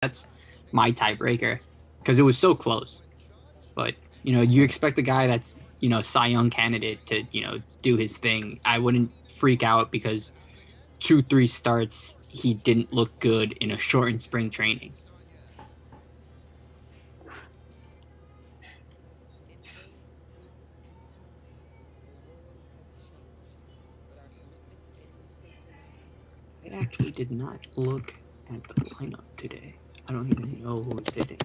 That's my tiebreaker because it was so close. But you expect the guy that's Cy Young candidate to do his thing. I wouldn't freak out because 2-3 starts he didn't look good in a shortened spring training. I actually did not look at the lineup today. I don't even know who's hitting.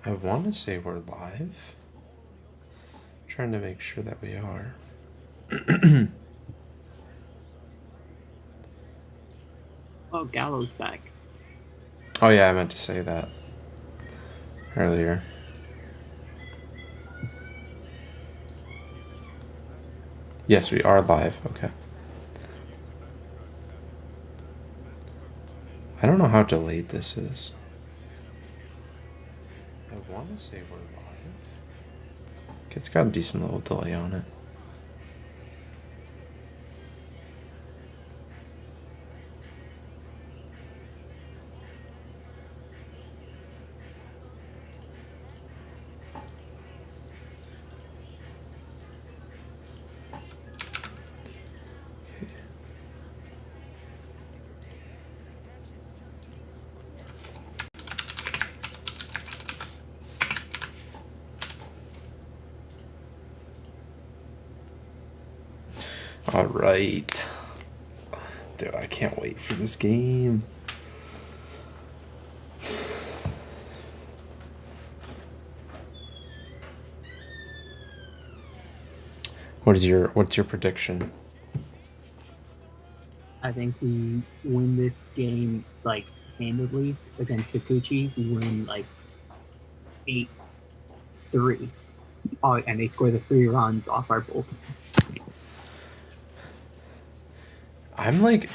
I want to say we're live. Trying to make sure that we are. Oh, Gallo's back. Oh yeah, I meant to say that earlier. Yes, we are live. Okay. I don't know how delayed this is. I want to say we're live. It's got a decent little delay on it. All right. Dude, I can't wait for this game. What's your prediction? I think we win this game like handedly against Kikuchi. We win like 8-3. Oh, and they score the 3 runs off our bullpen. I'm like,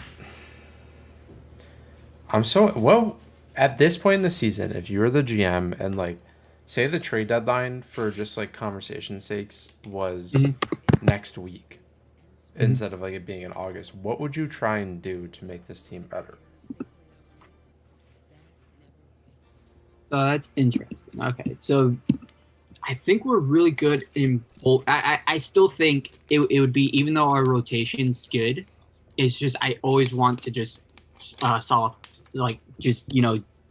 I'm so well at this point in the season. If you're the GM and like, say the trade deadline for just like conversation sakes was next week instead of like it being in August, what would you try and do to make this team better? So that's interesting. Okay, so I think we're really good in both. I still think it would be, even though our rotation's good, it's just I always want to just solve, like, just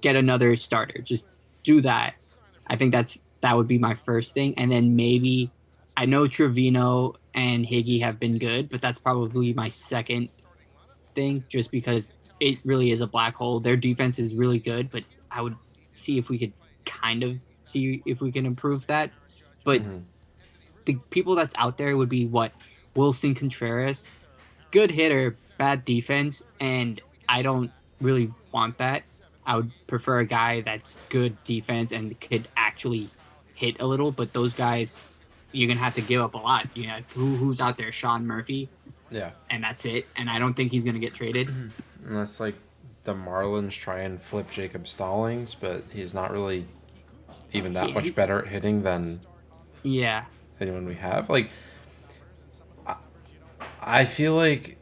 get another starter. Just do that. I think that would be my first thing, and then maybe I know Trevino and Higgy have been good, but that's probably my second thing, just because it really is a black hole. Their defense is really good, but I would see if we could kind of see if we can improve that. But the people that's out there would be what Wilson Contreras, good hitter, bad defense, and I don't really want that. I would prefer a guy that's good defense and could actually hit a little. But those guys, you're gonna have to give up a lot. Who's out there? Sean Murphy, Yeah, and that's it. And I don't think he's gonna get traded. unless like the Marlins try and flip Jacob Stallings, but he's not really even that Yeah, much better at hitting than yeah. anyone we have. Like, I feel like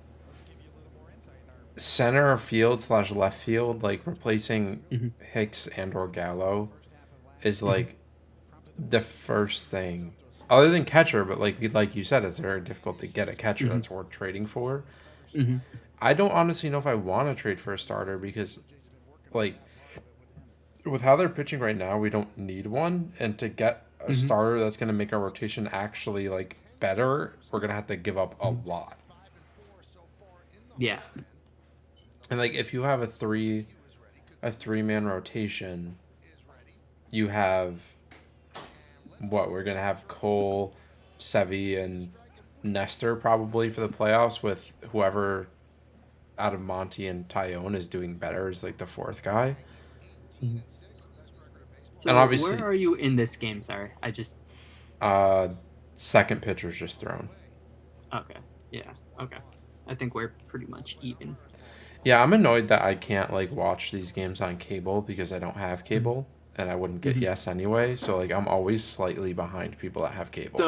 center field slash left field, like replacing Mm-hmm. Hicks and or Gallo, is Mm-hmm. like the first thing. Other than catcher, but like you said, it's very difficult to get a catcher Mm-hmm. that's worth trading for. Mm-hmm. I don't honestly know if I want to trade for a starter because, like, with how they're pitching right now, we don't need one. And to get a Mm-hmm. starter that's going to make our rotation actually like better, we're gonna have to give up a lot. Yeah. And like, if you have a three man rotation, you have what we're gonna have Cole, Sevy, and Nestor probably for the playoffs, with whoever out of Monty and Tyone is doing better is like the fourth guy. Mm-hmm. And So where obviously, are you in this game? Sorry, I just uh, second pitcher's just thrown. okay. Yeah. Okay. I think we're pretty much even. Yeah, I'm annoyed that I can't like watch these games on cable because I don't have Mm-hmm. cable, and I wouldn't get Mhm. yes anyway. So like I'm always slightly behind people that have cable.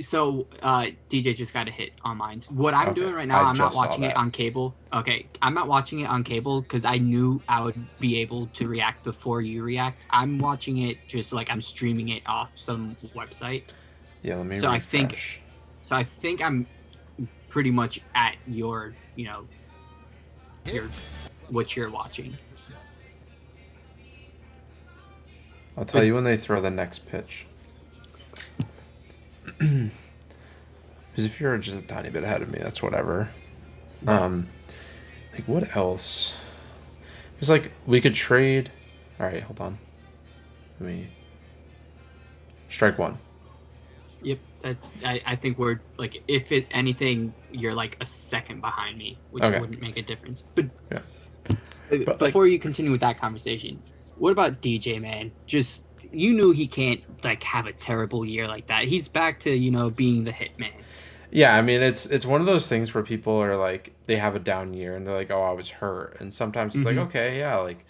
So DJ just got a hit on mine. What I'm Okay, doing right now, I I'm not just saw watching it that. on cable. Okay, I'm not watching it on cable because I knew I would be able to react before you react. I'm watching it just like I'm streaming it off some website. Yeah, let me So I think, refresh. so I think I'm pretty much at your, your what you're watching. I'll tell But you when they throw the next pitch. Because if you're just a tiny bit ahead of me, that's whatever. right. Like what else? It's like we could trade. All right, hold on. Let me strike one. Yep, I think we're like if it anything, you're like a second behind me, which Okay, wouldn't make a difference. But yeah, but like before you continue with that conversation, what about DJ, man? Just you knew he can't like have a terrible year like that. He's back to, being the hit man. yeah, I mean it's one of those things where people are like they have a down year and they're like, oh, I was hurt, and sometimes it's like, Mm-hmm. okay, yeah, like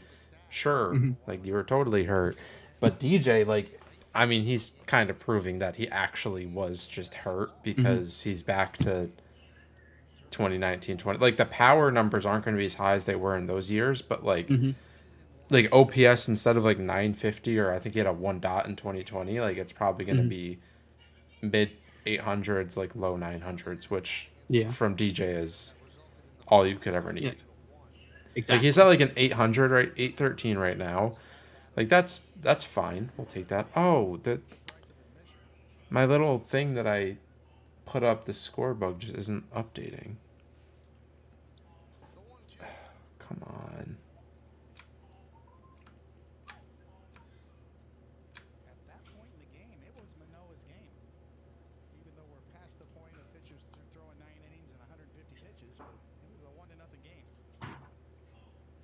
sure, Mm-hmm. like you were totally hurt, but DJ, like, I mean, he's kind of proving that he actually was just hurt Mm-hmm. because he's back to 2019 20. Like the power numbers aren't going to be as high as they were in those years, but Mm-hmm. like OPS instead of like 950, or I think he had a one dot in 2020, like it's probably going to Mm-hmm. be mid 800s, like low 900s, which Yeah. from DJ is all you could ever Yeah. need. Like he's Exactly. at like an 800, right, 813 right now. Like that's fine. We'll take that. Oh, the my little thing that I put up, the score bug just isn't updating. Come on.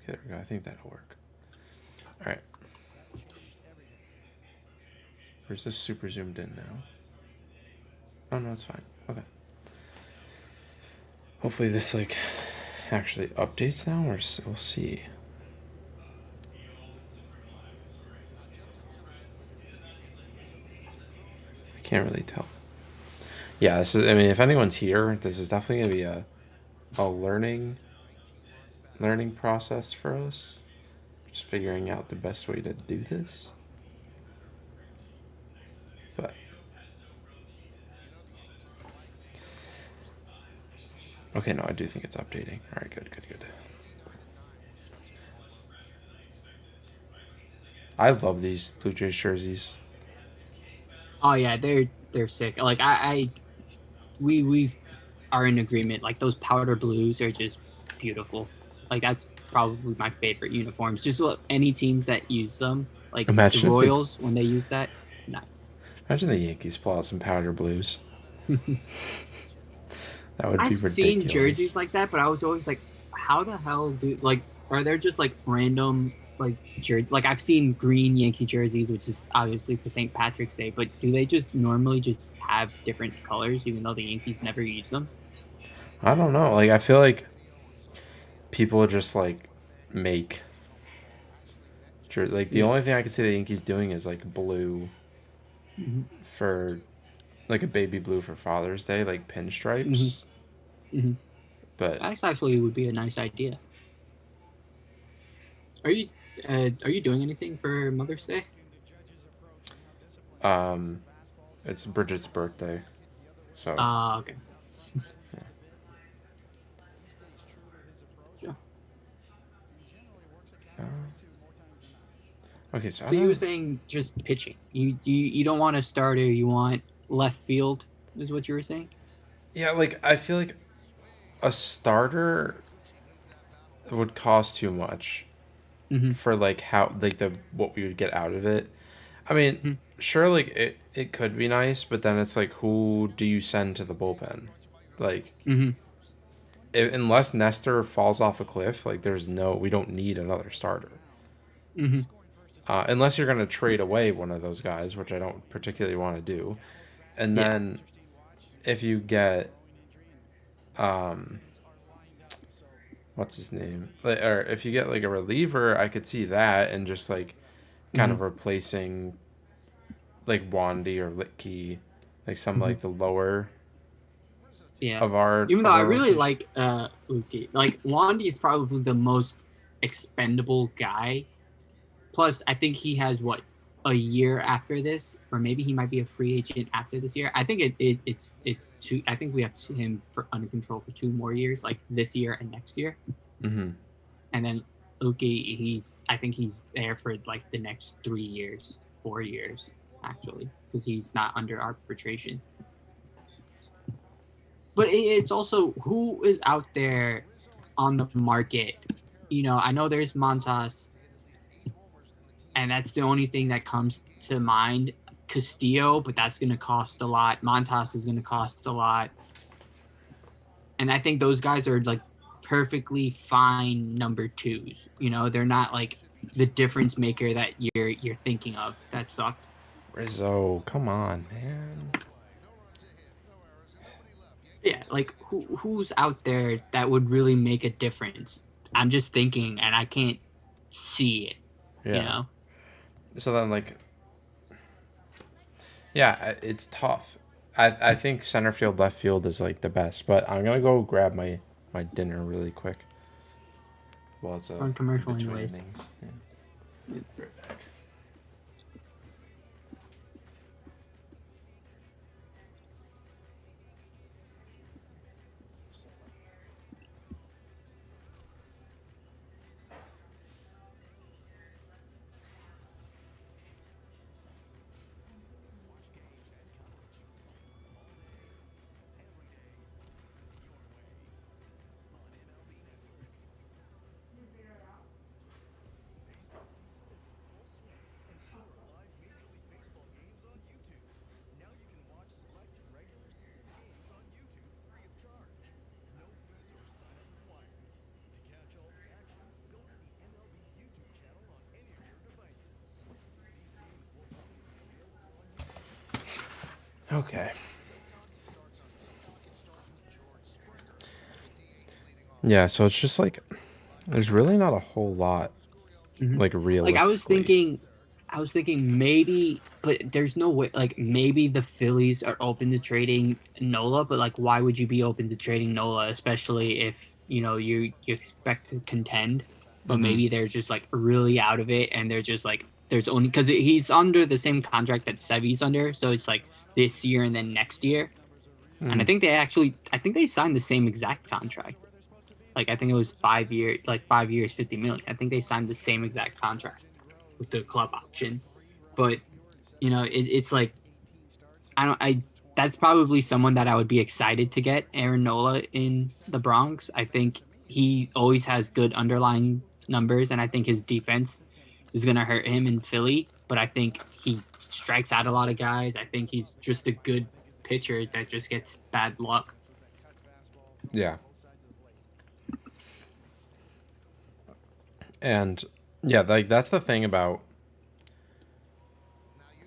Okay, there we go. I think that'll work. All right. Where's this super zoomed in now? Oh no, it's fine. Okay. Hopefully this like actually updates now, or we'll see. I can't really tell. Yeah, this is. I mean, if anyone's here, this is definitely gonna be a learning process for us. Just figuring out the best way to do this. But okay, no, I do think it's updating. All right, good, good, good. I love these Blue Jays jerseys. Oh yeah, they're sick. Like we are in agreement. Like those powder blues are just beautiful. Like that's probably my favorite uniforms. Just look, any teams that use them, like the Imagine if the Royals when they use that, nice. imagine the Yankees pull out some powder blues. That would be I've seen ridiculous. jerseys like that, but I was always like, how the hell do like are there just like random like jerseys? Like I've seen green Yankee jerseys, which is obviously for St. Patrick's Day, but do they just normally just have different colors, even though the Yankees never use them? I don't know. Like I feel like people just like make like the Yeah. only thing I could see the Yankees doing is like blue Mm-hmm. for like a baby blue for Father's Day, like Mm-hmm. pinstripes. Mm-hmm. But That actually would be a nice idea. Are you are you doing anything for Mother's Day? um, it's Bridget's birthday, so Okay. Sure. uh, okay. So I So you were don't. saying just pitching. You don't want a starter. You want left field, is what you were saying. Yeah, like I feel like a starter would cost too much Mm-hmm. for like how like the what we would get out of it. I mean, Mm-hmm. sure, like it could be nice, but then it's like, who do you send to the bullpen? Like, Mm-hmm. unless Nestor falls off a cliff, like we don't need another starter. Mm-hmm. Unless you're gonna trade away one of those guys, which I don't particularly want to do. And Yeah. then if you get, um, what's his name? Like, or if you get like a reliever, I could see that and just like kind of replacing like Wandy or Litke, like some like the lower of our Even though I really rotation. like Uki. Like Wandy is probably the most expendable guy. Plus, I think he has what a year after this, or maybe he might be a free agent after this year. I think it's two. I think we have him for under control for 2 more years, like this year and next year. Mm-hmm. And then Uki, I think he's there for like the next 3 years, 4 years actually, because he's not under arbitration. But it's also who is out there on the market. I know there's Montas, and that's the only thing that comes to mind. Castillo, but that's going to cost a lot. Montas is going to cost a lot. And I think those guys are like perfectly fine number twos. They're not like the difference maker that you're thinking of. That sucked. Rizzo, come on, man. Yeah, like who's out there that would really make a difference? I'm just thinking, and I can't see it. Yeah. So then, like, yeah, it's tough. I think center field, left field is like the best, but I'm gonna go grab my dinner really quick. Well, it's On commercial between anyways. innings. Yeah. Right back. Okay. Yeah, so it's just like there's really not a whole lot like realistically. Like I was thinking maybe, but there's no way. Like maybe the Phillies are open to trading Nola, but like why would you be open to trading Nola, especially if you expect to contend, but maybe they're just like really out of it, and they're just like there's only because he's under the same contract that Sevy's under, so it's like this year and then next year, and I think they signed the same exact contract. Like I think it was 5 years, like 5 years, 50 million. I think they signed the same exact contract with the club option. But it's like I that's probably someone that I would be excited to get, Aaron Nola in the Bronx. I think he always has good underlying numbers, and I think his defense is gonna hurt him in Philly. But I think he strikes out a lot of guys. I think he's just a good pitcher that just gets bad luck. Yeah. And yeah, like that's the thing about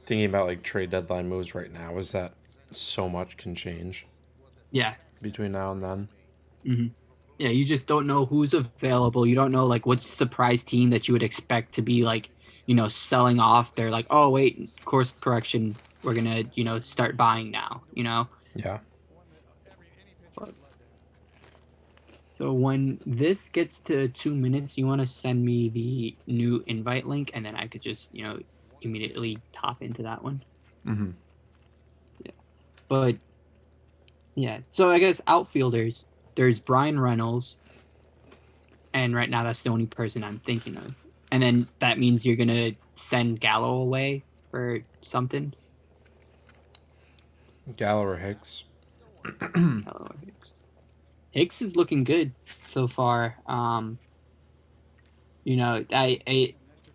thinking about like trade deadline moves right now is that so much can change. Yeah. Between now and then. Mm-hmm. Yeah, you just don't know who's available. You don't know like which surprise team that you would expect to be like, selling off. They're like, oh wait, course correction. We're gonna, start buying now. Yeah. So when this gets to 2 minutes, you want to send me the new invite link, and then I could just, immediately hop into that one. Mm-hmm. Yeah. But yeah, so I guess outfielders. There's Brian Reynolds, and right now that's the only person I'm thinking of. And then that means you're gonna send Gallo away for something. Gallo or Hicks. Gallo or Hicks. Hicks is looking good so far. The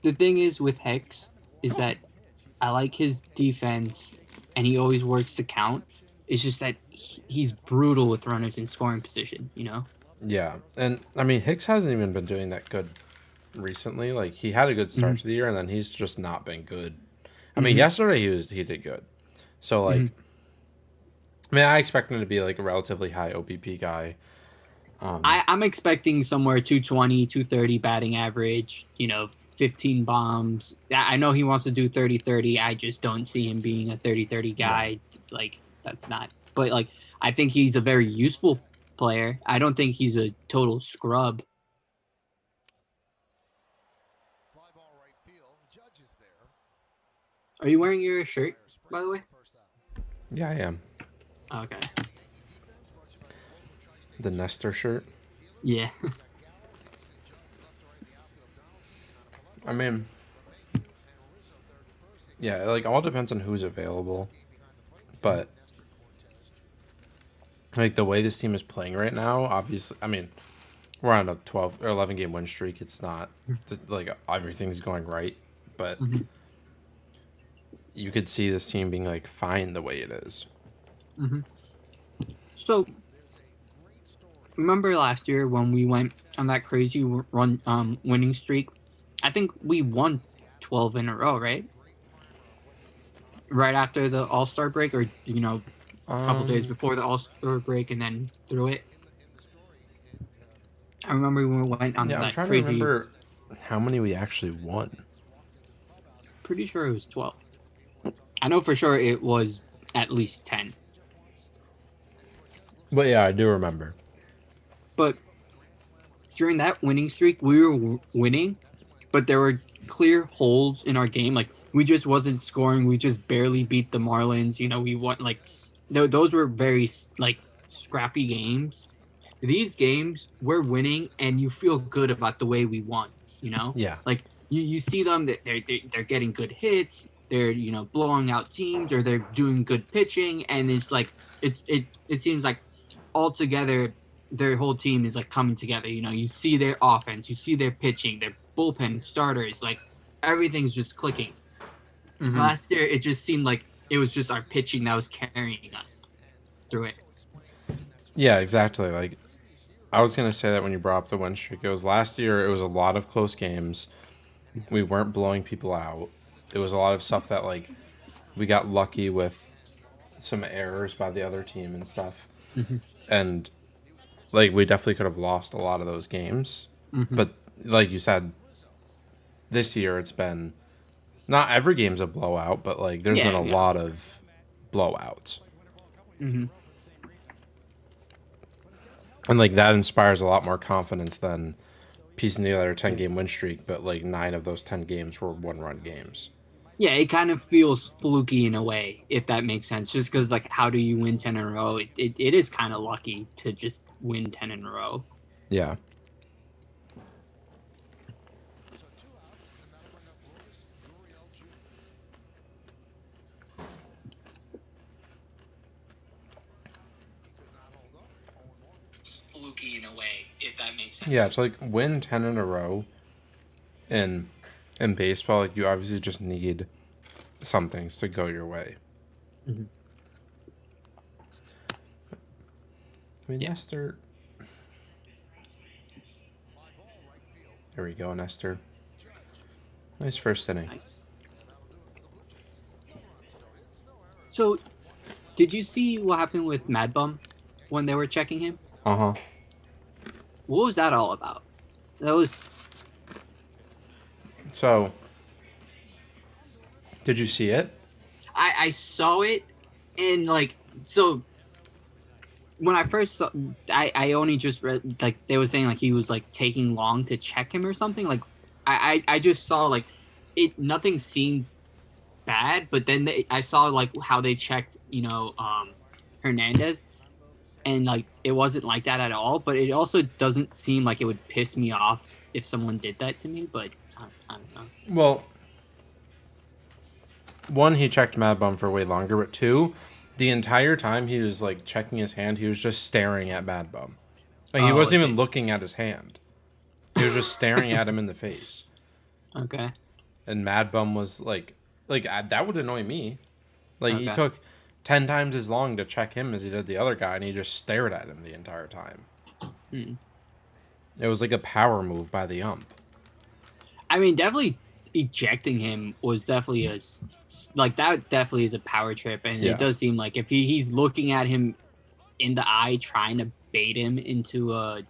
thing is with Hicks is that I like his defense, and he always works to count. It's just that he's brutal with runners in scoring position. Yeah, and I mean Hicks hasn't even been doing that good recently. Like he had a good start to the year, and then he's just not been good. I mean, yesterday he did good. So like, I mean, I expect him to be like a relatively high OBP guy. I'm expecting somewhere 220, 230 batting average. 15 bombs. I know he wants to do 30-30. I just don't see him being a 30-30 guy. No. Like, that's not. But, like, I think he's a very useful player. I don't think he's a total scrub. Are you wearing your shirt, by the way? Yeah, I am. Okay. The Nestor shirt? Yeah. I mean, yeah, like, all depends on who's available. But, like, the way this team is playing right now, obviously, I mean, we're on a 12 or 11 game win streak. It's not, like, everything's going right. But you could see this team being, like, fine the way it is. So, remember last year when we went on that crazy run winning streak? I think we won 12 in a row, right? Right after the All-Star break, or a couple days before the All-Star break, and then through it. I remember we went on that I'm trying crazy. to remember how many we actually won. Pretty sure it was 12. I know for sure it was at least 10. But yeah, I do remember. But during that winning streak, we were winning, but there were clear holes in our game. Like, we just wasn't scoring. We just barely beat the Marlins. We won, like, those were very, like, scrappy games. These games, we're winning, and you feel good about the way we won, Yeah. Like, you see them, that they're getting good hits, they're, blowing out teams, or they're doing good pitching, and it's like, it seems like altogether their whole team is like coming together. You see their offense, you see their pitching, their bullpen starters, like everything's just clicking. Last year it just seemed like it was just our pitching that was carrying us through it. Yeah, exactly. Like, I was gonna say that when you brought up the win streak, it was last year. It was a lot of close games. We weren't blowing people out. It was a lot of stuff that, like, we got lucky with some errors by the other team and stuff. And, like, we definitely could have lost a lot of those games. But, like you said, this year it's been, not every game's a blowout, but, like, there's been a lot of blowouts. And, like, that inspires a lot more confidence than piecing together a 10-game win streak, but, like, 9 of those 10 games were one-run games. Yeah, it kind of feels fluky in a way, if that makes sense. Just because, like, how do you win 10 in a row? It is kind of lucky to just win 10 in a row. Yeah. Fluky in a way, if that makes sense. Yeah, to, like, win 10 in a row in baseball, like, you obviously just need some things to go your way. I mean, Nestor. There we go, Nestor. Nice first inning. Nice. So, did you see what happened with Mad Bum when they were checking him? Uh-huh. What was that all about? That was... So, did you see it? I saw it, and, like, so when I first saw, I only just read, like, they were saying, like, he was, like, taking long to check him or something. Like, I just saw, like, nothing seemed bad, but then I saw, like, how they checked, Hernandez, and, like, it wasn't like that at all, but it also doesn't seem like it would piss me off if someone did that to me, but I don't know. Well, one, he checked Mad Bum for way longer, but two, the entire time he was, like, checking his hand, he was just staring at Mad Bum. Like, he wasn't even looking at his hand. He was just staring at him in the face. Okay. And Mad Bum was, like that would annoy me. Like, he took 10 times as long to check him as he did the other guy, and he just stared at him the entire time. It was like a power move by the ump. I mean, definitely ejecting him was definitely that definitely is a power trip, and it does seem like if he's looking at him in the eye, trying to bait him into a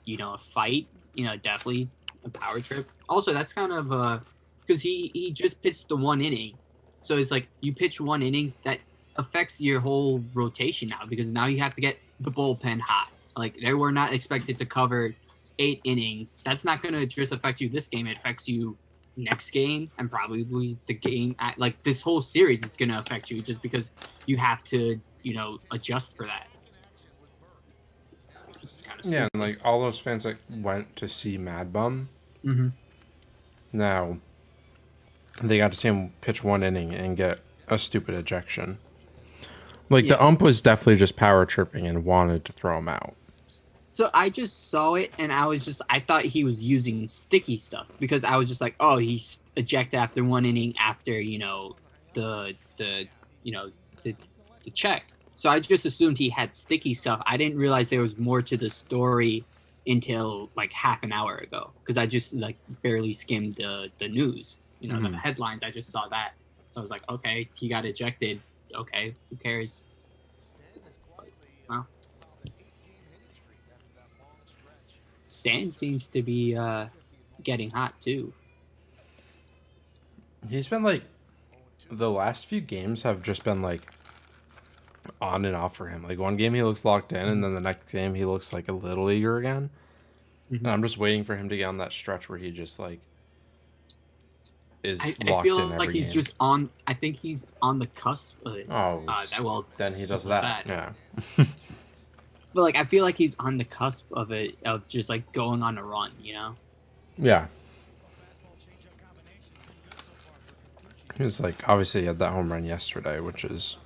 fight, definitely a power trip. Also, that's kind of because he just pitched the 1 inning, so it's like you pitch 1 innings that affects your whole rotation now because now you have to get the bullpen hot. Like they were not expected to cover 8 innings. That's not going to just affect you this game. It affects you next game and probably the game like this whole series is going to affect you just because you have to adjust for that. Yeah, and like all those fans that went to see Mad Bum, now they got to see him pitch 1 inning and get a stupid ejection. Like the ump was definitely just power tripping and wanted to throw him out. So I just saw it and I thought he was using sticky stuff because I was just like, oh, he's ejected after 1 inning after, the check. So I just assumed he had sticky stuff. I didn't realize there was more to the story until like half an hour ago because I just like barely skimmed the news, the headlines. I just saw that. So I was like, okay, he got ejected. Okay, who cares? Well, Stan seems to be getting hot too. He's been like, the last few games have just been like on and off for him. Like one game he looks locked in, and then the next game he looks like a little eager again. And I'm just waiting for him to get on that stretch where he just like is locked in every game. I feel like he's just on. I think he's on the cusp. Then he does that. Yeah. But like I feel like he's on the cusp of it, of just like going on a run, Yeah. He was like, obviously he had that home run yesterday, which is...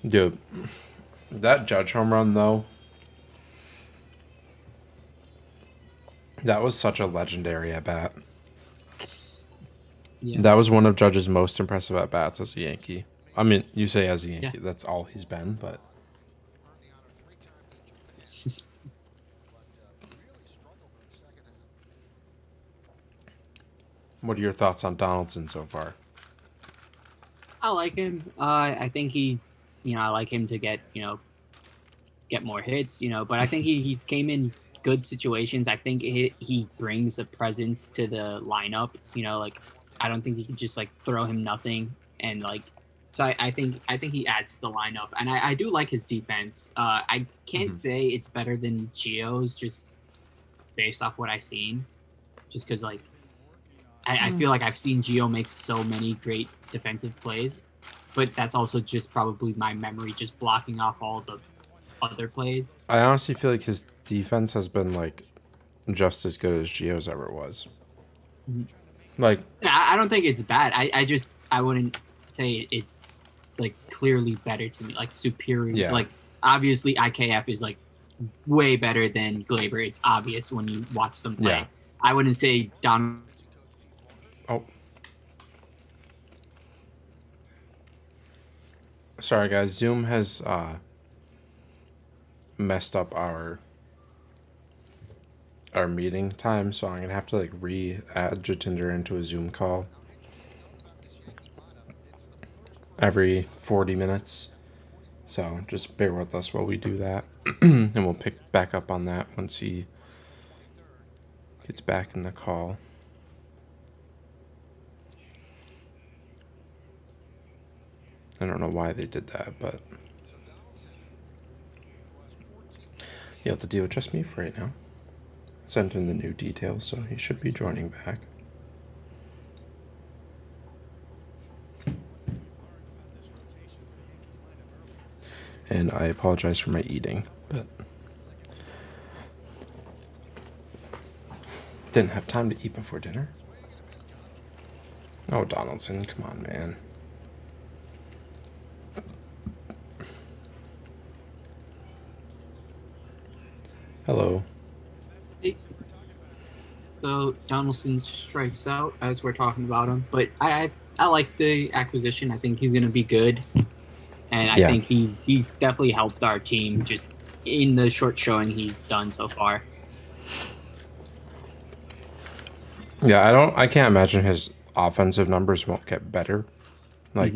Dude, that Judge home run, though, that was such a legendary at-bat. Yeah. That was one of Judge's most impressive at-bats as a Yankee. I mean, you say as a Yankee, that's all he's been, but... What are your thoughts on Donaldson so far? I like him. I think I like him to get more hits, but I think he's came in good situations. I think he brings a presence to the lineup, like I don't think you can just like throw him nothing and like, so I think he adds to the lineup and I do like his defense. I can't say it's better than Gio's just based off what I've seen, just because like, I feel like I've seen Gio make so many great defensive plays, but that's also just probably my memory just blocking off all the other plays. I honestly feel like his defense has been like just as good as Gio's ever was. Like, I don't think it's bad. I wouldn't say it's like clearly better to me, like superior. Yeah. Like obviously IKF is like way better than Glaber. It's obvious when you watch them play. Yeah. I wouldn't say Don. Oh. Sorry, guys. Zoom has messed up our meeting time, so I'm going to have to, like, re-add Jatinder into a Zoom call every 40 minutes. So just bear with us while we do that, and we'll pick back up on that once he gets back in the call. I don't know why they did that, but you'll have to deal with just me for right now. Sent in the new details, so he should be joining back. And I apologize for my eating, but didn't have time to eat before dinner. Oh, Donaldson, come on, man. Hello. Hey. So Donaldson strikes out as we're talking about him, but I like the acquisition. I think he's going to be good, and I think he's definitely helped our team just in the short showing he's done so far. Yeah, I can't imagine his offensive numbers won't get better. Like,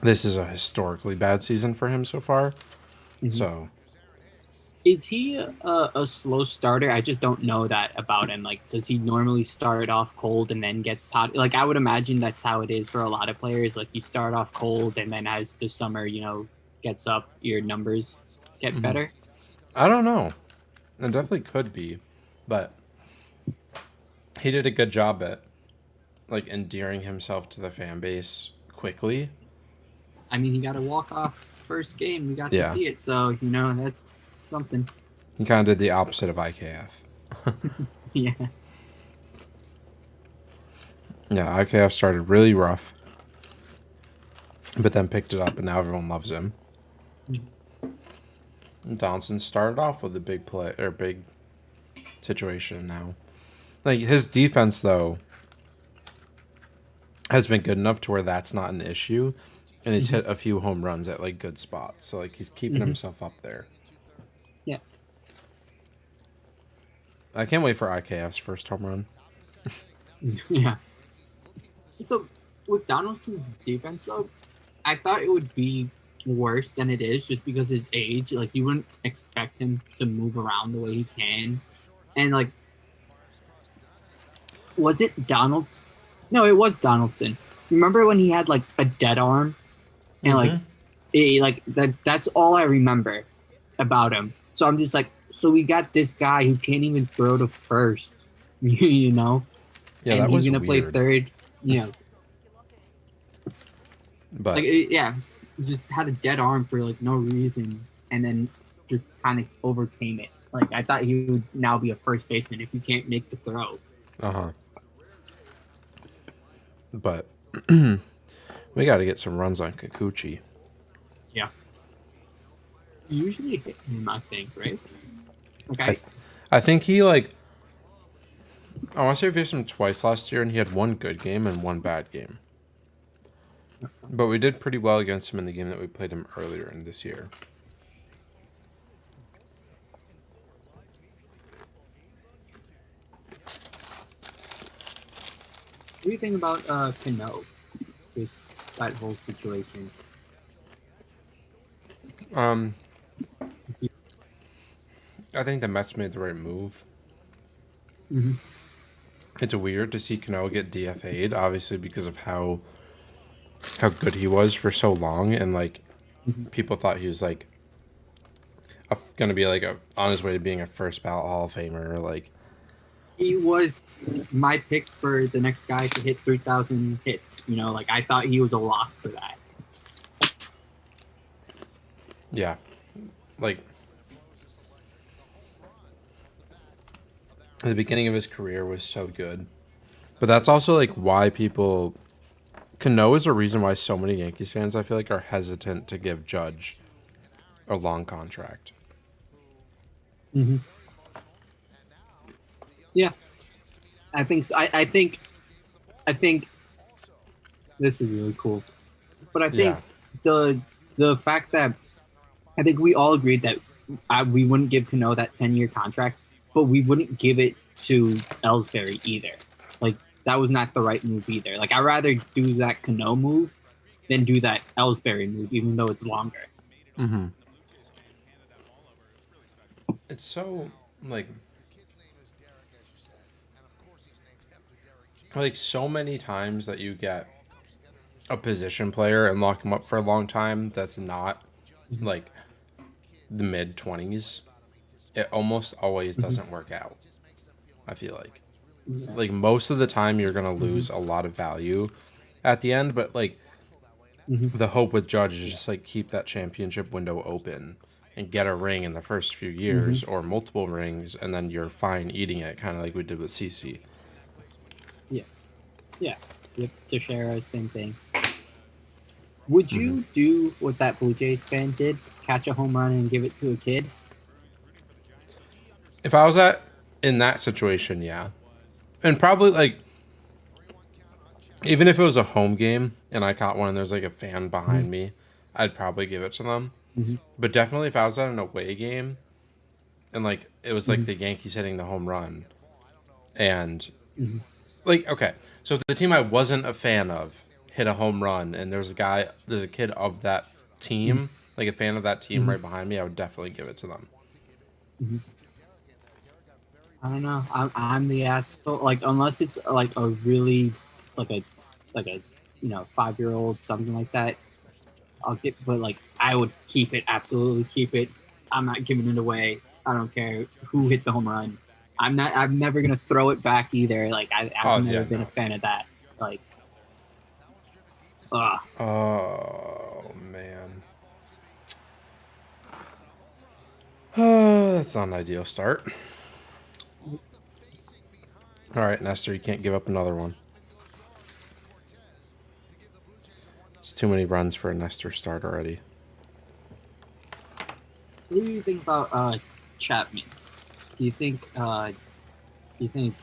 this is a historically bad season for him so far. So. Is he a slow starter? I just don't know that about him. Like, does he normally start off cold and then gets hot? Like, I would imagine that's how it is for a lot of players. Like, you start off cold and then as the summer, gets up, your numbers get better. I don't know. It definitely could be, but he did a good job at like endearing himself to the fan base quickly. I mean, he got a walk off first game. We got to Yeah, see it, so that's something. he kind of did the opposite of IKF. Yeah. Yeah, IKF started really rough, but then picked it up, and now everyone loves him. Donaldson started off with a big play or big situation now. Like his defense though has been good enough to where that's not an issue, and he's hit a few home runs at like good spots. So like he's keeping himself up there. Yeah. I can't wait for IKF's first home run. Yeah. So with Donaldson's defense, though, I thought it would be worse than it is just because his age. Like, you wouldn't expect him to move around the way he can. And, like, was it Donaldson? No, it was Donaldson. Remember when he had, like, a dead arm? And, that's all I remember about him. So I'm just like, so we got this guy who can't even throw to first, you know? Yeah, and that he's was gonna play weird. third. But Yeah, just had a dead arm for like no reason, and then just kind of overcame it. Like, I thought he would now be a first baseman if you can't make the throw. but we got to get some runs on Kikuchi. Yeah, you usually hit him, I think, right? I think he like I want to say we faced him twice last year, and he had one good game and one bad game. But we did pretty well against him in the game that we played him earlier in this year. What do you think about Cano? Just that whole situation. I think the Mets made the right move. Mm-hmm. It's weird to see Cano get DFA'd, obviously because of how good he was for so long, and like people thought he was like gonna be like on his way to being a first ballot Hall of Famer. Like He was my pick for the next guy to hit 3,000 hits. Like, I thought he was a lock for that. yeah, like the beginning of his career was so good, but that's also like why people. Cano is a reason why so many Yankees fans I feel like are hesitant to give Judge a long contract. Mm-hmm. Yeah, I think so. I think this is really cool, but I think the fact that I think we all agreed that we wouldn't give Cano that 10-year contract, but we wouldn't give it to Ellsbury either. Like, that was not the right move either. Like, I'd rather do that Cano move than do that Ellsbury move, even though it's longer. Mm-hmm. It's so like so many times that you get a position player and lock him up for a long time that's not like the mid-20s. It almost always doesn't work out, I feel like. Like most of the time you're gonna lose a lot of value at the end, but like the hope with Judge is just like keep that championship window open and get a ring in the first few years or multiple rings, and then you're fine eating it, kind of like we did with CC. Yeah. Yep. Teixeira, same thing. Would you do what that Blue Jays fan did? Catch a home run and give it to a kid? If I was in that situation, yeah. And probably like even if it was a home game and I caught one and there's like a fan behind me, I'd probably give it to them. But definitely if I was at an away game and like it was like the Yankees hitting the home run and like okay, so the team I wasn't a fan of hit a home run and there's a kid of that team, like a fan of that team right behind me, I would definitely give it to them. Mhm. I don't know. I'm the asshole. Like unless it's like a really like a like a 5-year-old something like that. I'll get, but like I would keep it, absolutely keep it. I'm not giving it away. I don't care who hit the home run. I'm not. I'm never gonna throw it back either. Like I've Oh never yeah, been a no. fan of that. Like, ugh. Oh man. That's not an ideal start. All right, Nestor, you can't give up another one. It's too many runs for a Nestor start already. What do you think about Chapman? Do you think? Do you think?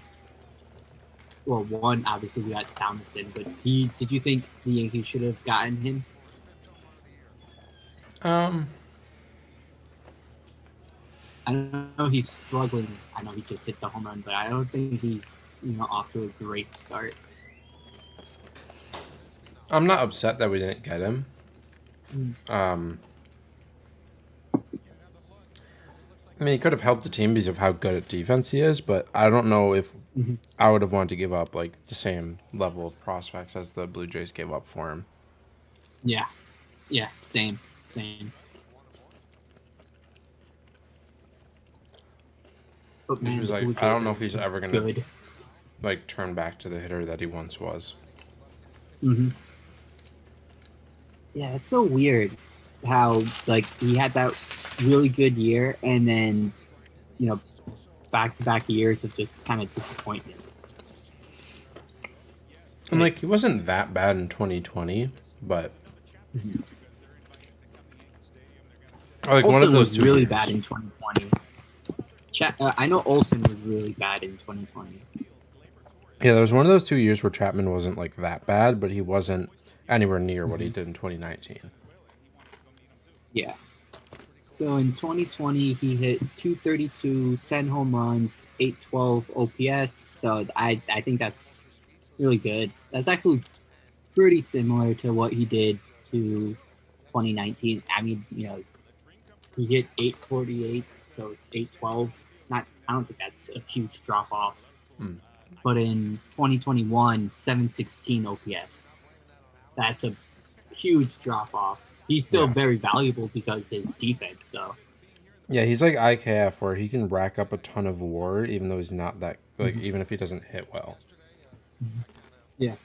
Well, one obviously we got Townsend, but did you think the Yankees should have gotten him? Um, I know he's struggling. I know he just hit the home run, but I don't think he's off to a great start. I'm not upset that we didn't get him. Mm. I mean, he could have helped the team because of how good at defense he is, but I don't know if Mm-hmm. I would have wanted to give up like the same level of prospects as the Blue Jays gave up for him. Yeah, yeah, same. But Which man, was the like, Blue I Jays don't know are if he's ever gonna good. like turn back to the hitter that he once was. Mm-hmm. Yeah, it's so weird how like he had that really good year, and then back-to-back years of just kind of disappointment. And Like, like he wasn't that bad in 2020, but mm-hmm. like one of Olsen those was 2 years. really bad in 2020. I know Olsen was really bad in 2020. Yeah, there was one of those 2 years where Chapman wasn't like that bad, but he wasn't anywhere near what he Mm-hmm. did in 2019. Yeah. So in 2020, he hit 232, 10 home runs, 812 OPS. So I think that's really good. That's actually pretty similar to what he did to 2019. I mean, he hit 848, so 812. Not, I don't think that's a huge drop off. Hmm. But in 2021, 716 OPS. That's a huge drop off. He's still Yeah. very valuable because his defense, though. Yeah, he's like IKF where he can rack up a ton of WAR even though he's not that like Mm-hmm. even if he doesn't hit well. Yeah.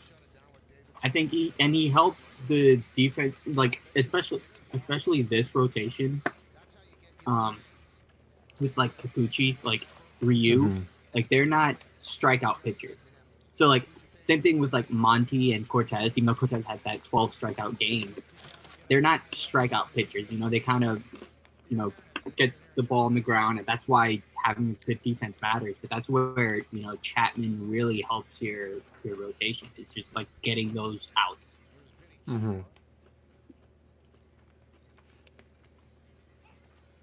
I think he helps the defense, like especially this rotation, um, with like Kikuchi, like Ryu, Mm-hmm. like they're not strikeout pitchers. So like same thing with like Monty and Cortez, even though Cortez had that 12 strikeout game, they're not strikeout pitchers. They kind of get the ball on the ground, and that's why having good defense matters. But that's where Chapman really helps your rotation. It's just like getting those outs. Mm-hmm.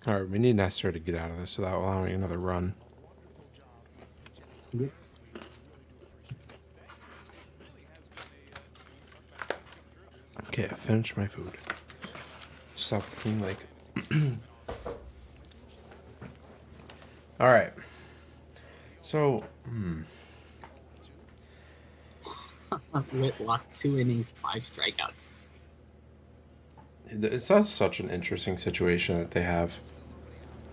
All right, we need Nestor to get out of this without allowing another run. Yeah. Okay, I finished my food. Stop looking like. All right. So, Whitlock, 2 innings, 5 strikeouts. it's such an interesting situation that they have.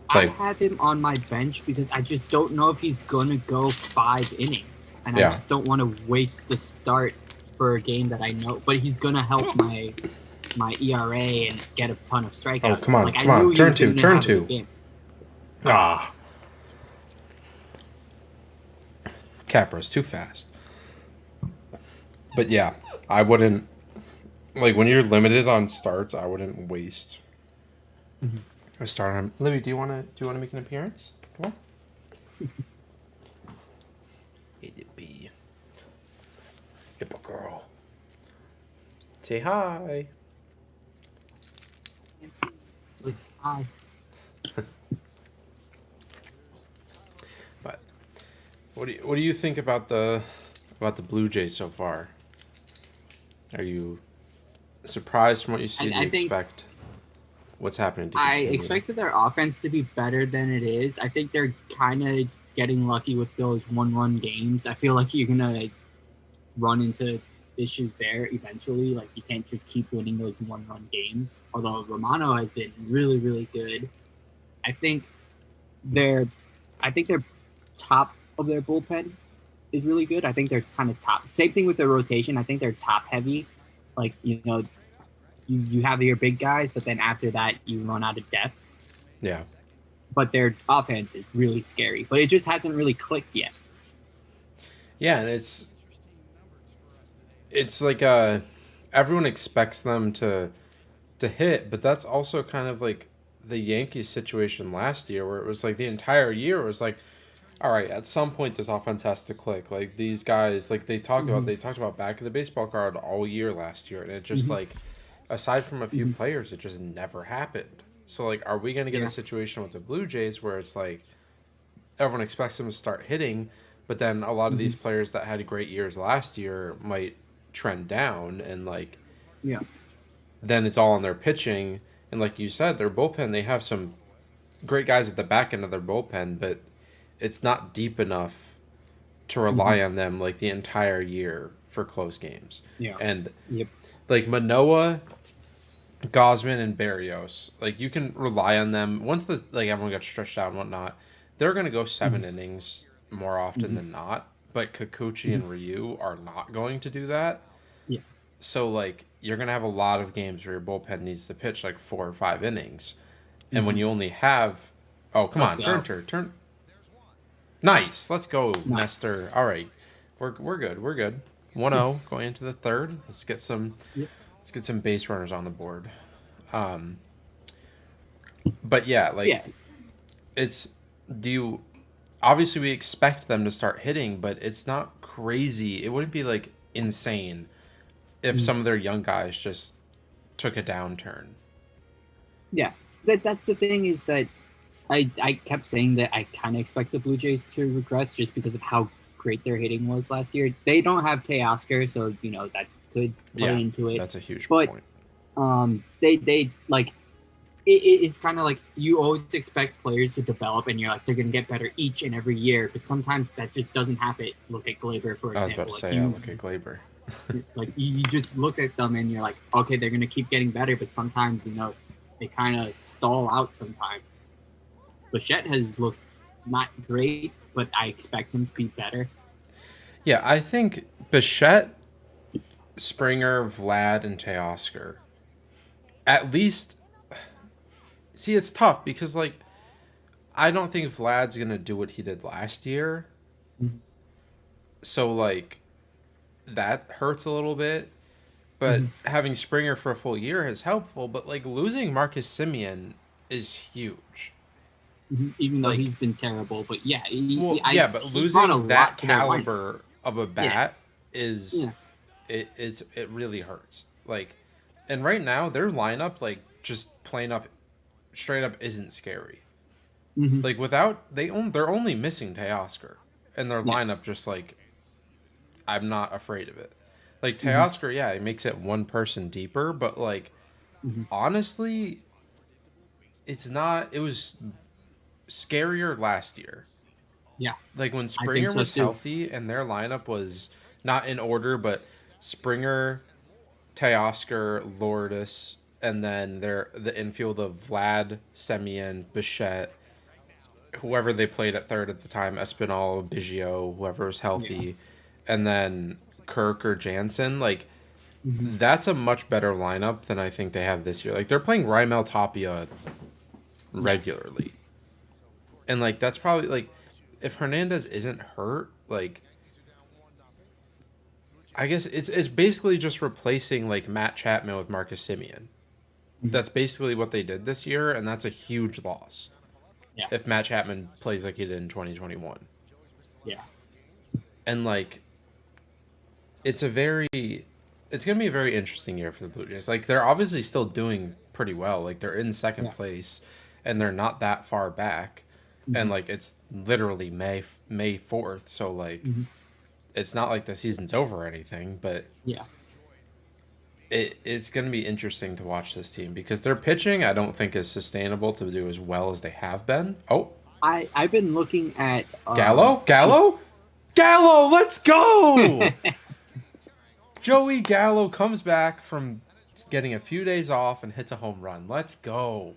I Like, have him on my bench because I just don't know if he's gonna go 5 innings, and I yeah. just don't want to waste the start for a game that I know. But he's gonna help my ERA and get a ton of strikeouts. Oh, come on, Like, come I knew on. he was Turn gonna have a two. good game. Ah. Capra's too fast. But yeah, I wouldn't. Like, when you're limited on starts, I wouldn't waste a start on. Libby, do you want to make an appearance? Come on. Hey, Libby. Hippo girl. Say hi. Hi. But what do you think about the Blue Jays so far? Are you surprised from what you see? Do you I think expect What's happening to I continue? expected their offense to be better than it is. I think they're kind of getting lucky with those one-run games. I feel like you're gonna run into issues there eventually. Like you can't just keep winning those one-run games. Although Romano has been really, really good. I think they're, I think they're top of their bullpen is really good. I think they're kind of top. Same thing with their rotation. I think they're top heavy. Like you have your big guys, but then after that you run out of depth. Yeah. But their offense is really scary. But it just hasn't really clicked yet. Yeah, and it's like everyone expects them to hit, but that's also kind of like the Yankees situation last year where it was like the entire year was like, all right, at some point this offense has to click. Like these guys, like Mm-hmm. they talked about back of the baseball card all year last year, and it just Mm-hmm. like aside from a few Mm-hmm. players, it just never happened. So like, are we gonna get a Yeah. situation with the Blue Jays where it's like everyone expects them to start hitting, but then a lot of Mm-hmm. these players that had great years last year might trend down, and like Yeah. then it's all on their pitching. And like you said, their bullpen, they have some great guys at the back end of their bullpen, but it's not deep enough to Mm-hmm. rely on them like the entire year for close games. Yeah. And Yep. like Manoa, Gosman, and Barrios, like you can rely on them once the like everyone got stretched out and whatnot. They're gonna go Mm-hmm. 7 innings more often Mm-hmm. than not. But Kikuchi Mm-hmm. and Ryu are not going to do that. Yeah. So like you're gonna have a lot of games where your bullpen needs to pitch like 4 or 5 innings, and when Mm-hmm. you only have, oh come Let's on, go. turn, nice, let's go Nice. Nestor. All right, we're good, we're good. 1-0 going into the third. Yep. Let's get some base runners on the board. Um, but yeah, Yeah. like it's do you obviously we expect them to start hitting, but it's not crazy. It wouldn't be like insane if Mm-hmm. some of their young guys just took a downturn. Yeah. That's the thing is that I kept saying that I kind of expect the Blue Jays to regress just because of how great their hitting was last year. They don't have Teoscar, so that could play Yeah, into it. that's a huge But point. they like it's kind of like you always expect players to develop, and you're like they're gonna get better each and every year. But sometimes that just doesn't happen. Look at Glaber, for I was about example. to Like say, yeah, look at Glaber. you just look at them and you're like, okay, they're gonna keep getting better. But sometimes they kind of stall out sometimes. Bichette has looked not great, but I expect him to be better. Yeah, I think Bichette, Springer, Vlad, and Teoscar. At least, see, it's tough because like I don't think Vlad's gonna do what he did last year. Mm-hmm. So like that hurts a little bit. But having Springer for a full year is helpful. But like losing Marcus Simeon is huge. Mm-hmm. Even though Like, he's been terrible, but yeah, well, yeah, but he brought a losing that lot to their lineup. caliber of a Yeah, bat is yeah, it really hurts. Like, and right now their lineup like just plain up, straight up isn't scary. mm-hmm. Like without they're only missing Teoscar, and their Yeah, lineup just like I'm not afraid of it. Like mm-hmm. Teoscar, yeah, it makes it one person deeper, but like Mm-hmm. honestly, it's not. It was scarier last year. Yeah, Like when I think Springer so was too. healthy and their lineup was not in order, but Springer, Teoscar, Lourdes, and then the infield of Vlad, Semyon, Bichette, whoever they played at third at the time, Espinal, Biggio, whoever was Yeah, healthy, and then Kirk or Jansen. Like mm-hmm. that's a much better lineup than I think they have this year. Like they're playing Raimel Tapia Yeah, regularly, and like that's probably like if Hernandez isn't hurt, like I guess it's basically just replacing like Matt Chapman with Marcus Simeon. mm-hmm. That's basically what they did this year, and that's a huge loss Yeah, if Matt Chapman plays like he did in 2021. yeah, And like it's gonna be a very interesting year for the Blue Jays. Like they're obviously still doing pretty well. Like they're in second yeah, place, and they're not that far back. And mm-hmm. like it's literally May 4th, so like Mm-hmm. it's not like the season's over or anything. But Yeah, it's going to be interesting to watch this team because their pitching I don't think is sustainable to do as well as they have been. Oh, I've been looking at Gallo, Gallo, Gallo, let's go! Joey Gallo comes back from getting a few days off and hits a home run. Let's go.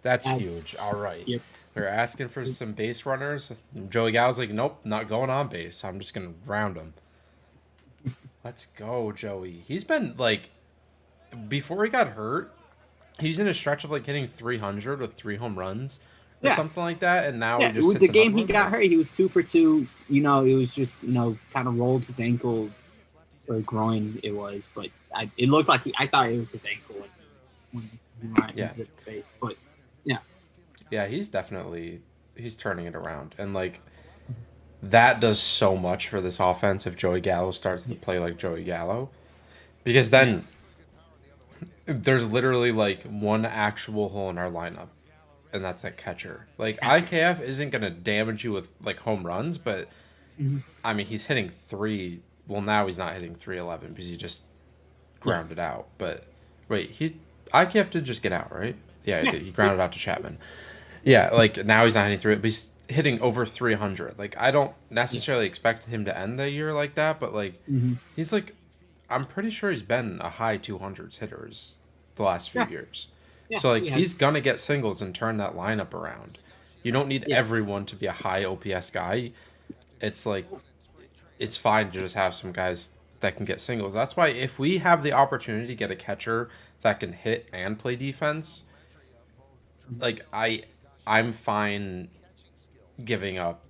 That's huge. All right. Yep. They're asking for some base runners. Joey Gallo's like, nope, not going on base. I'm just going to round him. Let's go, Joey. He's been like, before he got hurt, he's in a stretch of like hitting 300 with 3 home runs or something like that. And now he just hits the game he one. got hurt, he was 2 for 2. You know, it was just, you know, kind of rolled his ankle or groin it was, but it looked like I thought it was his ankle when he hit the face. But yeah, he's turning it around, and like that does so much for this offense if Joey Gallo starts to play like Joey Gallo, because then there's literally like one actual hole in our lineup, and that's at catcher. Like IKF isn't gonna damage you with like home runs, but I mean he's hitting 3. Well, now he's not hitting 311 because he just grounded out. But wait, IKF did just get out, right? Yeah, he did. He grounded out to Chapman. Yeah, like now he's not hitting 3, but he's hitting over 300. Like I don't necessarily expect him to end the year like that, but like he's like, I'm pretty sure he's been a high 200s hitters the last few years. Yeah, so like he's gonna get singles and turn that lineup around. You don't need everyone to be a high OPS guy. It's like it's fine to just have some guys that can get singles. That's why if we have the opportunity to get a catcher that can hit and play defense, like I'm fine giving up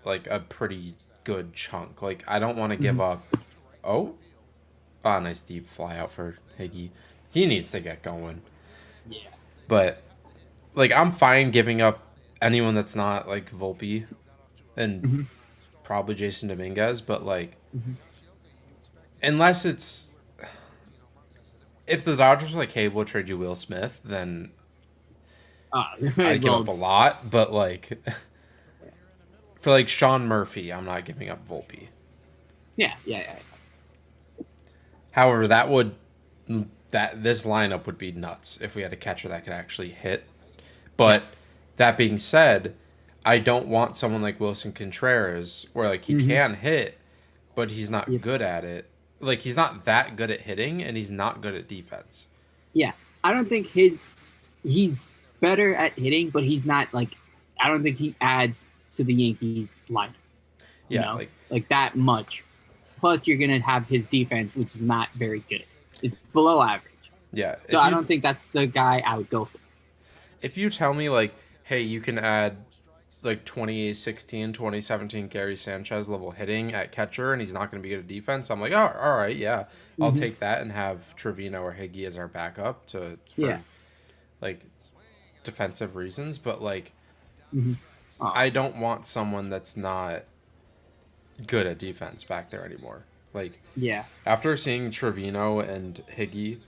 like a pretty good chunk. Like I don't want to give up. Nice deep fly out for Higgy. He needs to get going. Yeah. But like I'm fine giving up anyone that's not like Volpe and probably Jason Dominguez, but like unless it's if the Dodgers are like, hey, we'll trade you Will Smith, then I'd give up a lot. But like for like Sean Murphy, I'm not giving up Volpe. Yeah. However, this lineup would be nuts if we had a catcher that could actually hit. But that being said, I don't want someone like Wilson Contreras where like he can hit, but he's not good at it. Like he's not that good at hitting, and he's not good at defense. Yeah, I don't think he's better at hitting, but he's not like I don't think he adds to the Yankees lineup. You know? Like that much. Plus, you're gonna have his defense, which is not very good. It's below average. Yeah. So I don't think that's the guy I would go for. If you tell me like, hey, you can add like 2016, 2017 Gary Sanchez level hitting at catcher and he's not going to be good at defense, I'm like, oh, all right, yeah. I'll take that and have Trevino or Higgy as our backup for like defensive reasons. But like, I don't want someone that's not good at defense back there anymore. Like, after seeing Trevino and Higgy,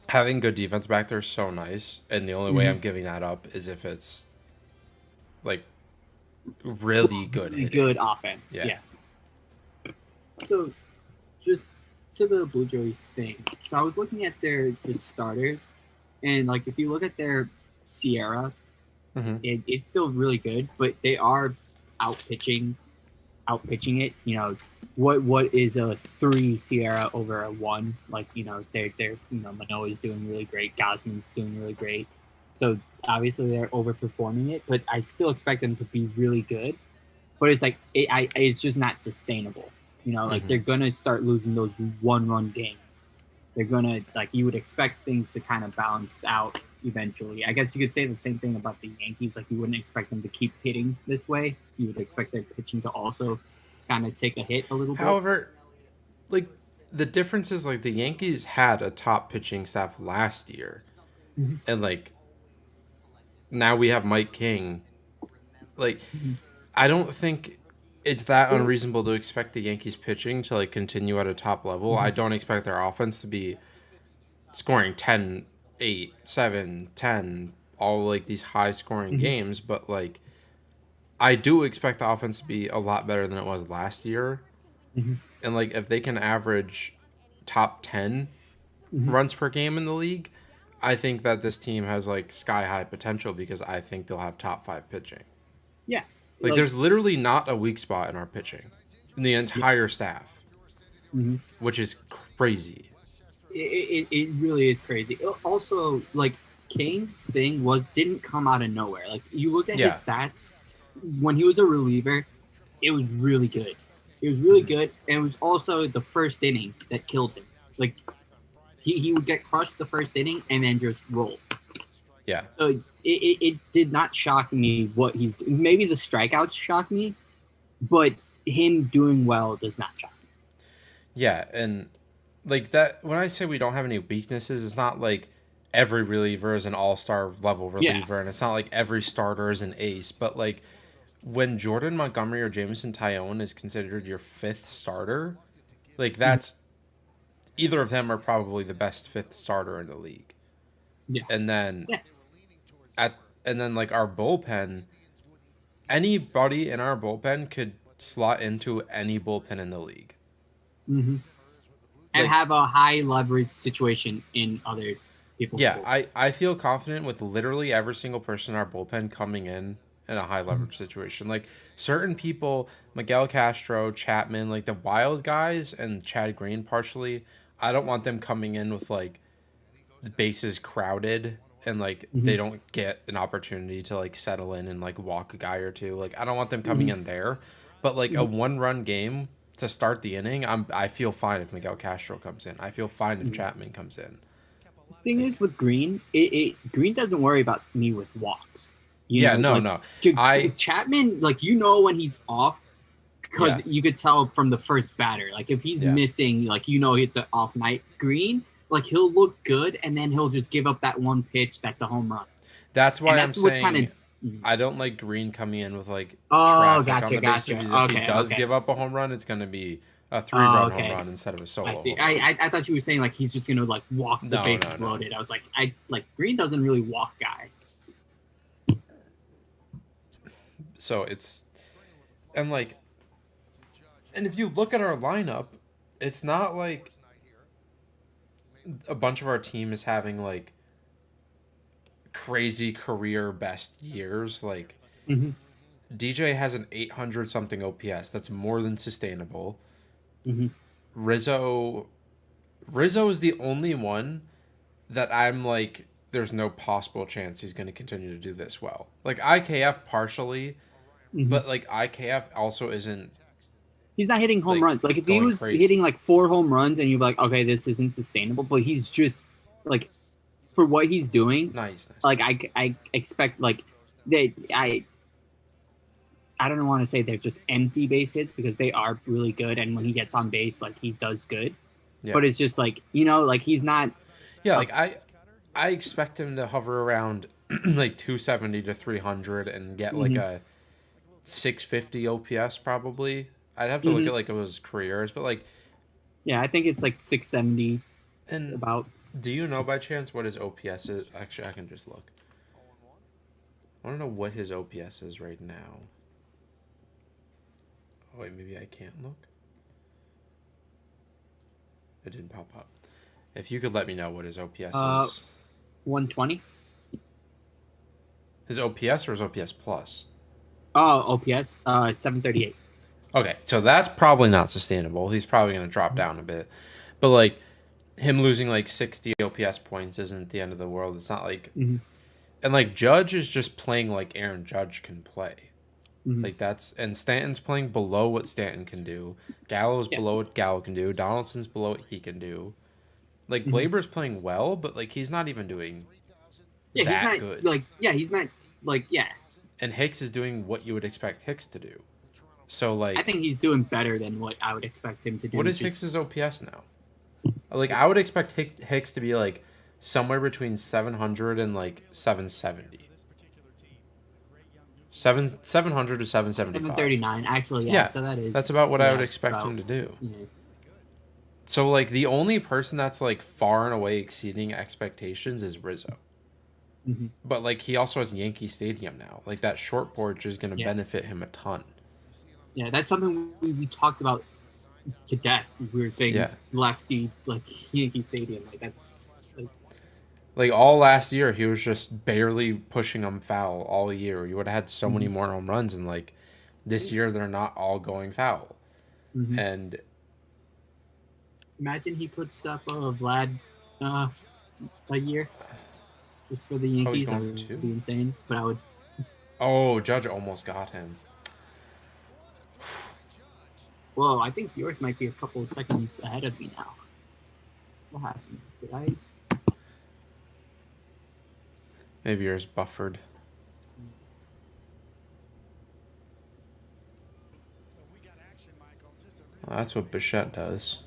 having good defense back there is so nice. And the only way I'm giving that up is if it's like really good hitting. Good offense. Yeah. So just to the Blue Jays thing. So I was looking at their just starters, and like if you look at their Sierra, it's still really good, but they are outpitching it. You know, what is a 3 Sierra over a 1? Like, you know, they're Manoah is doing really great, Gosman's doing really great. So obviously they're overperforming it, but I still expect them to be really good. But it's like it's just not sustainable. You know, like they're gonna start losing those 1-run games. They're gonna you would expect things to kind of balance out eventually. I guess you could say the same thing about the Yankees. Like you wouldn't expect them to keep hitting this way. You would expect their pitching to also kind of take a hit a little bit. However, like the difference is like the Yankees had a top pitching staff last year, and like now we have Mike King. Like I don't think it's that unreasonable to expect the Yankees pitching to like continue at a top level. I don't expect their offense to be scoring 10, 8, 7, 10, all like these high scoring games, but like I do expect the offense to be a lot better than it was last year. And like if they can average top 10 Mhm. runs per game in the league, I think that this team has like sky high potential because I think they'll have top 5 pitching. Yeah, Like like there's literally not a weak spot in our pitching, in the yeah. entire staff, Mhm. which is crazy. It really is crazy. Also, like Kane's thing didn't come out of nowhere. Like you look at his Yeah. stats when he was a reliever, it was really good. It was really good, and it was also the first inning that killed him. Like he would get crushed the first inning and then just roll. Yeah. So it did not shock me what he's doing. Maybe the strikeouts shock me, but him doing well does not shock me. Yeah, and like that when I say we don't have any weaknesses, it's not like every reliever is an all-star level Yeah. reliever and it's not like every starter is an ace, but like when Jordan Montgomery or Jameson Tyone is considered your 5th starter, like Mhm. that's either of them are probably the best 5th starter in the league. Yeah. And then Yeah. at and then like our bullpen, anybody in our bullpen could slot into any bullpen in the league. Mm-hmm. And Like have a high leverage situation in other people's yeah, goals. I feel confident with literally every single person in our bullpen coming in a high leverage situation. Like certain people, Miguel Castro, Chapman, like the wild guys and Chad Green partially, I don't want them coming in with like the bases crowded and like Mm-hmm. they don't get an opportunity to like settle in and like walk a guy or two. Like I don't want them coming Mm-hmm. in there. But like a Mm-hmm. 1-run game to start the inning, I feel fine if Miguel Castro comes in. I feel fine if Mm-hmm. Chapman comes in. Thing Like is with Green, Green doesn't worry about me with walks. You yeah, know, no, like no. I Chapman, like when he's off because yeah, you could tell from the first batter. Like if he's yeah. missing, like it's an off night. Green, like he'll look good and then he'll just give up that one pitch that's a home run, That's and why I'm that's what's kind of. saying I don't like Green coming in with like Oh, traffic on gotcha, the bases gotcha. because if he Okay, does okay. give up a home run, it's going to be a Oh, 3-run home okay. run instead of a I solo see. home run. I thought you were saying like he's just gonna like walk the No, no, bases no. loaded. I was like, Green doesn't really walk guys. So it's and like and if you look at our lineup, it's not like a bunch of our team is having like crazy career best years. Like Mm-hmm. DJ has an 800 something OPS. That's more than sustainable. Mm-hmm. Rizzo Rizzo is the only one that I'm like there's no possible chance he's going to continue to do this well. Like IKF partially, Mm-hmm. but like IKF also isn't He's not hitting home like runs. Like if he going was crazy. hitting like 4 home runs, and you're like, okay, this isn't sustainable. But he's just like for what he's doing. Nice, nice. Like I expect like they I don't want to say they're just empty base hits because they are really good. And when he gets on base, like he does good. Yeah. But it's just like like he's not. Yeah, like I expect him to hover around like 270 to 300 and get like Mhm. a 650 OPS probably. I'd have to look Mhm. at like his careers, but like Yeah, I think it's like 670 and about. do you know by chance what his OPS is? Actually, I can just look. I want to know what his OPS is right now. Oh wait, maybe I can't look. It didn't pop up. If you could let me know what his OPS is. 120. His OPS or his OPS plus? Oh, OPS 738. Okay, so that's probably not sustainable. He's probably going to drop down a bit. But like him losing like 60 OPS points isn't the end of the world. It's not like Mm-hmm. and like Judge is just playing like Aaron Judge can play. Mm-hmm. Like that's and Stanton's playing below what Stanton can do. Gallo's Yeah. below what Gallo can do. Donaldson's below what he can do. Like Mm-hmm. Glaber's playing well, but like he's not even doing Yeah, he's that not good. like he's not like And Hicks is doing what you would expect Hicks to do. So like I think he's doing better than what I would expect him to do. what is Hicks's OPS now? Like I would expect Hicks to be like somewhere between 700 and like 770. 700 to 775. 739 actually. Yeah, So that is. that's about what I would yeah, expect about- him to do. Yeah. So like the only person that's like far and away exceeding expectations is Rizzo. Mm-hmm. But like he also has Yankee Stadium now. Like that short porch is going to Yeah. benefit him a ton. Yeah, that's something we talked about to death. We were saying Yeah. lefty like Yankee Stadium, like that's like Like all last year, he was just barely pushing them foul all year. You would have had so many mhm. more home runs, and like this year, they're not all going foul. Mm-hmm. And Imagine he puts up Vlad uh, a year just for the oh, he's Yankees. That going for would two. be insane. But I would. Oh, Judge almost got him. Well, I think yours might be a couple of seconds ahead of me now. What happened? Did I? Maybe yours buffered. Well, that's what Bichette does.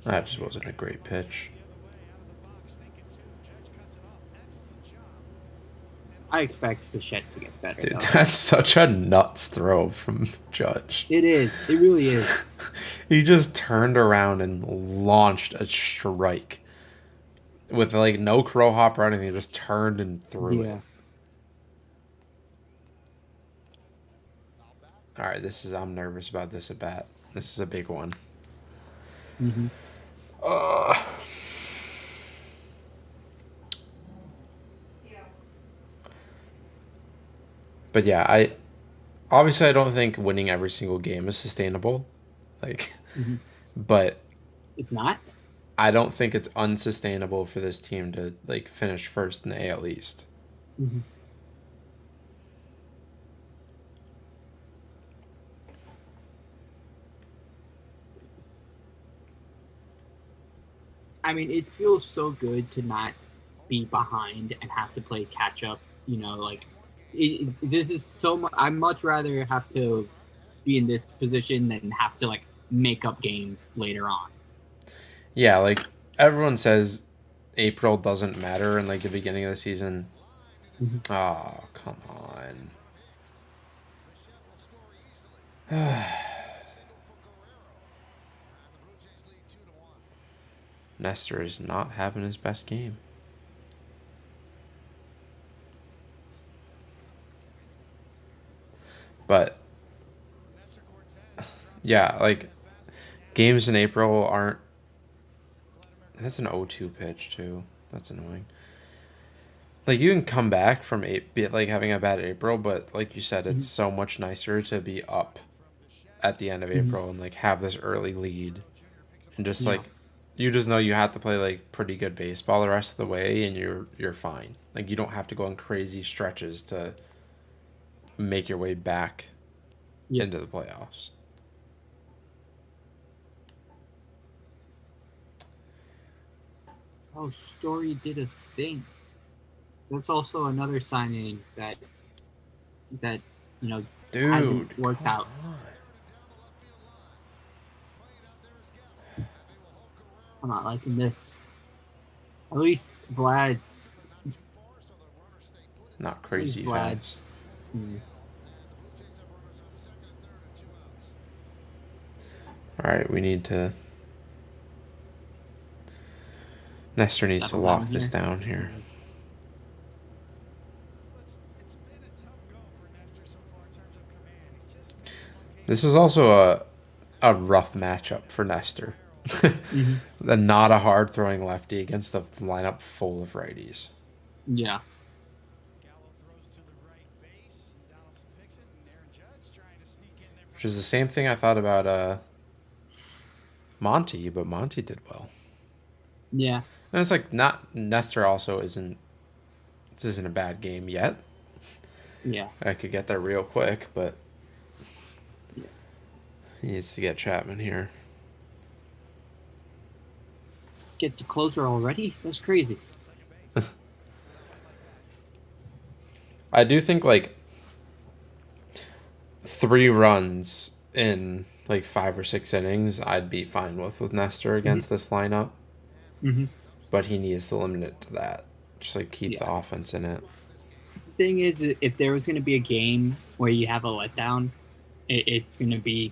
That just wasn't a great pitch. I expect Bichette to get better Dude, though. that's such a nuts throw from Judge. It is. It really is. He just turned around and launched a strike with like no crow hop or anything. He just turned and threw Yeah. it. All right, I'm nervous about this at bat. This is a big one. Mm-hmm. Uh, but yeah, I don't think winning every single game is sustainable. Like, Mm-hmm. but It's not. I don't think it's unsustainable for this team to like finish first in the AL East. Mm-hmm. I mean, it feels so good to not be behind and have to play catch up. You know, like this is so much. I'd much rather have to be in this position than have to like make up games later on. Yeah, like everyone says April doesn't matter in like the beginning of the season. Mm-hmm. Oh, come on. Nestor is not having his best game. But yeah, like games in April aren't. That's an 0-2 pitch too. That's annoying. Like you can come back from like having a bad April, but like you said, Mm-hmm. it's so much nicer to be up at the end of Mm-hmm. April and like have this early lead and just Yeah. like you just know you have to play like pretty good baseball the rest of the way and you're fine. Like you don't have to go on crazy stretches to make your way back Yeah. into the playoffs. Oh, Story did a thing. That's also another signing that you know hasn't Dude, worked come out. on. I'm not liking this. At least Vlad's. Not At least crazy fast. Vlad's. Mm, All right, we need to. Nestor needs to settle down lock this here. down here. This is also a rough matchup for Nestor. Mm-hmm. Not a hard throwing lefty against a lineup full of righties. Yeah. Which is the same thing I thought about Monty, but Monty did well. Yeah. And it's like not Nestor also isn't this isn't a bad game yet. Yeah. I could get there real quick, but Yeah. he needs to get Chapman here. Get the closer already? That's crazy. I do think like 3 runs in like 5 or 6 innings, I'd be fine with Nestor against Mm-hmm. this lineup. Mm-hmm. But he needs to limit it to that. Just like keep Yeah. the offense in it. The thing is, if there was going to be a game where you have a letdown, it's going to be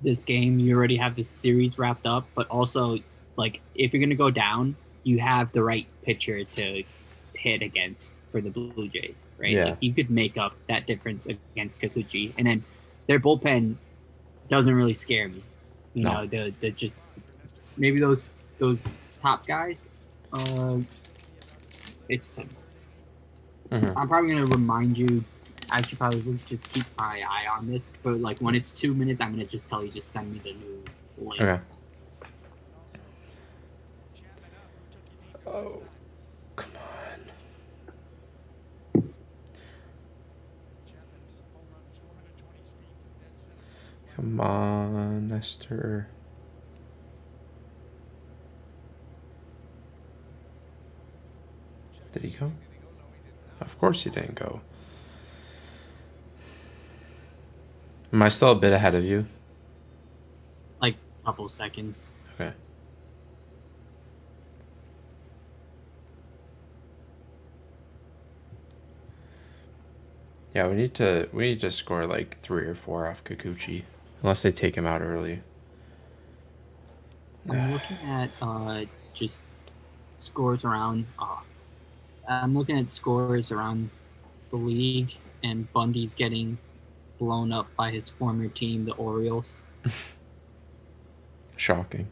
this game. You already have this series wrapped up, but also, like, if you're going to go down, you have the right pitcher to hit against for the Blue Jays, right? Yeah. Like, you could make up that difference against Kikuchi. And then their bullpen doesn't really scare me. You No. know, the just maybe those top guys. Uh, it's 10 minutes. Mm-hmm. I'm probably gonna remind you. I should probably just keep my eye on this, but like when it's 2 minutes, I'm gonna just tell you just send me the new link. Okay. Oh, come on. Come on, Nestor. Did he go? Of course he didn't go. Am I still a bit ahead of you? Like a couple seconds. Okay. Yeah, we need to score like 3 or 4 off Kikuchi. Unless they take him out early. I'm looking at just scores around. I'm looking at scores around the league, and Bundy's getting blown up by his former team, the Orioles. Shocking.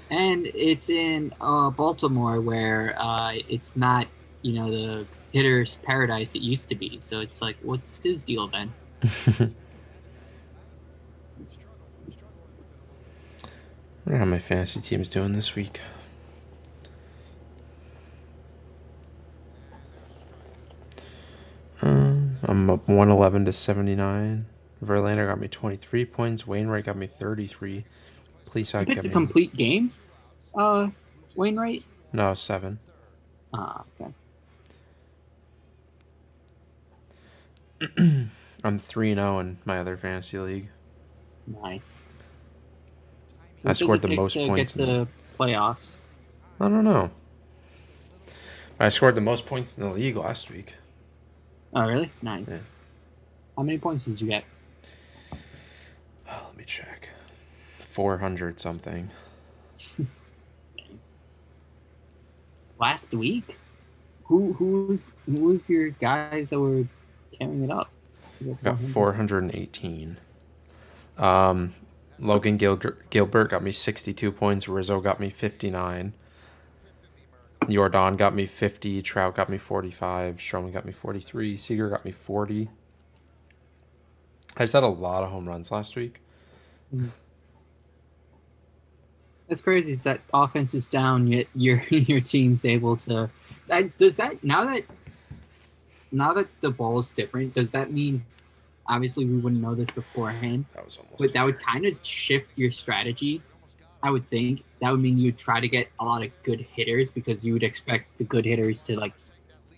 And it's in Baltimore, where it's not, the hitter's paradise it used to be. So it's like, what's his deal then? I wonder how my fantasy team's doing this week. I'm up 111 to 79. Verlander got me 23 points. Wainwright got me 33. Please, You picked a complete game, Wainwright? No, 7. Okay. I'm 3-0 in my other fantasy league. Nice. I scored the most points. Get to playoffs. I don't know. I scored the most points in the league last week. Oh, really? Nice. Yeah. How many points did you get? Oh, let me check. 400 something. Last week? Who was your guys that were tearing it up? Got 418. Logan Gilbert got me 62 points. Rizzo got me 59. Jordan got me 50. Trout got me 45. Stroman got me 43. Seager got me 40. I just had a lot of home runs last week. That's crazy. That offense is down, yet your team's able to. Does that now that the ball is different? Does that mean? Obviously, we wouldn't know this beforehand. That was almost. But that would kind of shift your strategy. I would think that would mean you'd try to get a lot of good hitters because you would expect the good hitters to like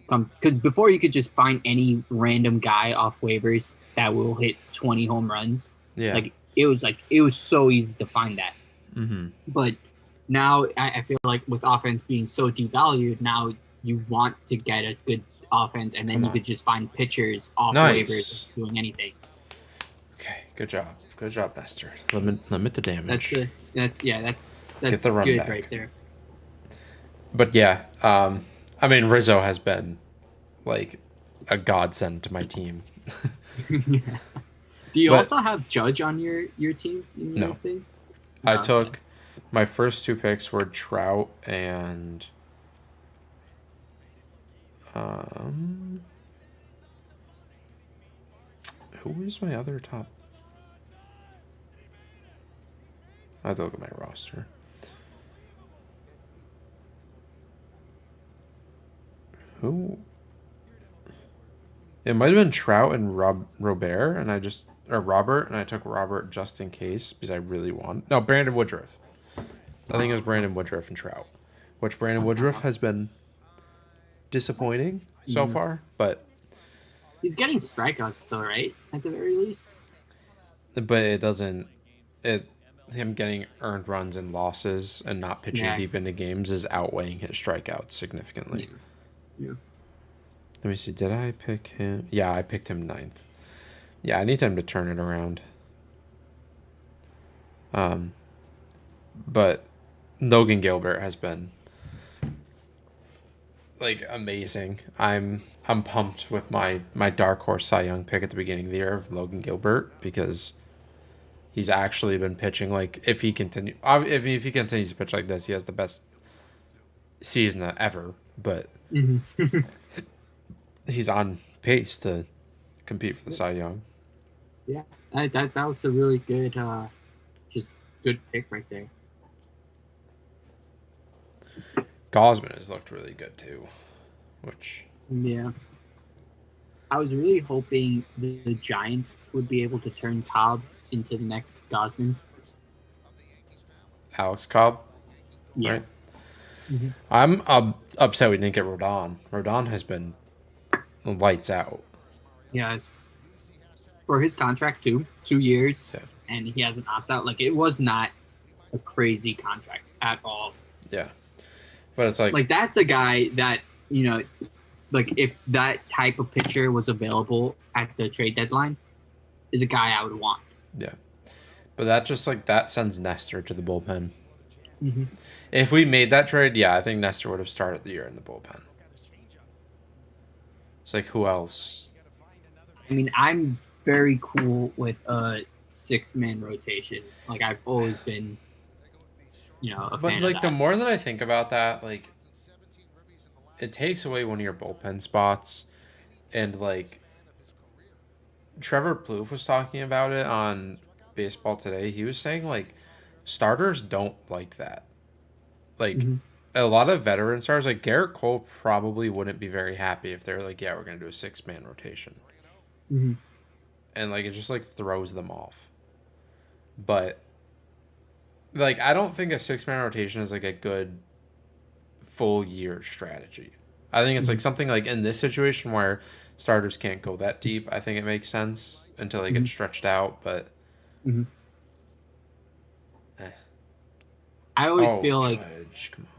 come. Because before you could just find any random guy off waivers that will hit 20 home runs. Yeah. It was so easy to find that. Mm-hmm. But now I feel like with offense being so devalued, now you want to get a good offense, and then you could just find pitchers off waivers doing anything. Okay, good job, Nestor. Limit the damage. That's get the run good back right there. But yeah, I mean Rizzo has been like a godsend to my team. Yeah. Do you also have Judge on your team? No. Thing? I took my first 2 picks were Trout and who is my other top? I have to look at my roster. Who? It might have been Trout and Robert, and I took Robert just in case because I really want. No, Brandon Woodruff. I think it was Brandon Woodruff and Trout, which Brandon Woodruff has been disappointing so far, but he's getting strikeouts still, right? At the very least. But it doesn't. Him getting earned runs and losses and not pitching deep into games is outweighing his strikeouts significantly. Yeah. Let me see. Did I pick him? Yeah, I picked him 9th. Yeah, I need him to turn it around. But Logan Gilbert has been like amazing. I'm pumped with my dark horse Cy Young pick at the beginning of the year of Logan Gilbert because he's actually been pitching. Like if he continues to pitch like this, he has the best season ever. But Mm-hmm. he's on pace to compete for the Cy Young. Yeah, that was a really good, just good pick right there. Gosman has looked really good too, which Yeah, I was really hoping the Giants would be able to turn Cobb into the next Gosman. Alex Cobb, Yeah. right? Mm-hmm. I'm upset we didn't get Rodon. Rodon has been lights out. Yeah, for his contract too, 2 years, Yeah. and he has an opt out. Like it was not a crazy contract at all. Yeah. But it's Like that's a guy that like if that type of pitcher was available at the trade deadline, is a guy I would want. yeah. But that just that sends Nestor to the bullpen. Mm-hmm. If we made that trade, yeah, I think Nestor would have started the year in the bullpen. It's like who else? I mean, I'm very cool with a 6-man rotation. Like I've always been, a But fan of that. the more that I think about that, it takes away one of your bullpen spots, and Trevor Plouffe was talking about it on Baseball Today. He was saying starters don't like that. Mm-hmm. A lot of veteran stars, like Garrett Cole, probably wouldn't be very happy if they're like, yeah, we're gonna do a 6-man rotation, Mm-hmm. and it just throws them off. But I don't think a 6-man rotation is a good full year strategy. I think it's something in this situation where starters can't go that deep. I think it makes sense until they get stretched out, but. Mm-hmm. I always feel Judge, come on.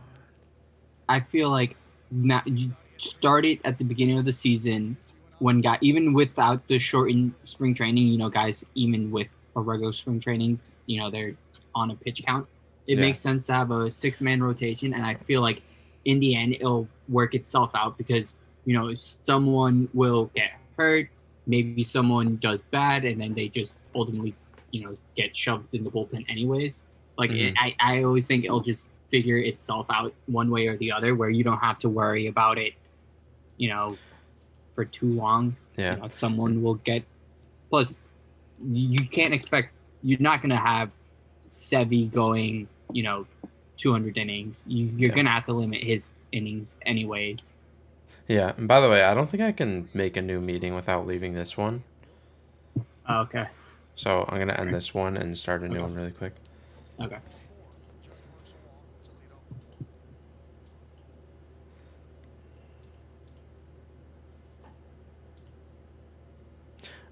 I feel like not you start it at the beginning of the season when even without the shortened spring training, guys even with a regular spring training, they're on a pitch count. It makes sense to have a 6-man rotation, and I feel like in the end it'll work itself out because someone will get hurt, maybe someone does bad, and then they just ultimately get shoved in the bullpen anyways. I always think it'll just figure itself out one way or the other, where you don't have to worry about it, for too long. Yeah. Someone will get. Plus, you can't expect. You're not gonna have Sevy going, 200 innings. You're gonna have to limit his innings anyways. Yeah, and by the way, I don't think I can make a new meeting without leaving this one. Okay. So I'm gonna end this one and start a new one really quick. Okay.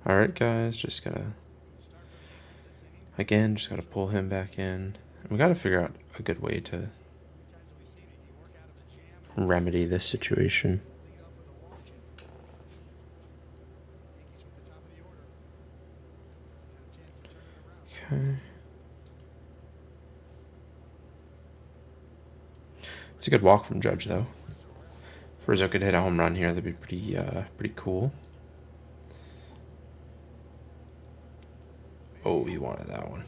All right, guys, just gotta pull him back in. We gotta figure out a good way to remedy this situation. Okay. It's a good walk from Judge, though. If Rizzo could hit a home run here, that'd be pretty cool. Oh, he wanted that one.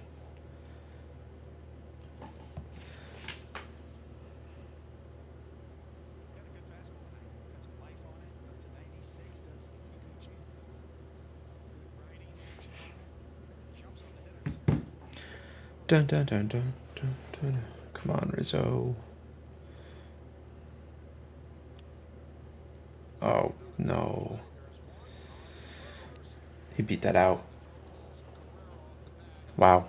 Dun dun dun dun dun dun. Come on, Rizzo. Oh, no. He beat that out. Wow.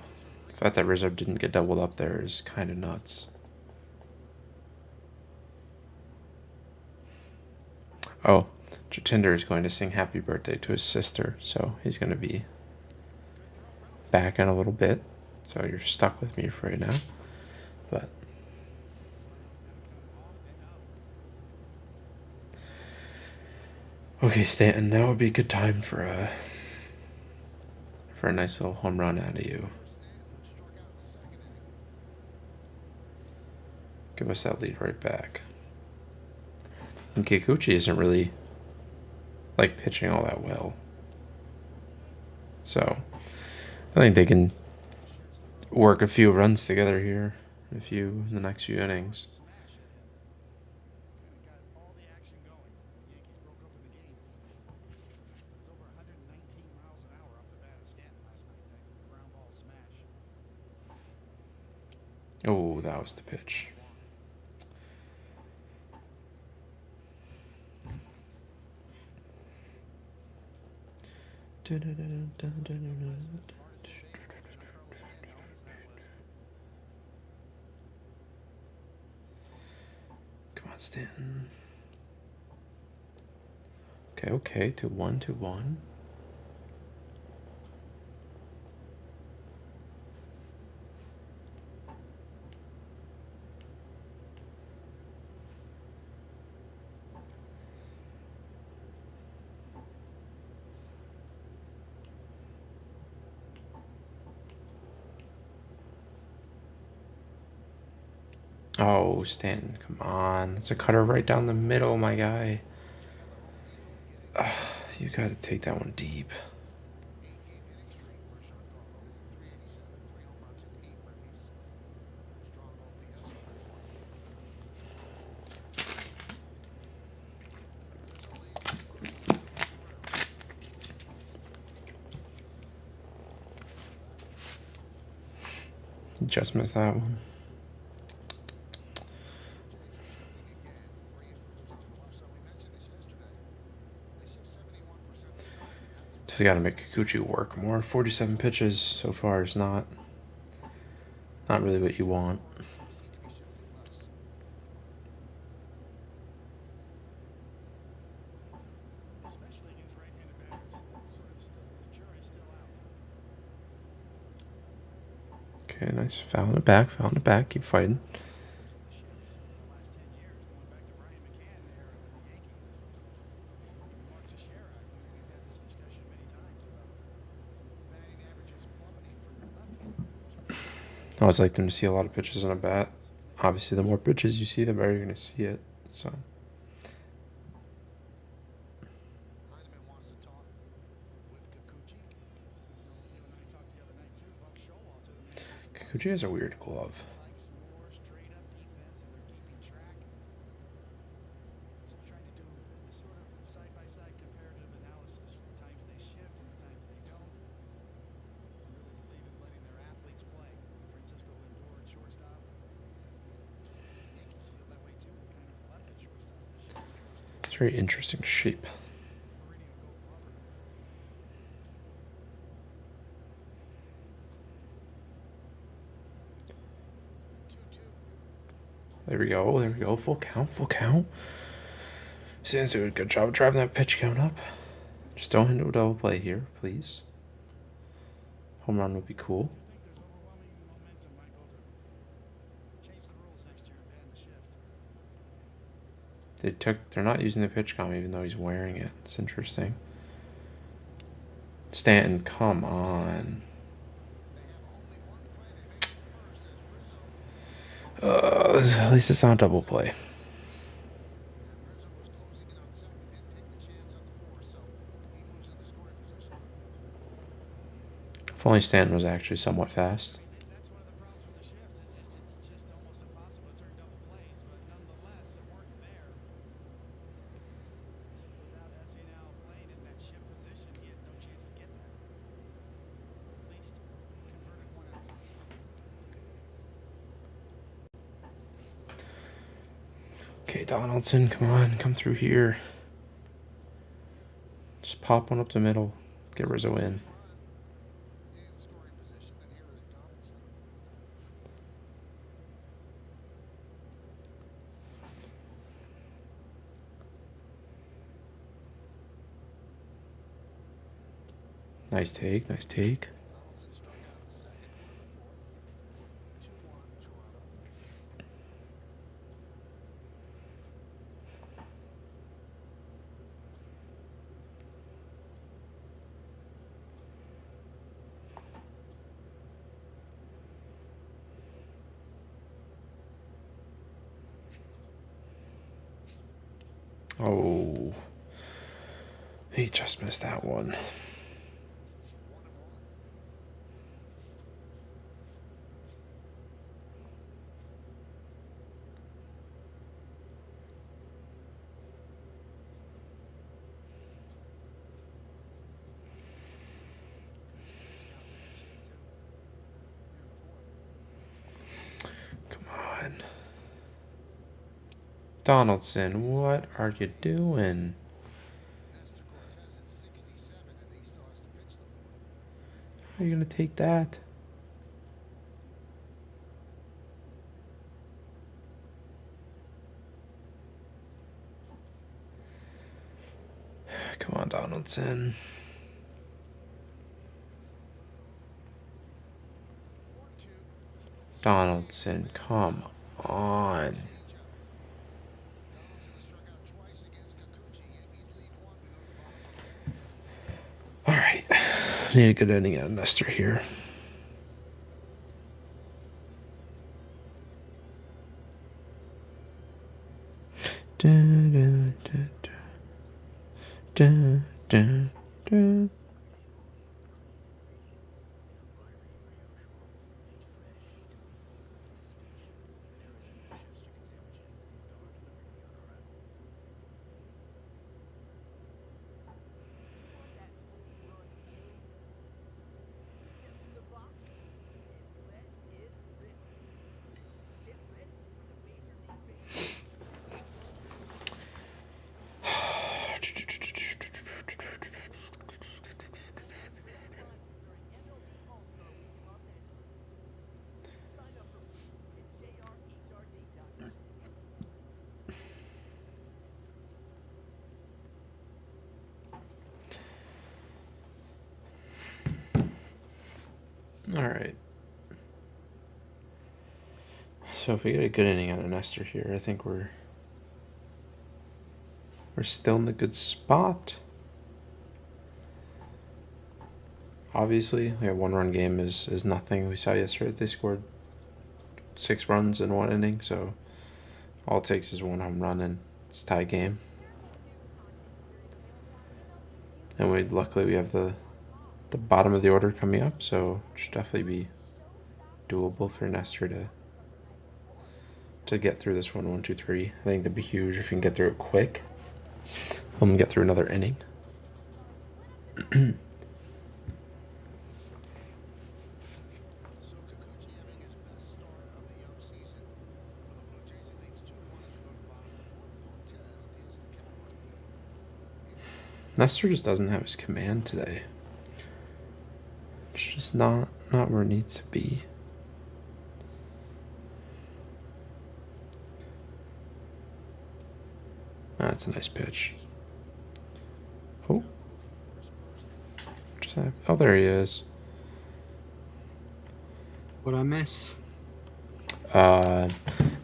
The fact that Rizzo didn't get doubled up there is kind of nuts. Oh, Jatinder is going to sing happy birthday to his sister, so he's going to be back in a little bit. So you're stuck with me for right now. But okay, Stanton, now would be a good time for a nice little home run out of you. Give us that lead right back. And Kikuchi isn't really pitching all that well. So I think they can work a few runs together here, in the next few innings. Oh, that was the pitch. Come on, Stanton. Okay, 2-1, 2-1. Oh, Stanton, come on. It's a cutter right down the middle, my guy. You got to take that one deep. Just missed that one. Just got to make Kikuchi work more. 47 pitches so far is not really what you want. Okay, nice. Fouling it back. Keep fighting. I always like them to see a lot of pitches on a bat. Obviously, the more pitches you see, the better you're going to see it. So. Kikuchi has a weird glove. It's a very interesting shape. There we go. Full count. Stan's doing a good job of driving that pitch count up. Just don't hit a double play here, please. Home run would be cool. They're not using the pitch count even though he's wearing it. It's interesting. Stanton, come on. At least it's not a double play. If only Stanton was actually somewhat fast. Okay, Donaldson, come on, come through here. Just pop one up the middle. Get Rizzo in. Nice take. Oh, he just missed that one. Donaldson, what are you doing? How are you going to take that? Come on, Donaldson. Donaldson, come on. All right. Need a good inning out of Nestor here. Da, da, da, da. Da, da, da. All right. So if we get a good inning out of Nestor here, I think we're still in the good spot. Obviously, a one-run game is nothing. We saw yesterday they scored 6 runs in 1 inning, so all it takes is 1 home run and it's a tie game. And luckily we have the bottom of the order coming up, so it should definitely be doable for Nestor to get through this 1, 2, 3. I think that'd be huge if you can get through it quick. Get through another inning. Nestor just doesn't have his command today. It's just not where it needs to be. That's a nice pitch. Oh. Oh, there he is. What'd I miss?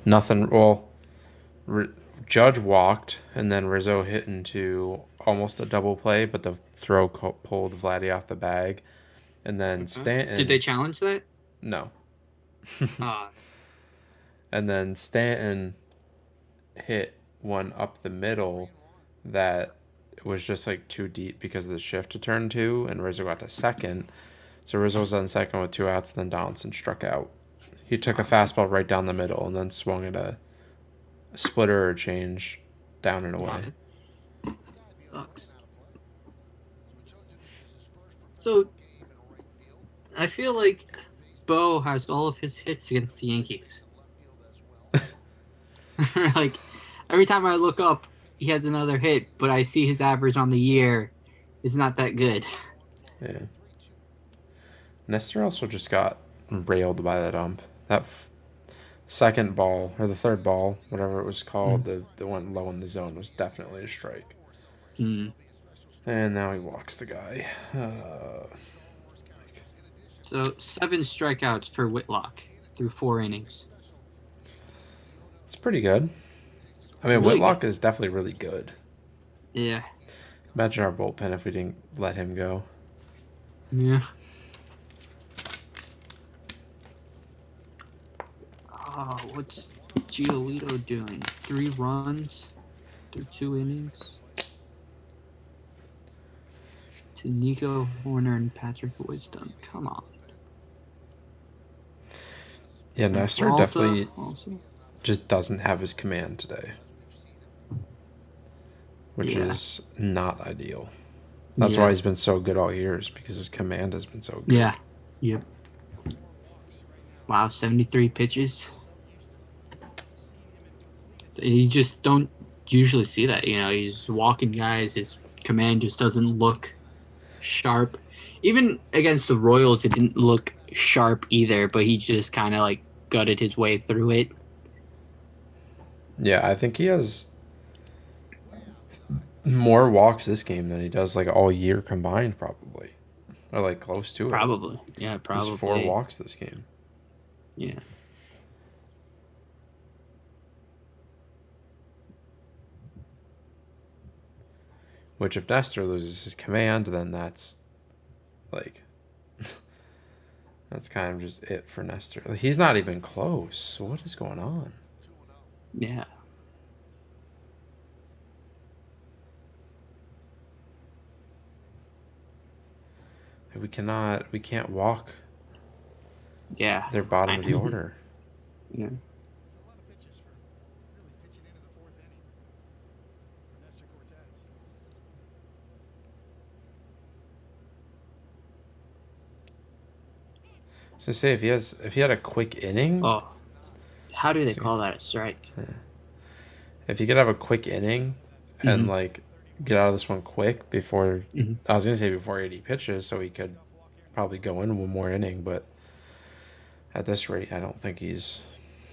Nothing. Well, Judge walked, and then Rizzo hit into almost a double play, but the throw pulled Vladdy off the bag. And then Stanton... Did they challenge that? No. And then Stanton hit one up the middle that was just like too deep because of the shift to turn 2, and Rizzo got to second. So Rizzo was on second with 2 outs, and then Donaldson struck out. He took a fastball right down the middle and then swung at a splitter or change down and away. Sucks. So I feel like Bo has all of his hits against the Yankees. Like every time I look up, he has another hit, but I see his average on the year is not that good. Yeah. Nestor also just got railed by that ump. That second ball, or the third ball, whatever it was called, the one low in the zone was definitely a strike. And now he walks the guy. So 7 strikeouts for Whitlock through 4 innings. It's pretty good. I mean, Really Whitlock good. is definitely really good. Yeah. Imagine our bullpen if we didn't let him go. Yeah. Oh, what's Giolito doing? 3 runs through 2 innings? To Nico Horner and Patrick Wisdom. Come on. Yeah, Nestor definitely just doesn't have his command today, which is not ideal. That's why he's been so good all year, is because his command has been so good. Yeah. Yep. Wow, 73 pitches. You just don't usually see that. He's walking guys. His command just doesn't look sharp. Even against the Royals, it didn't look sharp either. But he just kind of like gutted his way through it. Yeah, I think he has more walks this game than he does like all year combined, probably, or like close to it. Probably, yeah, He's 4 probably, walks this game. yeah. Which, if Nestor loses his command, then that's like that's kind of just it for Nestor. Like, he's not even close. So what is going on? Yeah. We can't walk Yeah. their bottom of the order. Yeah. So say if he had a quick inning, Oh, how do they call that a strike? if he could have a quick inning and like get out of this one quick before I was gonna say before 80 pitches, so he could probably go in one more inning, but at this rate, I don't think he's.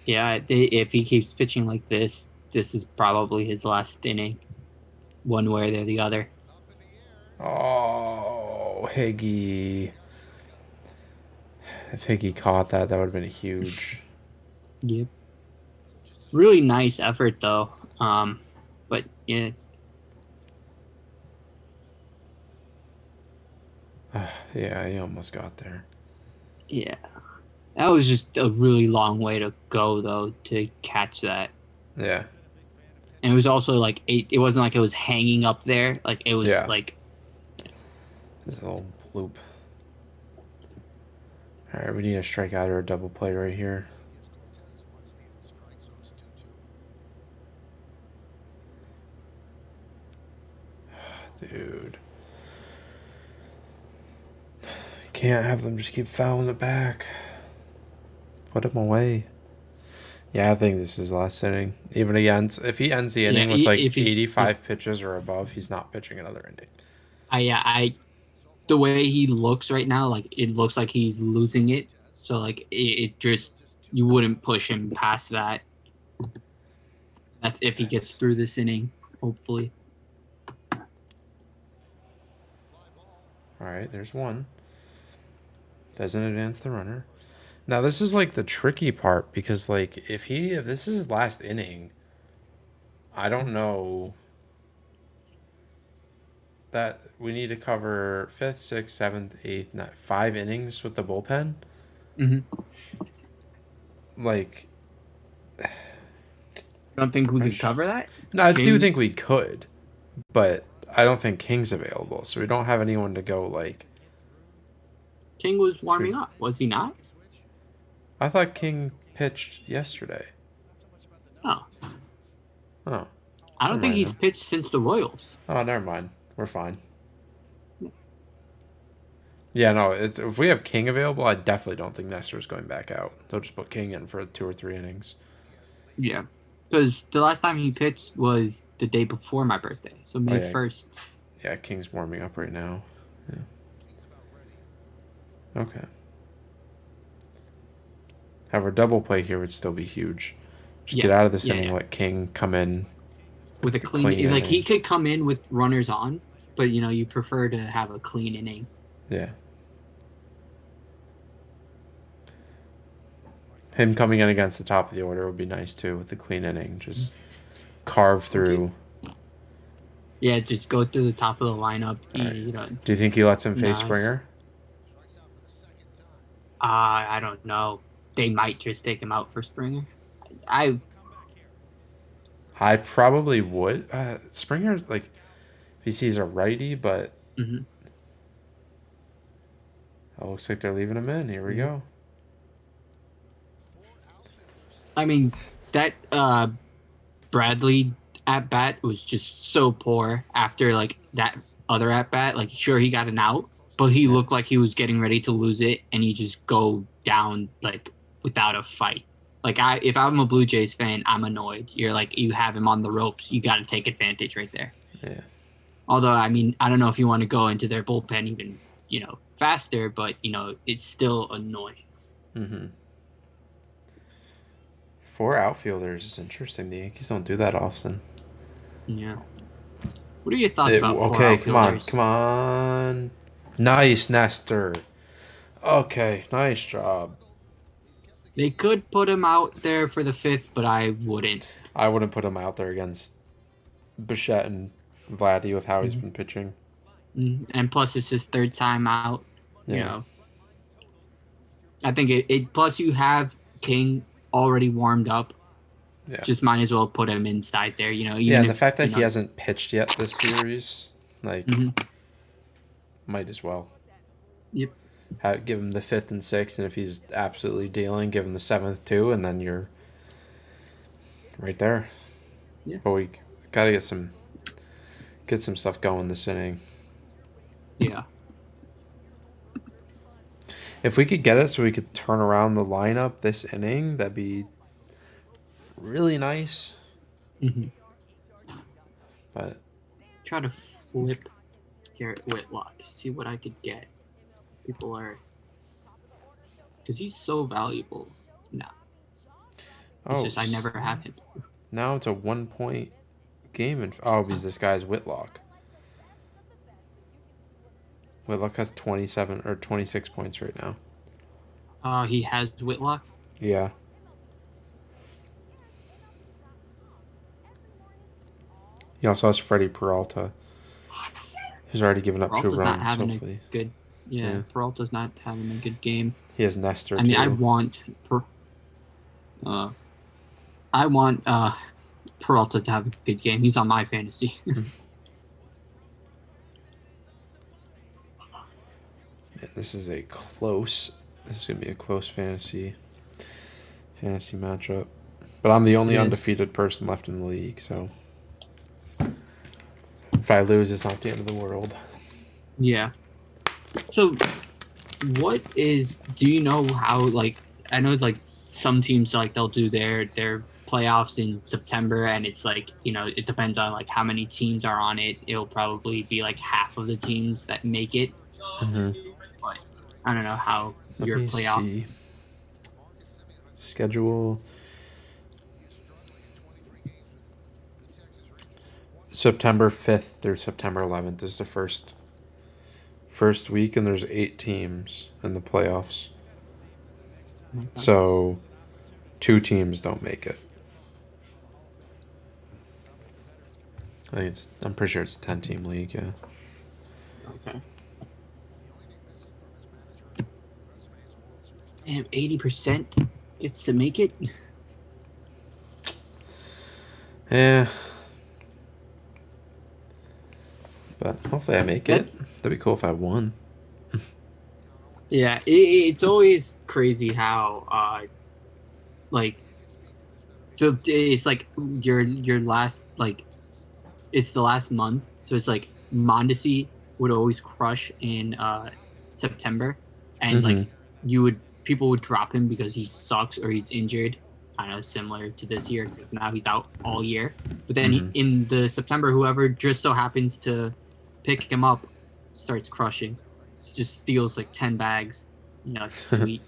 Yeah, if he keeps pitching like this is probably his last inning, one way or the other. Oh, Higgy. If Higgy caught that, that would have been huge. Yep. Really nice effort though. But yeah. Yeah, he almost got there. Yeah. That was just a really long way to go though to catch that. Yeah. And it was also like it wasn't like it was hanging up there. Like it was like this little bloop. All right, we need a strikeout or a double play right here. Dude. Can't have them just keep fouling it back. Put him away. Yeah, I think this is last inning. Even against, if he ends the inning with like 85 pitches or above, he's not pitching another inning. The way he looks right now, like it looks like he's losing it. So like it just you wouldn't push him past that. That's if he gets through this inning, hopefully. All right, there's one. Doesn't advance the runner. Now this is like the tricky part because like if this is his last inning, I don't know that we need to cover 5th, 6th, 7th, 8th, 9th, 5 innings with the bullpen. Like, I don't think we could cover that. No, I do think we could, but I don't think King's available, so we don't have anyone to go like. King was warming up, was he not? I thought King pitched yesterday. Oh. Oh. I don't think he's pitched since the Royals. Oh, never mind. We're fine. Yeah, no. If we have King available, I definitely don't think Nestor's going back out. They'll just put King in for 2 or 3 innings. Yeah, because the last time he pitched was the day before my birthday, so May 1st. Yeah, King's warming up right now. Yeah. Okay. However, double play here would still be huge. Just get out of this inning, let King come in with a clean like he could come in with runners on, but you prefer to have a clean inning. Yeah. Him coming in against the top of the order would be nice too with the clean inning. Just carve through. Yeah, just go through the top of the lineup. Right. Do you think he lets him face Springer? I don't know. They might just take him out for Springer. I probably would. Springer's like, if he sees a righty, but it looks like they're leaving him in. Here we go. I mean, that Bradley at bat was just so poor after like that other at bat. Like, sure, he got an out, but he looked like he was getting ready to lose it, and he just go down like without a fight. Like if I'm a Blue Jays fan, I'm annoyed. You're like you have him on the ropes. You got to take advantage right there. Yeah. Although I mean, I don't know if you want to go into their bullpen even faster, but it's still annoying. Mm-hmm. 4 outfielders is interesting. The Yankees don't do that often. Yeah. What are your thoughts about four Okay, come on, outfielders? come on. Nice, Nestor. Okay, nice job. They could put him out there for the fifth, but I wouldn't. I wouldn't put him out there against Bichette and Vladdy with how he's Mm-hmm. been pitching. And plus, it's his third time out. Yeah. I think it. Plus, you have King already warmed up. Yeah. Just might as well put him inside there. Even Yeah, and the if, fact that he hasn't pitched yet this series, like, might as well. Yep. Give him the 5th and 6th, and if he's absolutely dealing, give him the 7th too, and then you're right there. Yeah. But we gotta get some stuff going this inning. Yeah. If we could get it so we could turn around the lineup this inning, that'd be really nice. Mm-hmm. But Try to flip Garrett Whitlock. See what I could get. People are, because he's so valuable now. It's just I never have him. Now it's a 1-point game, because this guy's Whitlock. Whitlock has 27 or 26 points right now. He has Whitlock. Yeah. He also has Freddie Peralta. He's already given up 2 Peralta's runs. not having Hopefully, a good. Yeah, Peralta's not having a good game. he has Nestor. I mean, too. I want Peralta to have a good game. He's on my fantasy. This is gonna be a close fantasy matchup. But I'm the only undefeated person left in the league, so if I lose, it's not the end of the world. Yeah. So, do you know how, I know, some teams, they'll do their playoffs in September, and it's, it depends on, how many teams are on it. It'll probably be, half of the teams that make it. Mm-hmm. But I don't know how your playoff... See. Schedule. September 5th through September 11th is the first week, and there's 8 teams in the playoffs. Okay. So 2 teams don't make it. I'm pretty sure it's a 10-team league, yeah. Okay. Damn, 80% gets to make it? Yeah. But hopefully I make it. That'd be cool if I won. Yeah, it's always crazy how, so it's your last, it's the last month. So it's Mondesi would always crush in September, and people would drop him because he sucks or he's injured. Kind of similar to this year, except now he's out all year. But then in the September, whoever just so happens to pick him up starts crushing. It just steals 10 bags. It's sweet.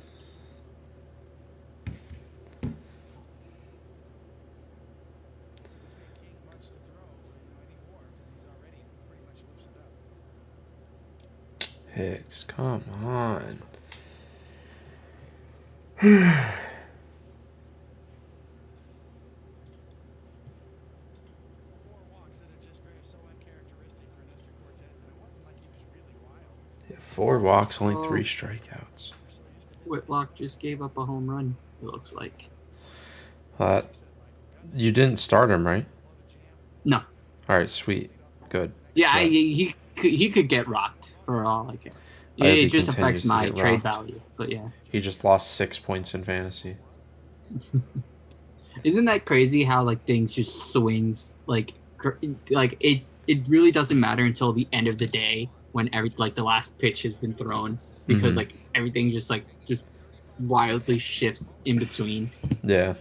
Hicks, come on. Yeah, 4 walks, only 3 strikeouts. Whitlock just gave up a home run, it looks like. You didn't start him, right? No. All right, sweet. Good. Yeah, he could get rocked for all I care. It just affects my trade value, but yeah. He just lost 6 points in fantasy. Isn't that crazy how things just swings it really doesn't matter until the end of the day when the last pitch has been thrown because everything just wildly shifts in between. Yeah.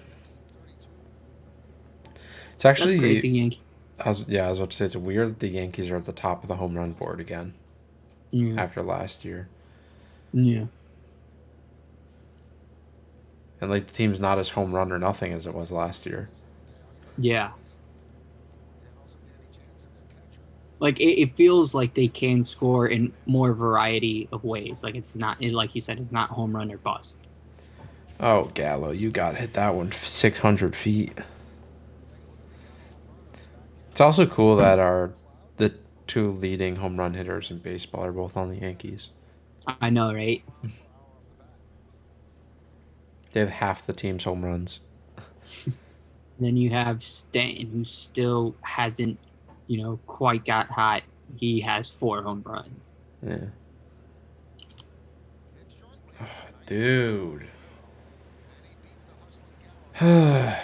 It's That's actually crazy, Yankee. I was about to say it's weird that the Yankees are at the top of the home run board again Yeah, after last year. yeah, And like the team's not as home run or nothing as it was last year. yeah. Like it feels like they can score in more variety of ways. Like it's not, like you said, it's not home run or bust. Oh, Gallo, you got hit that one 600 feet. It's also cool that the two leading home run hitters in baseball are both on the Yankees. I know, right? They have half the team's home runs. Then you have Stanton, who still hasn't, quite got hot. He has 4 home runs. Yeah. Oh, dude. That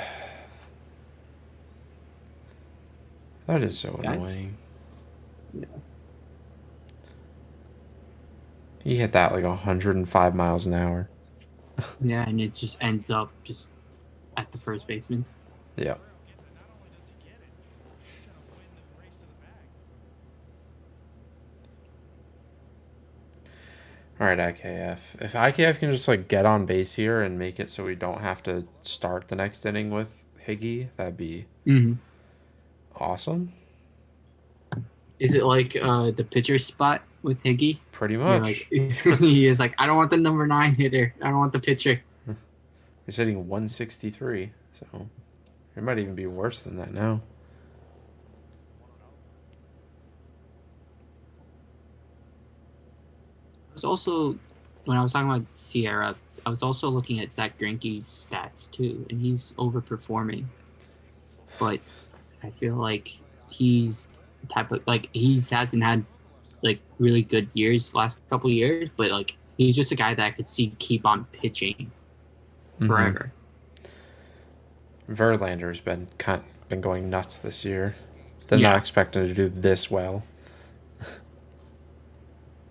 is so annoying. Yeah. He hit that like 105 miles an hour. Yeah, and it just ends up just at the first baseman. Yeah. All right, IKF. If IKF can just like get on base here and make it so we don't have to start the next inning with Higgy, that'd be awesome. Is it like the pitcher spot with Higgy? Pretty much. He is like, I don't want the number 9 hitter. I don't want the pitcher. He's hitting 163, so it might even be worse than that now. I was also, when I was talking about Sierra, I was also looking at Zach Greinke's stats too, and he's overperforming. But I feel like he's type of like he hasn't had like really good years last couple of years, but like he's just a guy that I could see keep on pitching forever. Verlander's been going nuts this year. They're not expecting to do this well.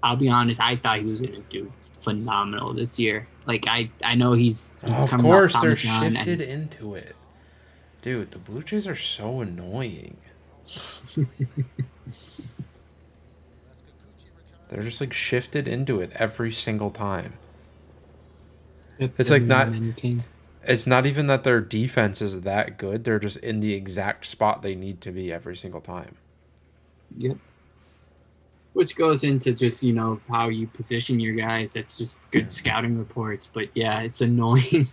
I'll be honest, I thought he was going to do phenomenal this year. Like I know he's of coming course off they're Tommy John shifted into it. Dude, the Blue Jays are so annoying. They're just like shifted into it every single time. It's like not. It's not even that their defense is that good. They're just in the exact spot they need to be every single time. Yep. Which goes into just, how you position your guys. That's just good scouting reports. But yeah, it's annoying.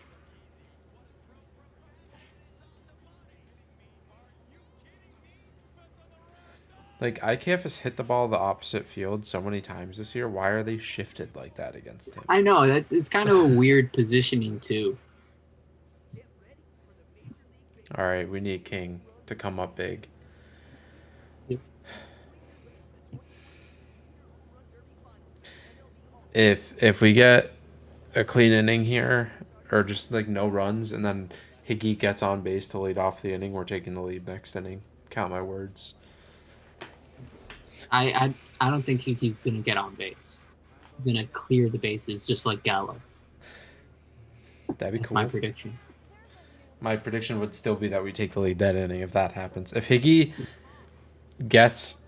Like, IKF has hit the ball the opposite field so many times this year. Why are they shifted like that against him? I know. It's kind of a weird positioning, too. All right, we need King to come up big. Yep. If we get a clean inning here, or just like no runs, and then Higgy gets on base to lead off the inning, we're taking the lead next inning. Count my words. I don't think he's going to get on base. He's going to clear the bases just like Gallo. That'd be That's cool. my prediction. My prediction would still be that we take the lead that inning if that happens. If Higgy gets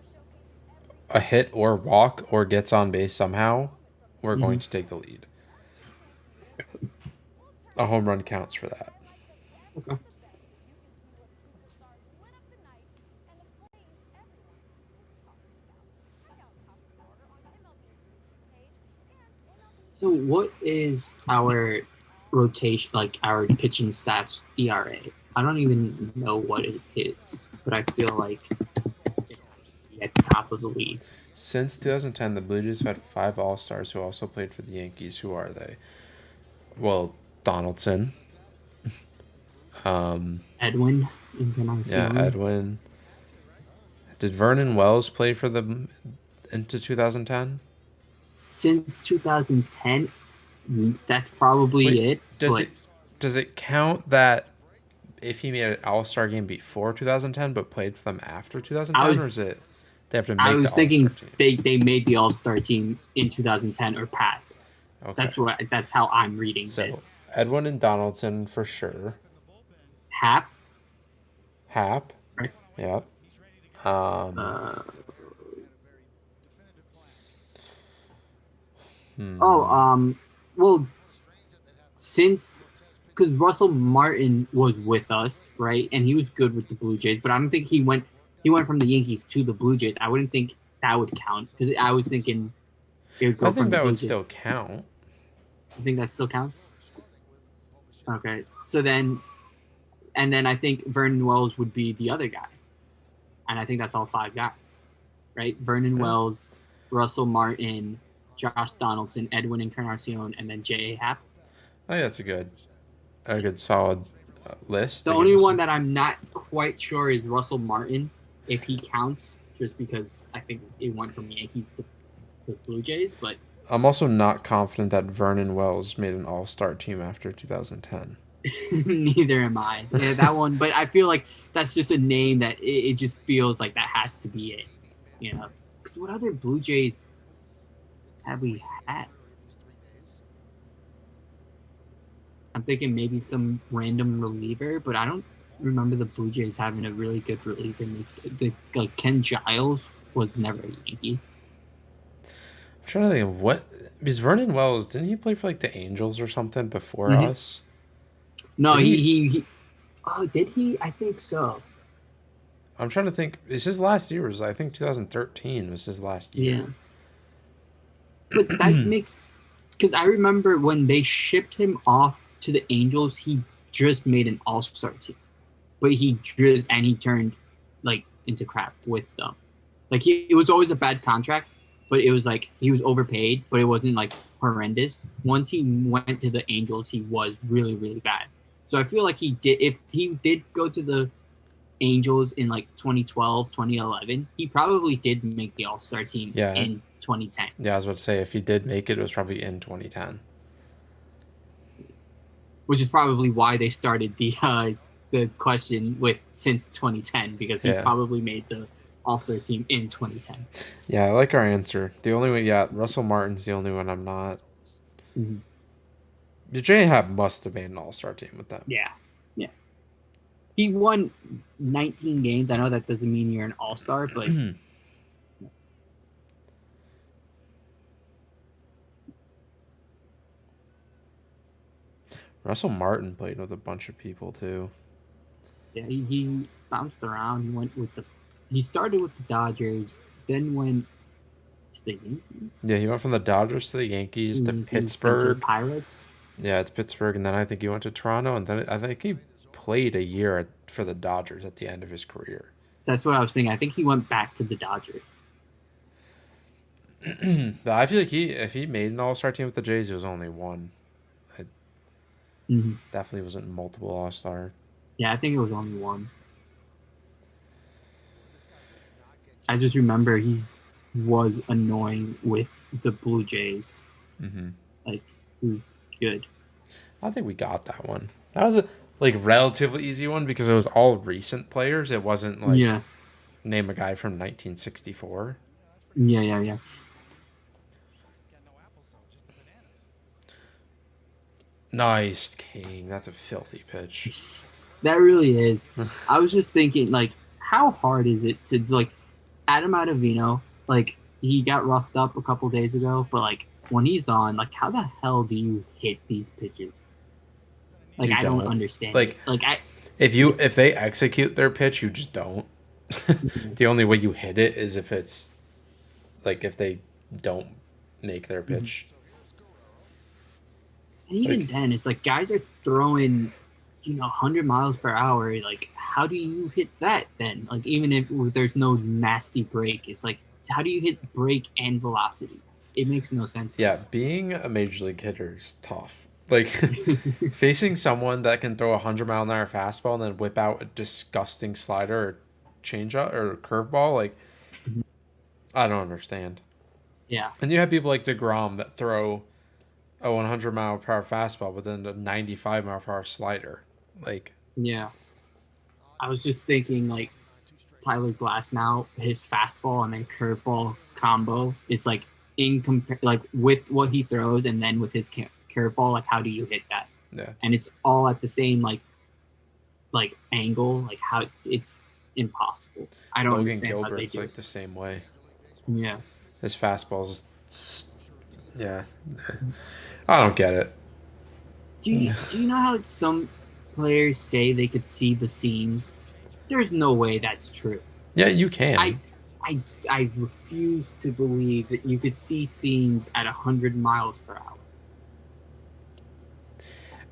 a hit or walk or gets on base somehow, we're going to take the lead. A home run counts for that. Okay. So what is our rotation, like our pitching staff's ERA? I don't even know what it is, but I feel like it's at the top of the league. Since 2010, the Blue Jays have had 5 All-Stars who also played for the Yankees. Who are they? Well, Donaldson. Edwin. Yeah, Edwin. Did Vernon Wells play for them into 2010? Since 2010, that's probably it. Does it count that if he made an All-Star game before 2010 but played for them after 2010, or is it they have to make the All-Star team? They made the All-Star team in 2010 or past. Okay. That's how I'm reading So this. Edwin and Donaldson for sure. Hap, Hap. right? Yep. Um. Uh, oh, Hmm. well, since because Russell Martin was with us, right, and he was good with the Blue Jays, but I don't think he went. He went from the Yankees to the Blue Jays. I wouldn't think that would count because I was thinking it would I go think from the that Blue would Jays. still count. I think that still counts. Okay, so then I think Vernon Wells would be the other guy, and I think that's all five guys, right? Vernon Yeah. Wells, Russell Martin, Josh Donaldson, Edwin Encarnacion, and then J.A. Happ. I think that's a good solid list The to give only us. one that I'm not quite sure is Russell Martin, if he counts, just because I think it went from Yankees to Blue Jays, but I'm also not confident that Vernon Wells made an All-Star team after 2010. neither am I. Yeah, that one, but I feel like that's just a name that it just feels like that has to be it. You know, because what other Blue Jays have we had? I'm thinking maybe some random reliever, but I don't remember the Blue Jays having a really good reliever. Like Ken Giles was never a Yankee. I'm trying to think of what because Vernon Wells didn't he play for like the Angels or something before Mm-hmm. us? No, Did he? he. Oh, did he? I think so. I'm trying to think. Is his last year was I think 2013 was his last Yeah, year. but that makes because I remember when they shipped him off to the Angels, he just made an All Star team, but he turned like into crap with them. Like it was always a bad contract, but it was like he was overpaid, but it wasn't like horrendous. Once he went to the Angels, he was really really bad. So I feel like he did if he did go to the Angels in like 2012, 2011, he probably did make the All-Star team Yeah, in 2010, yeah. I was about to say if he did make it, it was probably in 2010. which is probably why they started the question with since 2010 because he Yeah, probably made the All-Star team in 2010. yeah. I like our answer. The only way, yeah, Russell Martin's the only one I'm not. Mm-hmm. J Hab must have made an All Star team with them. Yeah. Yeah. He won 19 games. I know that doesn't mean you're an all-star, but Russell Martin played with a bunch of people too. yeah, he bounced around. He started with the Dodgers, then went to the Yankees. Yeah, he went from the Dodgers to the Yankees to Then to the Pittsburgh. Pirates. Yeah, it's Pittsburgh, and then I think he went to Toronto, and then I think he played a year for the Dodgers at the end of his career. That's what I was thinking. I think he went back to the Dodgers. But I feel like if he made an All Star team with the Jays, it was only one. It Mm-hmm. definitely wasn't multiple All Star. Yeah, I think it was only one. I just remember he was annoying with the Blue Jays. Mm-hmm. Like, he was good. I think we got that one. That was a like relatively easy one because it was all recent players. It wasn't like Yeah. name a guy from 1964. Yeah. Nice King. That's a filthy pitch. That really is. I was just thinking, like, how hard is it to like Adam Ottavino? Like, he got roughed up a couple days ago, but like when he's on, like, how the hell do you hit these pitches? Like, You I don't don't. understand. Like Like I. if they execute their pitch, you just don't. The only way you hit it is if it's like if they don't make their pitch. And even Like then, it's like guys are throwing, 100 miles per hour. Like, how do you hit that then? Like, even if there's no nasty break, it's like, how do you hit break and velocity? It makes no sense. yeah, being a major league hitter is tough. Like facing someone that can throw a 100-mile-an-hour fastball and then whip out a disgusting slider or changeup or curveball, like I don't understand. Yeah. And you have people like DeGrom that throw a 100-mile-per-hour fastball, but then a 95-mile-per-hour slider. Like, Yeah. I was just thinking, like, Tyler Glass now, his fastball and then curveball combo is like like with what he throws and then with his curveball, like how do you hit that? Yeah. And it's all at the same like angle, like how it's impossible. I don't Logan understand how they Gilbert's do like it. the same way. Yeah. His fastball's, yeah. I don't get it. Do you know how some players say they could see the seams? There's no way that's true. Yeah, you I can. I refuse to believe that you could see seams at 100 miles per hour.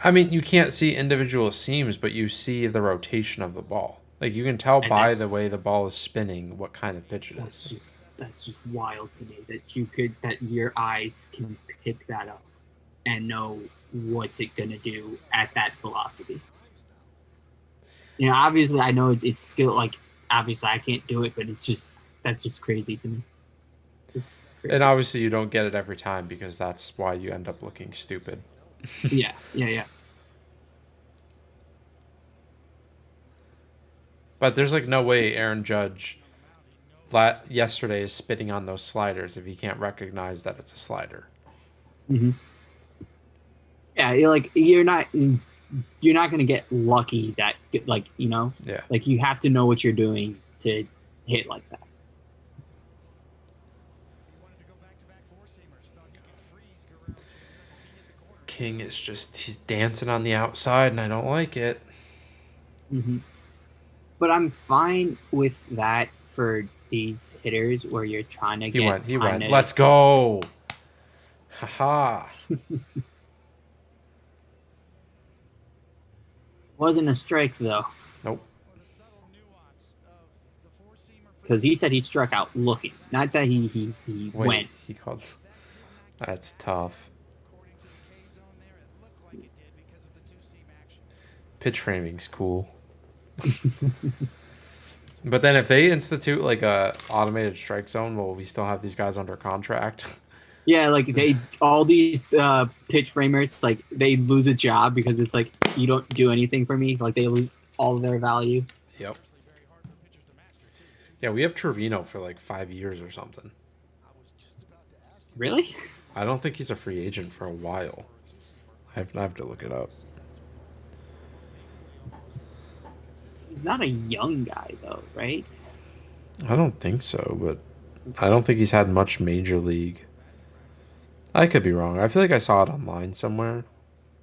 I mean, you can't see individual seams, but you see the rotation of the ball. Like you can tell And by the way the ball is spinning what kind of pitch it that's is. just wild to me that your eyes can pick that up and know what's it gonna do at that velocity. Obviously I know it's skill. Like obviously I can't do it, but that's just crazy to me. Just And crazy. obviously you don't get it every time because that's why you end up looking stupid. Yeah, yeah, yeah. But there's like no way Aaron Judge yesterday is spitting on those sliders if he can't recognize that it's a slider. Mm-hmm. Yeah, you're not gonna get lucky that Yeah. like you have to know what you're doing to hit like that. King is he's dancing on the outside and I don't like it. Mm-hmm. But I'm fine with that for these hitters where you're trying to He went. Let's go. Haha. Wasn't a strike though, Nope. because he said he struck out looking, not that he Wait, went. he called. That's tough. Pitch framing's cool. But then if they institute like a automated strike zone, will we still have these guys under contract? Yeah, like all these pitch framers, like they lose a job because it's like you don't do anything for me. Like they lose all of their value. Yep. Yeah, we have Trevino for like 5 years or something. Really? I don't think he's a free agent for a while. I have to look it up. He's not a young guy though, right? I don't think so, but I don't think he's had much major league. I could be wrong. I feel like I saw it online somewhere.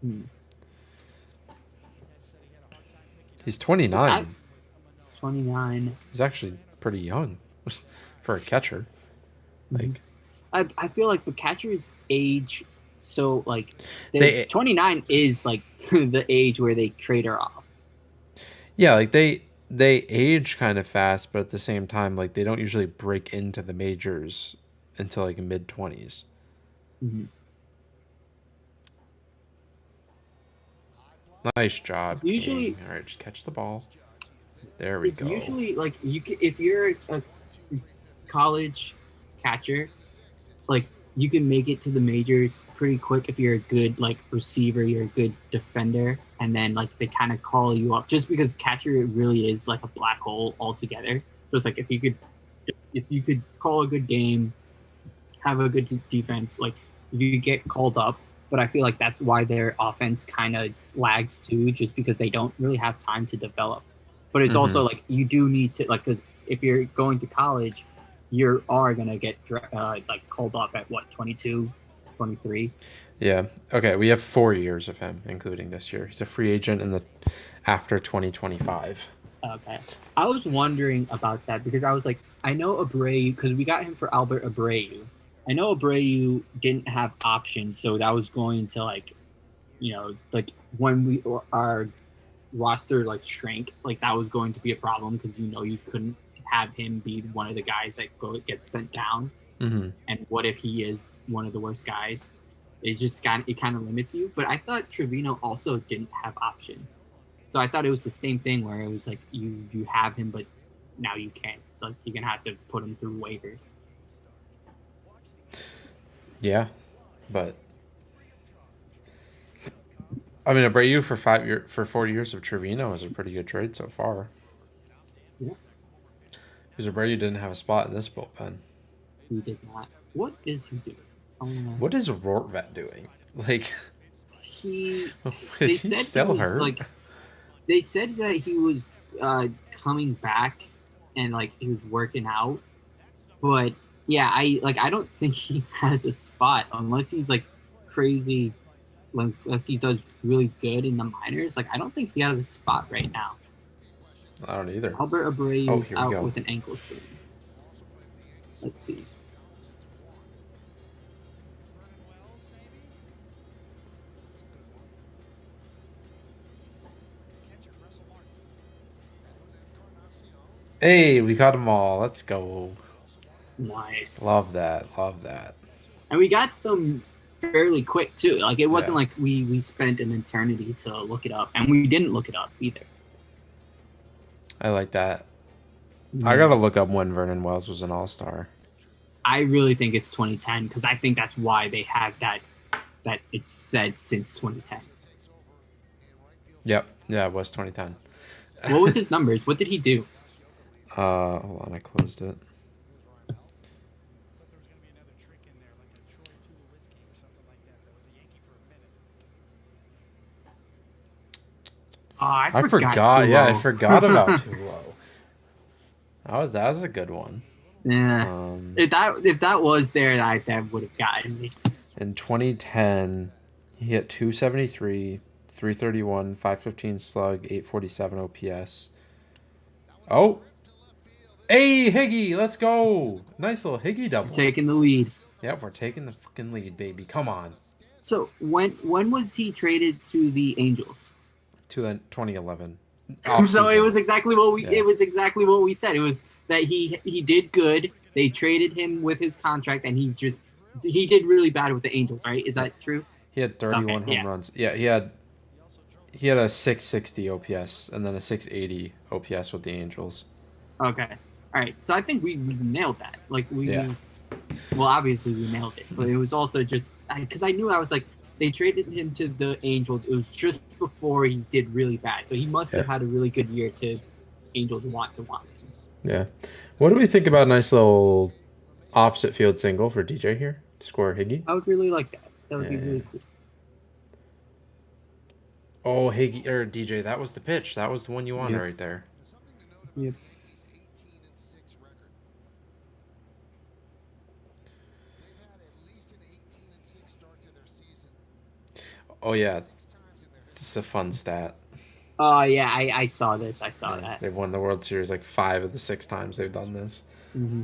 Hmm. He's 29. 29. He's actually pretty young for a catcher. Like I feel like the catchers age, so like 29 is like the age where they crater off. Yeah, like they age kind of fast, but at the same time, like they don't usually break into the majors until like mid-20s. Mm-hmm. Nice job, Usually, King. All right, just catch the ball. There we go. Usually like if you're a college catcher, like you can make it to the majors pretty quick if you're a good like receiver, you're a good defender, and then like they kind of call you up just because catcher really is like a black hole altogether. So it's like if you could call a good game, have a good defense, like you get called up. But I feel like that's why their offense kind of lags too, just because they don't really have time to develop. But it's also like you do need to like, 'cause if you're going to college, you are gonna get like called up at what 22, 23. Yeah. Okay, we have 4 years of him, including this year. He's a free agent in the after 2025. Okay, I was wondering about that because I was like, I know Abreu because we got him for Albert Abreu. I know Abreu didn't have options, so that was going to like, like when our roster like shrank, like that was going to be a problem because you couldn't have him be one of the guys that gets sent down. Mm-hmm. And what if he is one of the worst guys? It kind of limits you. But I thought Trevino also didn't have options, so I thought it was the same thing where it was like you have him, but now you can't. Like you're gonna have to put him through waivers. Yeah, but I mean, Abreu for 4 years of Trevino is a pretty good trade so far. Yeah, Because Abreu didn't have a spot in this bullpen. he did not. What is he doing? I wanna... What is Rortvet doing? Like, He. They is he said he still was hurt? like. They said that he was coming back, and like he was working out. But yeah, I don't think he has a spot unless he's like crazy. Unless he does really good in the minors, like I don't think he has a spot right now. I don't either. Albert Oh, Abreu is here we out go. with an ankle sprain. Let's see. Hey, we got them all. Let's go. Nice. Love that. Love that. And we got them fairly quick too. Like it wasn't Yeah. like we spent an eternity to look it up, and we didn't look it up either. I like that. I Yeah. gotta look up when Vernon Wells was an All-Star. I really think it's 2010 because I think that's why they have that it's said since 2010. Yep. Yeah, it was 2010. What was his numbers? What did he do? Hold on, I closed it. Oh, I I forgot. forgot. Yeah, I Tulo. forgot about Tulo. That was a good one. Yeah. If that was there, that would have gotten me. In 2010, he hit 273, 331, 515 slug, 847 OPS. Oh, hey Higgy, let's go! Nice little Higgy double. Taking the lead. Yep, we're taking the fucking lead, baby. Come on. So when was he traded to the Angels? To the 2011. So it was exactly what we Yeah. it was exactly what we said. It was that he did good. They traded him with his contract, and he did really bad with the Angels, right? Is that true? He had 31 Okay, home runs. Yeah, he had a 660 OPS and then a 680 OPS with the Angels. Okay. All right. So I think we nailed that. Like Yeah. well, obviously we nailed it, but it was also just because I knew I was like they traded him to the Angels. It was just before he did really bad, so he must have had a really good year to Angels want him. Yeah. What do we think about a nice little opposite field single for DJ here? Score Higgy. I would really like that. That would be really cool. Oh, Higgy or DJ, that was the pitch. That was the one you wanted Yep. right there. Yep. Oh yeah, this is a fun stat. Oh yeah, I saw this. I saw that. They've won the World Series like 5 of the 6 times they've done this. Mm-hmm.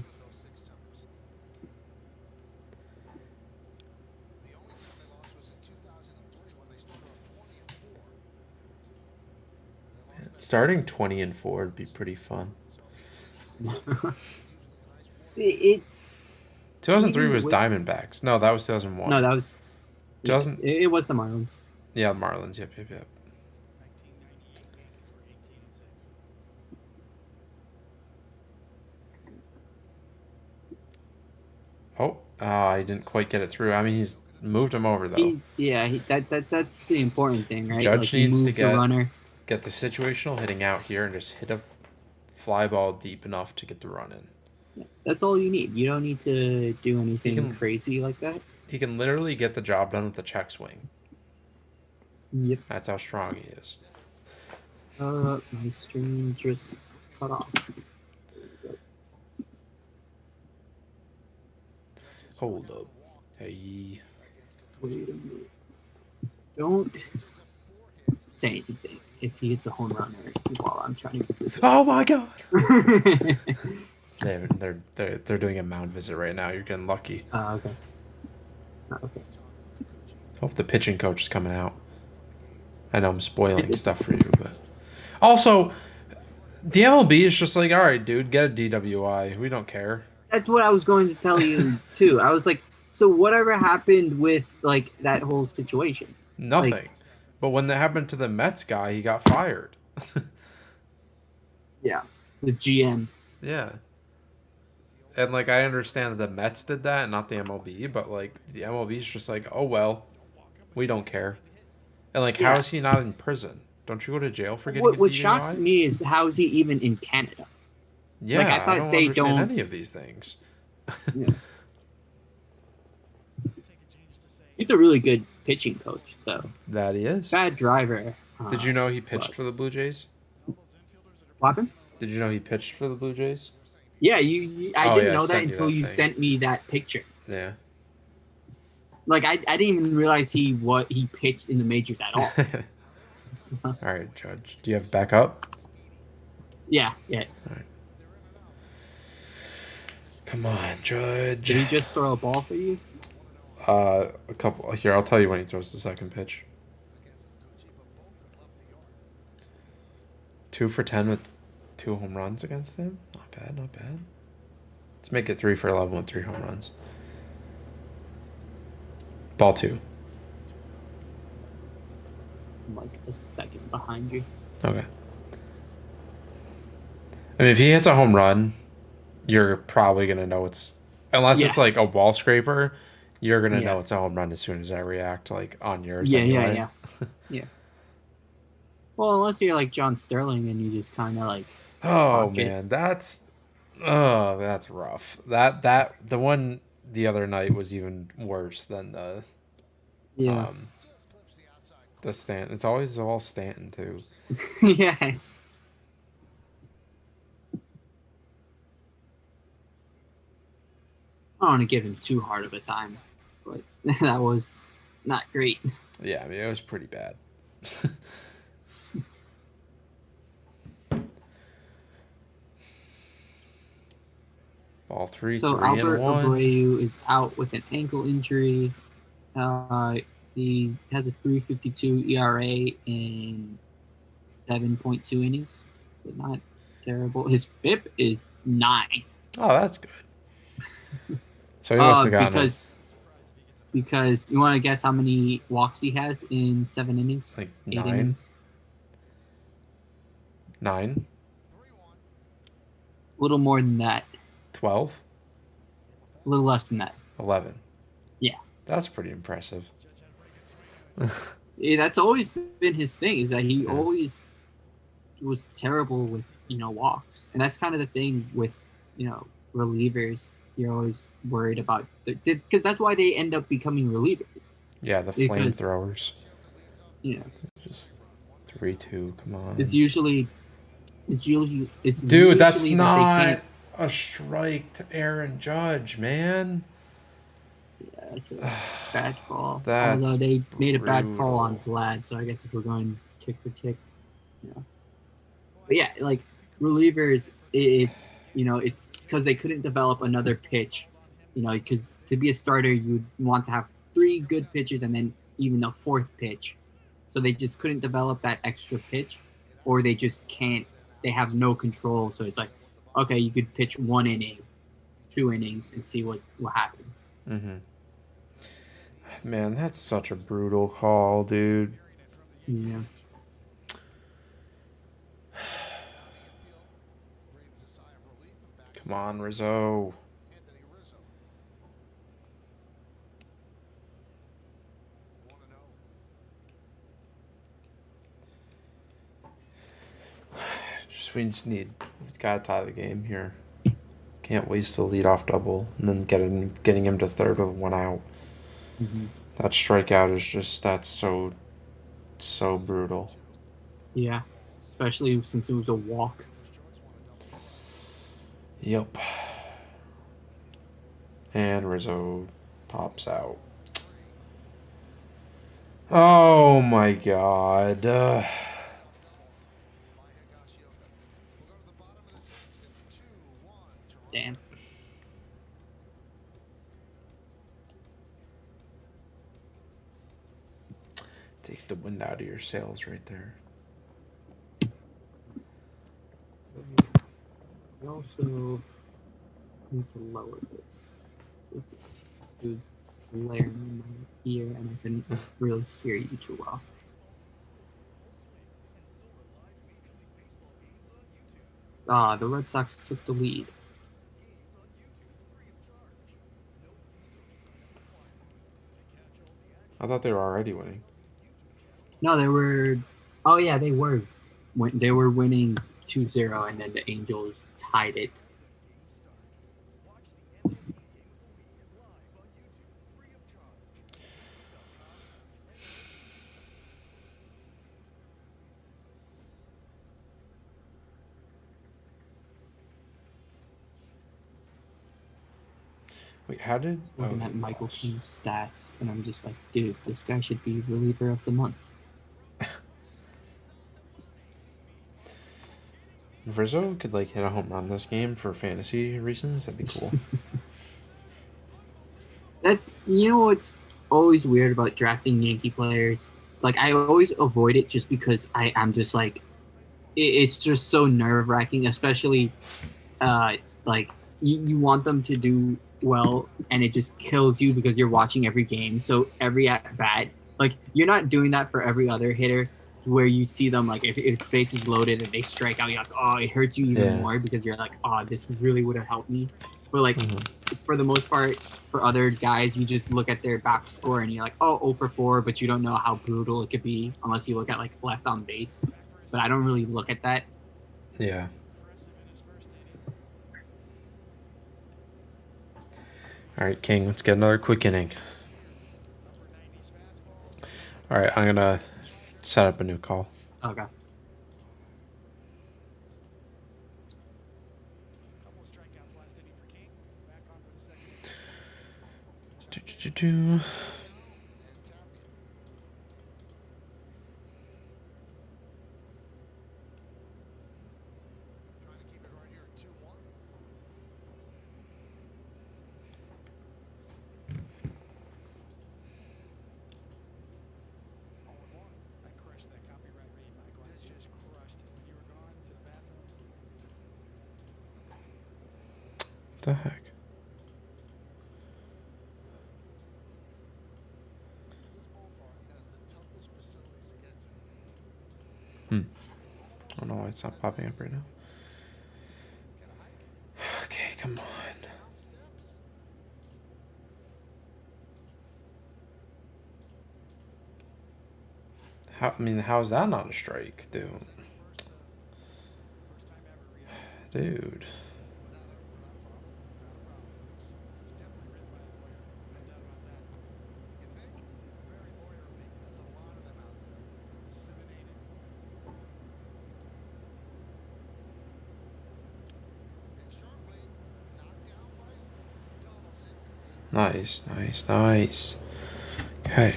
Starting 20-4 would be pretty fun. It's 2003 even was with- Diamondbacks. No, that was 2001. no, that was 2000. it was the Marlins. Yeah, Marlins. Yep. Oh, I didn't quite get it through. I mean, he's moved him over though. That's the important thing, right? Judge Like, he needs to moved the get runner. the situational hitting out here and just hit a fly ball deep enough to get the run in. That's all you need. You don't need to do anything can- crazy like that. He can literally get the job done with the check swing. Yep. That's how strong he is. My stream just cut off. Hold up. Hey. Wait a minute. Don't say anything if he hits a home run or while I'm trying to get this. Oh my god. They're doing a mound visit right now. You're getting lucky. Okay. Okay. Hope the pitching coach is coming out. I know I'm spoiling Is it- stuff for you, but also the MLB is just like, all right, dude, get a DWI. We don't care. That's what I was going to tell you too. I was like, so whatever happened with like that whole situation? Nothing. Like- But when that happened to the Mets guy, he got fired. Yeah. The GM. Yeah. And like I understand that the Mets did that and not the MLB, but like the MLB is just like, oh well, we don't care. And like, how Yeah. is he not in prison? Don't you go to jail for getting What a DUI? shocks me is how is he even in Canada? Yeah, like, I thought don't they understand don't- any of these things. Yeah. He's a really good pitching coach, though. That he is. Bad driver. Did you know he pitched But for the Blue Jays? what happened? Did you know he pitched for the Blue Jays? Yeah, I Oh didn't yeah, I know that sent you until that you thing. sent me that picture. Yeah. Like I didn't even realize he pitched in the majors at all. So, All right, Judge. Do you have backup? yeah. All right. Come on, Judge. Did he just throw a ball for you? A couple. Here, I'll tell you when he throws the second pitch. 2 for 10 with 2 home runs against him. Not bad, not bad. Let's make it 3 for 11 with 3 home runs. Ball 2. I'm like a second behind you. Okay. I mean, if he hits a home run, you're probably gonna know it's, unless it's like a wall scraper, you're gonna know it's a home run as soon as I react like on yours. Yeah. Well, unless you're like John Sterling and you just kind of like. Oh man, that's rough. The one the other night was even worse than the the Stanton. It's always all Stanton too. Yeah. I don't want to give him too hard of a time, but that was not great. Yeah, I mean it was pretty bad. Ball 3, so 3 Albert and 1. Abreu is out with an ankle injury. He has a 3.52 ERA in 7.2 innings, but not terrible. His FIP is 9. Oh, that's good. So he must have gotten because you want to guess how many walks he has in 7 innings? Like 8 9. innings? 9. A little more than that. 12. A little less than that. 11. Yeah. That's pretty impressive. Yeah, that's always been his thing, is that he always was terrible with, walks. And that's kind of the thing with, relievers. You're always worried about, because that's why they end up becoming relievers. Yeah, the flamethrowers. Yeah. Just 3-2. Come on. It's usually dude, that's not a strike to Aaron Judge, man. Yeah, it's a bad call. That's although they made a bad brutal. call on Vlad, so I guess if we're going tick for tick, But yeah, like relievers, it's because they couldn't develop another pitch, because to be a starter you'd want to have 3 good pitches and then even the 4th pitch, so they just couldn't develop that extra pitch, or they just can't. They have no control, so it's like, okay, you could pitch 1 inning, 2 innings, and see what happens. Mm-hmm. Man, that's such a brutal call, dude. Yeah. Come on, Rizzo. We gotta tie the game here. Can't waste a leadoff double and then getting him to third with 1 out. Mm-hmm. That strikeout is that's so brutal. Yeah, especially since it was a walk. Yep. And Rizzo pops out. Oh my God. Damn. Takes the wind out of your sails right there. I also need to lower this. Dude, blaring in my ear, and I couldn't really hear you too well. The Red Sox took the lead. I thought they were already winning. No, they were. Oh yeah, they were. They were winning 2-0, and then the Angels tied it. Wait, how did? Oh, Looking he at Michael lost. King's stats, and I'm just like, dude, this guy should be reliever of the month. If Rizzo could like hit a home run this game for fantasy reasons, that'd be cool. That's what's always weird about drafting Yankee players. Like I always avoid it just because I'm just like it's just so nerve wracking, especially like you want them to do well and it just kills you because you're watching every game. So every at bat, like you're not doing that for every other hitter where you see them like if space is loaded and they strike out, you're like, oh, it hurts you even Yeah. more because you're like, oh, this really would have helped me. But like Mhm. for the most part, for other guys, you just look at their box score and you're like, oh, 0 for 4, but you don't know how brutal it could be unless you look at like left on base. But I don't really look at that. Yeah. All right, King. Let's get another quick inning. All right, I'm gonna set up a new call. Okay. Do-do-do-do. What the heck? I don't know why it's not popping up right now. Okay, come on. How is that not a strike, dude? Dude. Nice, nice, nice. Okay.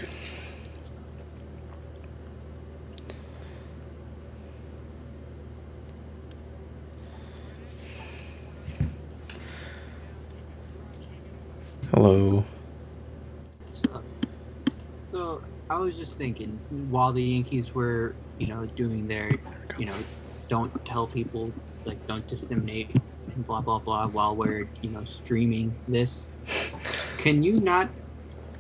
Hello. So I was just thinking, while the Yankees were, doing their, don't tell people, like, don't disseminate, and blah blah blah, while we're, streaming this, can you not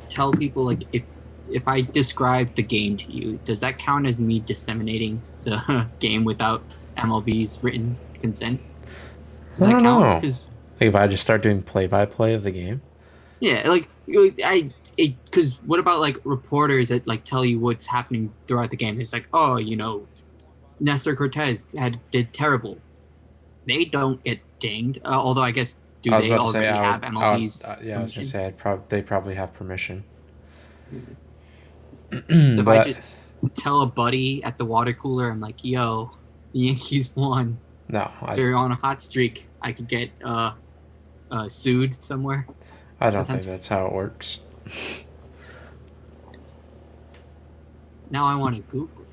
tell people like if I describe the game to you, does that count as me disseminating the game without MLB's written consent? Does I that don't count? know. Because Like if I just start doing play-by-play of the game. yeah, like because what about like reporters that like tell you what's happening throughout the game? It's like, oh, Nestor Cortez did terrible. They don't get dinged. Although I guess do I was they about to say already have I would, MLB's yeah, I was gonna permission? say they probably have permission. So if I But just tell a buddy at the water cooler, I'm like, yo, the Yankees won. no, They're on a hot streak. I could get sued somewhere. I don't think that's how it works. Now I want to Google it.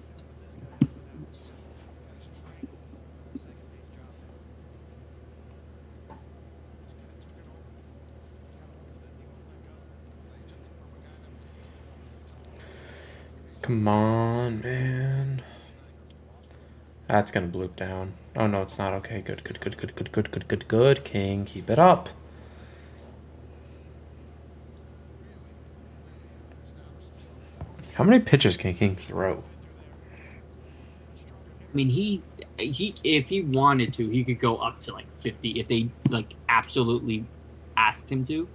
Come on, man. That's gonna bloop down. Oh no, it's not. Okay, good, good, good, good, good, good, good, good, good. King, keep it up. How many pitches can King throw? I mean, he if he wanted to, he could go up to like 50 if they like absolutely asked him to.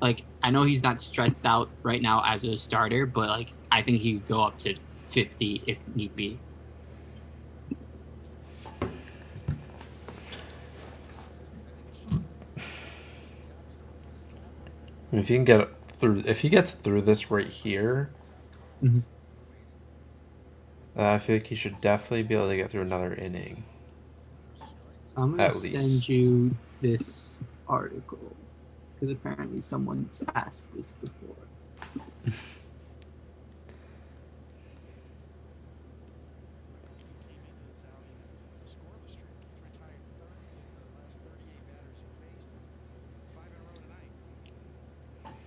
Like I know he's not stretched out right now as a starter, but like I think he could go up to 50 if need be. If he can get through, if he gets through this right here, Mm-hmm. I feel like he should definitely be able to get through another inning. I'm gonna At send least. you this article. because apparently someone's asked this before.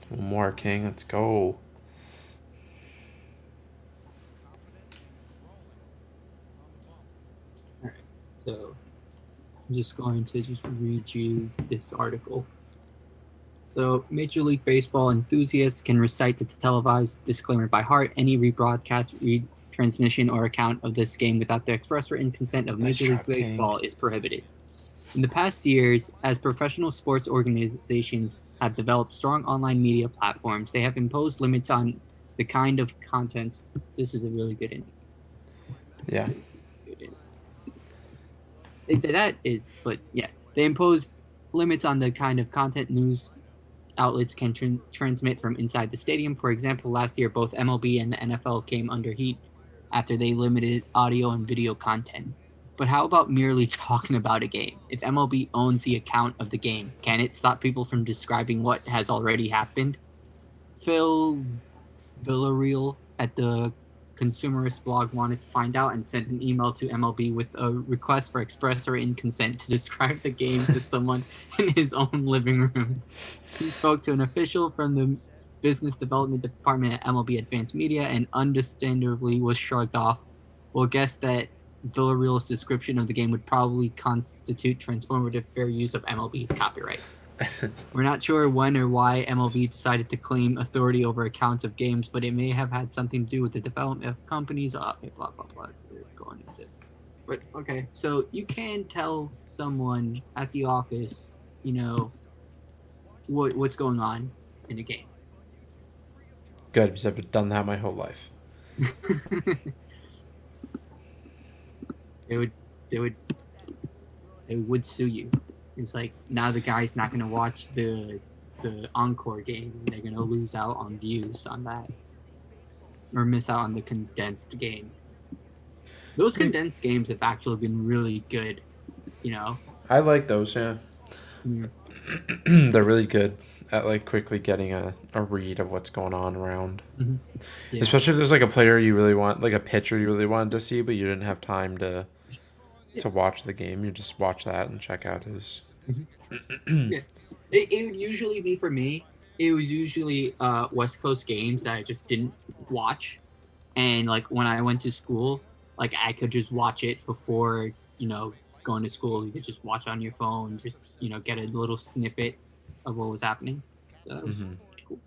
One more, King. Let's go. All right, so I'm just going to read you this article. So, Major League Baseball enthusiasts can recite the televised disclaimer by heart. Any rebroadcast, retransmission, or account of this game without the express written consent of Major League Baseball is prohibited. In the past years, as professional sports organizations have developed strong online media platforms, they have imposed limits on the kind of contents. This is a really good inning. Yeah. That is, but yeah, they imposed limits on the kind of content news outlets can transmit from inside the stadium. For example, last year, both MLB and the NFL came under heat after they limited audio and video content. But how about merely talking about a game? If MLB owns the account of the game, can it stop people from describing what has already happened? Phil Villarreal at the Consumerist blog wanted to find out and sent an email to MLB with a request for express or written consent to describe the game to someone in his own living room. He spoke to an official from the business development department at MLB Advanced Media and understandably was shrugged off. We'll guess that Villarreal's description of the game would probably constitute transformative fair use of MLB's copyright. We're not sure when or why MLB decided to claim authority over accounts of games, but it may have had something to do with the development of companies. Blah blah blah. Going into it. But okay, so you can tell someone at the office, what's going on in a game. Good, because I've done that my whole life. They would sue you. It's like now the guy's not gonna watch the encore game. They're gonna lose out on views on that, or miss out on the condensed game. Those condensed games have actually been really good. I like those. Yeah. They're really good at like quickly getting a read of what's going on around. Mm-hmm. Yeah. Especially if there's like a player you really want, like a pitcher you really wanted to see, but you didn't have time to watch the game. You just watch that and check out his. Yeah. It would usually be for me. It was usually West Coast games that I just didn't watch, and like when I went to school, like I could just watch it before going to school. You could just watch on your phone, just get a little snippet of what was happening. So that was cool.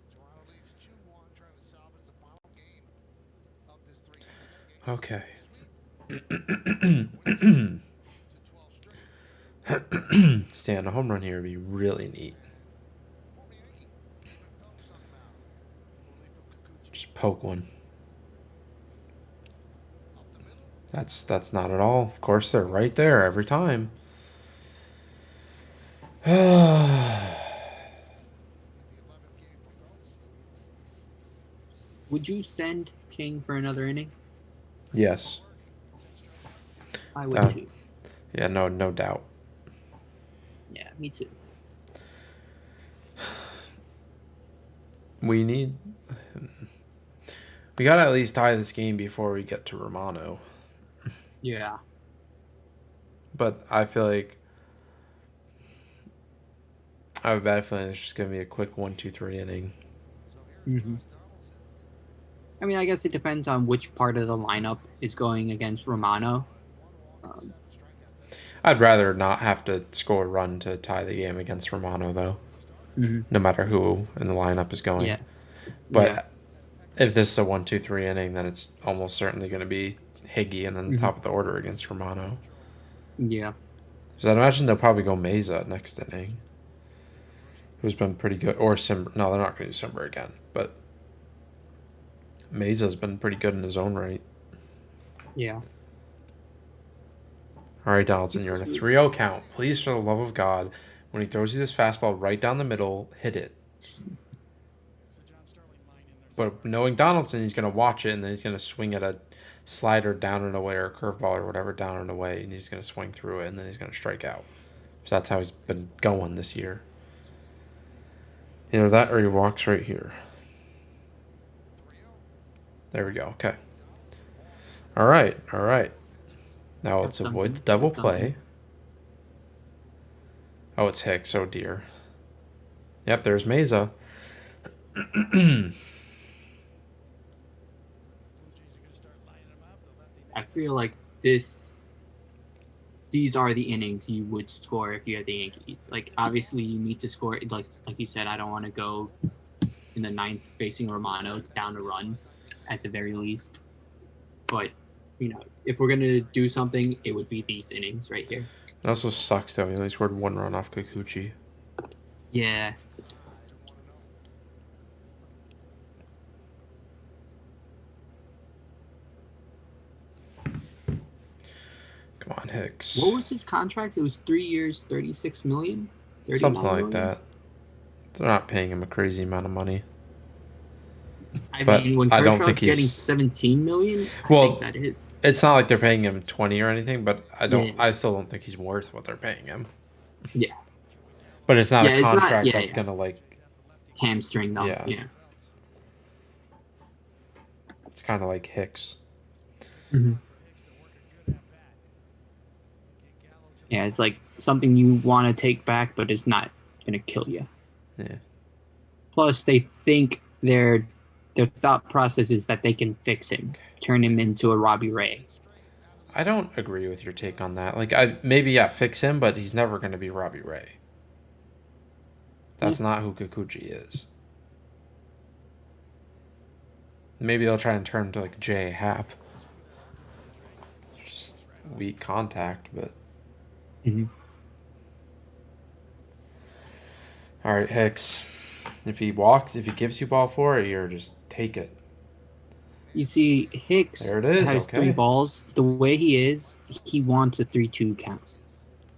Okay. Stay on a home run here would be really neat. Just poke one. That's not at all. Of course, they're right there every time. Would you send King for another inning? Yes. I would too. Yeah, no doubt. Yeah, me too. We gotta at least tie this game before we get to Romano. Yeah. But I feel like I have a bad feeling it's just gonna be a quick 1-2-3 inning. Mm-hmm. I mean, I guess it depends on which part of the lineup is going against Romano. I'd rather not have to score a run to tie the game against Romano, though. Mm-hmm. No matter who in the lineup is going. Yeah. But if this is a 1-2-3 inning, then it's almost certainly going to be Higgy and then the top of the order against Romano. Yeah. So I'd imagine they'll probably go Meza next inning, who's been pretty good. Or Simber. No, they're not going to do Simber again. But Meza's been pretty good in his own right. Yeah. All right, Donaldson, you're in a 3-0 count. Please, for the love of God, when he throws you this fastball right down the middle, hit it. But knowing Donaldson, he's going to watch it, and then he's going to swing at a slider down and away or a curveball or whatever down and away, and he's going to swing through it, and then he's going to strike out. So that's how he's been going this year. Either that or he walks right here. There we go. Okay. All right. All right. Now let's That's avoid the something. double That's something. play. Oh, it's Hicks. Oh, dear. Yep, there's Mesa. I feel like these are the innings you would score if you had the Yankees. Like obviously you need to score. Like you said, I don't want to go in the ninth facing Romano down a run at the very least. But if we're gonna do something, it would be these innings right here. It also sucks that we only scored 1 run off Kikuchi. Yeah. Come on, Hicks. What was his contract? It was 3 years, 36 million, Something 39 like million. that. They're not paying him a crazy amount of money. I But mean, when I don't think Kershaw's getting he's 17 million, I well. think that is. It's not like they're paying him 20 or anything, but Yeah. I still don't think he's worth what they're paying him. Yeah. But it's not Yeah, a it's not- contract yeah, that's yeah. gonna like. Hamstring them. Yeah. Yeah. It's kind of like Hicks. Mm-hmm. Yeah, it's like something you want to take back, but it's not gonna kill you. Yeah. Plus, they think their thought process is that they can fix him, turn him into a Robbie Ray. I don't agree with your take on that. Like, fix him, but he's never going to be Robbie Ray. That's not who Kikuchi is. Maybe they'll try and turn him to like J. Happ. Just weak contact, but. Mm-hmm. All right, Hicks. If he gives you ball four, you're just take it. You see, Hicks There it is, has okay. 3 balls. The way he is, he wants a 3-2 count.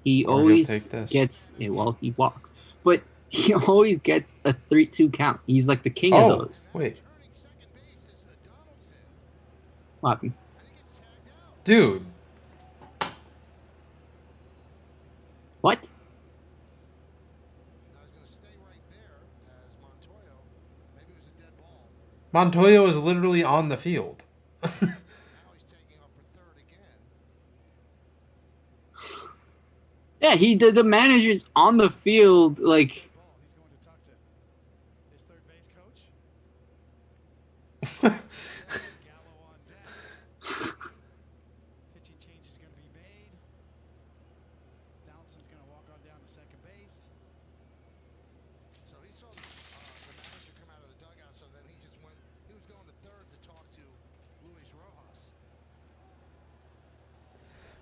He Or he'll always take this. gets he walks, but he always gets a 3-2 count. He's like the king of those. Wait. What happened? Dude. What? Montoya was literally on the field. Yeah, the manager's on the field, like.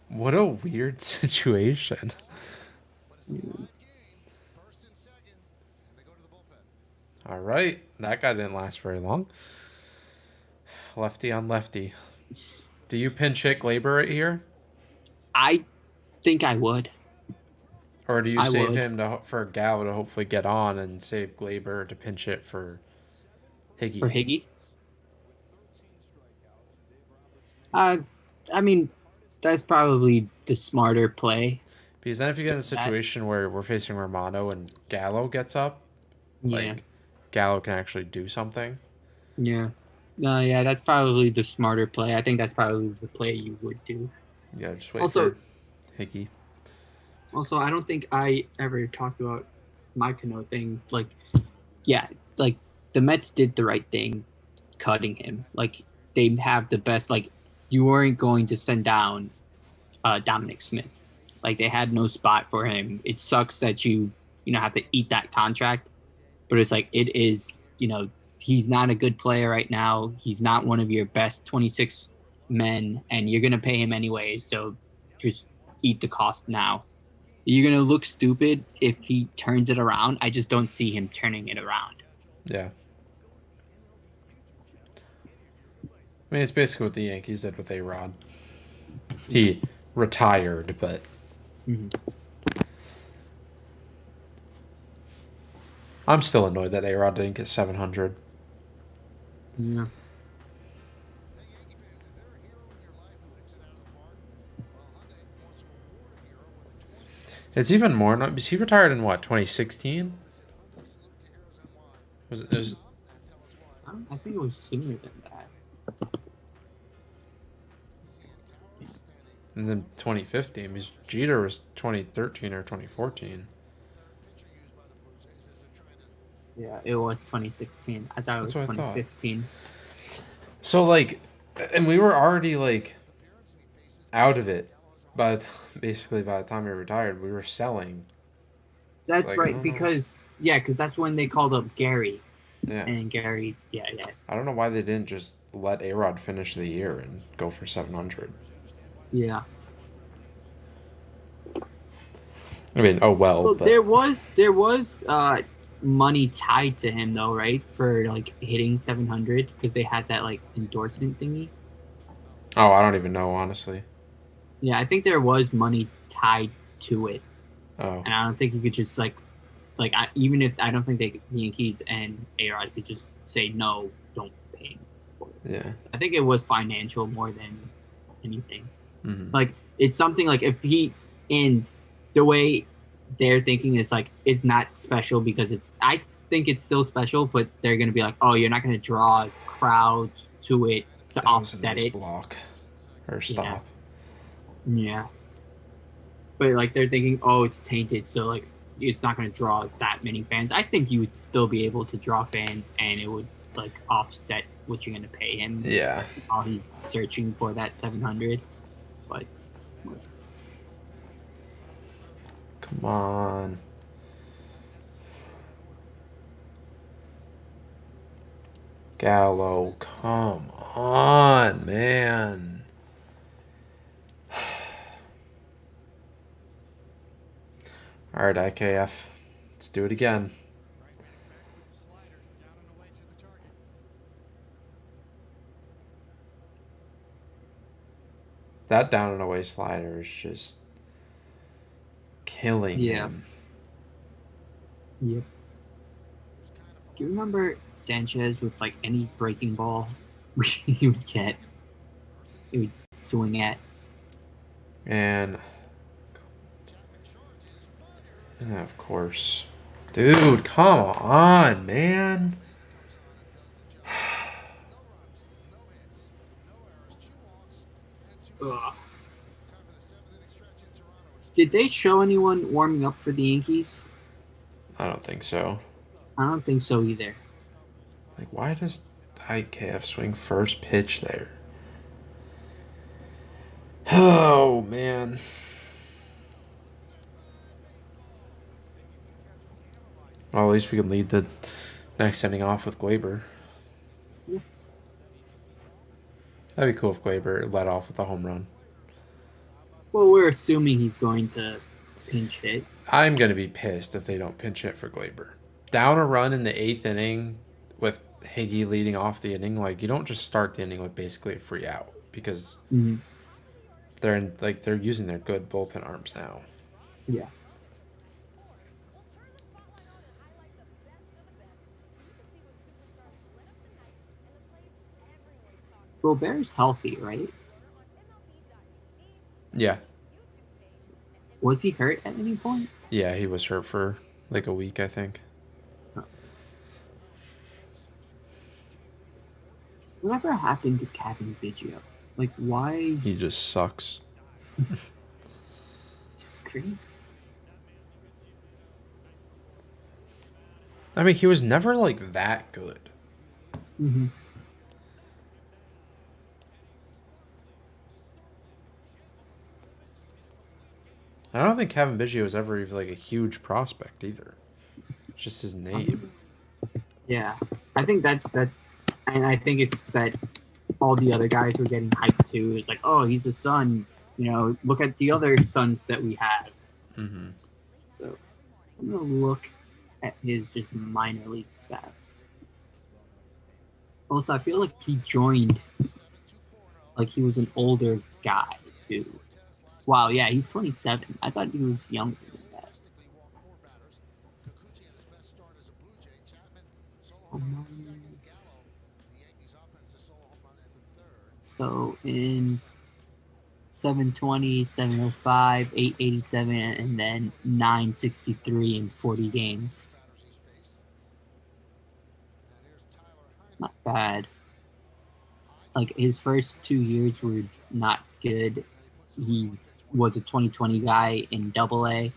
What a weird situation. All right. That guy didn't last very long. Lefty on lefty. Do you pinch hit Glaber right here? I think I would. Or do you I save would. him for Gallo to hopefully get on and save Glaber to pinch hit for Higgy? For Higgy? I mean, that's probably the smarter play. Because then if you get in a situation where we're facing Romano and Gallo gets up, like Gallo can actually do something. Yeah. No, yeah, that's probably the smarter play. I think that's probably the play you would do. Yeah, just wait for Higgy. Also, I don't think I ever talked about my Cano thing. Like, yeah, like the Mets did the right thing cutting him. Like, they have the best. Like, you weren't going to send down Dominic Smith. Like, they had no spot for him. It sucks that you have to eat that contract, but it's like it is. He's not a good player right now. He's not one of your best 26 men, and you're gonna pay him anyways. So just eat the cost now. You're going to look stupid if he turns it around. I just don't see him turning it around. Yeah. I mean, it's basically what the Yankees did with A-Rod. He retired, but... I'm still annoyed that A-Rod didn't get 700. Yeah. It's even more. He retired in what, 2016? Was I think it was sooner than that. Yeah, and then 2015 because Jeter was 2013 or 2014. yeah, it was 2016. I thought it That's was what I thought. 2015. So like, and we were already like out of it, but basically by the time we retired, we were selling. So That's like, I right, don't know. because yeah, because that's when they called up Gary, Yeah, and Gary, yeah, yeah, I don't know why they didn't just let A-Rod finish the year and go for 700. yeah. I mean, oh well, Well, but there was money tied to him though, right? For like hitting 700 because they had that like endorsement thingy. oh, I don't even know honestly. Yeah, I think there was money tied to it, Oh, and I don't think you could just even if I don't think the Yankees and A-Rod could just say no, don't pay him for it. yeah. I think it was financial more than anything. Mm-hmm. Like it's something like if he in the way they're thinking is like it's not special because it's I think it's still special, but they're gonna be like, oh, you're not gonna draw crowds to it to That was a offset nice it. block or Yeah, stop. yeah. But like they're thinking, oh, it's tainted, so like it's not gonna draw that many fans. I think you would still be able to draw fans, and it would like offset what you're gonna pay him Yeah. while he's searching for that 700. But Come on. Gallo, come on, man. All right, IKF. Let's do it again. That down and away slider is just killing yeah, him. yep. Do you remember Sanchez with like any breaking ball he would get? He would swing at. And yeah, of course. Dude, come on, man. Ugh. Did they show anyone warming up for the Yankees? I don't think so. I don't think so either. Like, why does IKF swing first pitch there? Oh, man. Well, at least we can lead the next inning off with Glaber. Yeah. That'd be cool if Glaber led off with a home run. Well, we're assuming he's going to pinch hit. I'm going to be pissed if they don't pinch hit for Glaber. Down a run in the eighth inning with Higgy leading off the inning, like, you don't just start the inning with basically a free out because Mm-hmm. they're using their good bullpen arms now. Yeah. Robert's healthy, right? Yeah. Was he hurt at any point? Yeah, he was hurt for like a week, I think. Whatever happened to Kevin Biggio? Like, why? He just sucks. It's just crazy. I mean, he was never like that good. Mm-hmm. I don't think Kevin Biggio was ever even like a huge prospect either. It's just his name. Yeah, I think and I think it's that all the other guys were getting hyped too. It's like, oh, he's a son. You know, look at the other sons that we have. Mm-hmm. So I'm gonna look at his just minor league stats. Also, I feel like he joined like he was an older guy too. Wow, yeah, he's 27. I thought he was younger than that. So in 720, 705, 887, and then 963 in 40 games. not bad. Like his first 2 years were not good. He was a 2020 guy in Double A.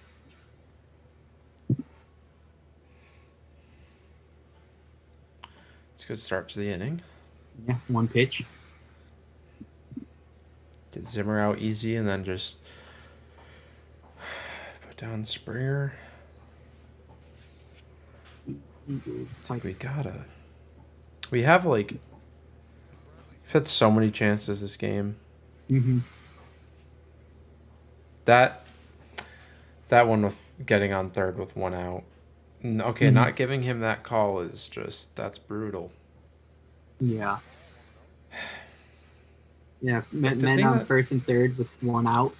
It's a good start to the inning. Yeah, one pitch. Get Zimmer out easy and then just put down Springer. We gotta. We have like. We've had so many chances this game. Mm-hmm. That one with getting on third with one out. Okay, Mm-hmm. not giving him that call is just that's brutal. Yeah. Yeah, The men thing on that first and third with one out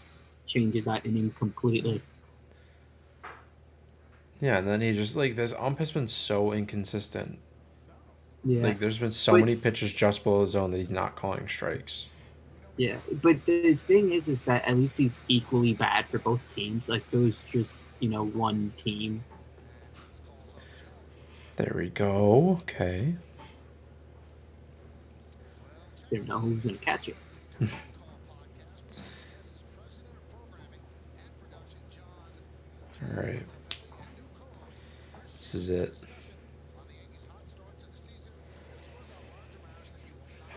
changes that inning completely. yeah, and then he just like this ump has been so inconsistent. Yeah, Like there's been so but many pitches just below the zone that he's not calling strikes. yeah, but the thing is that at least he's equally bad for both teams. Like it was just one team. There we go. Okay. Didn't know who was gonna catch it. All right. This is it.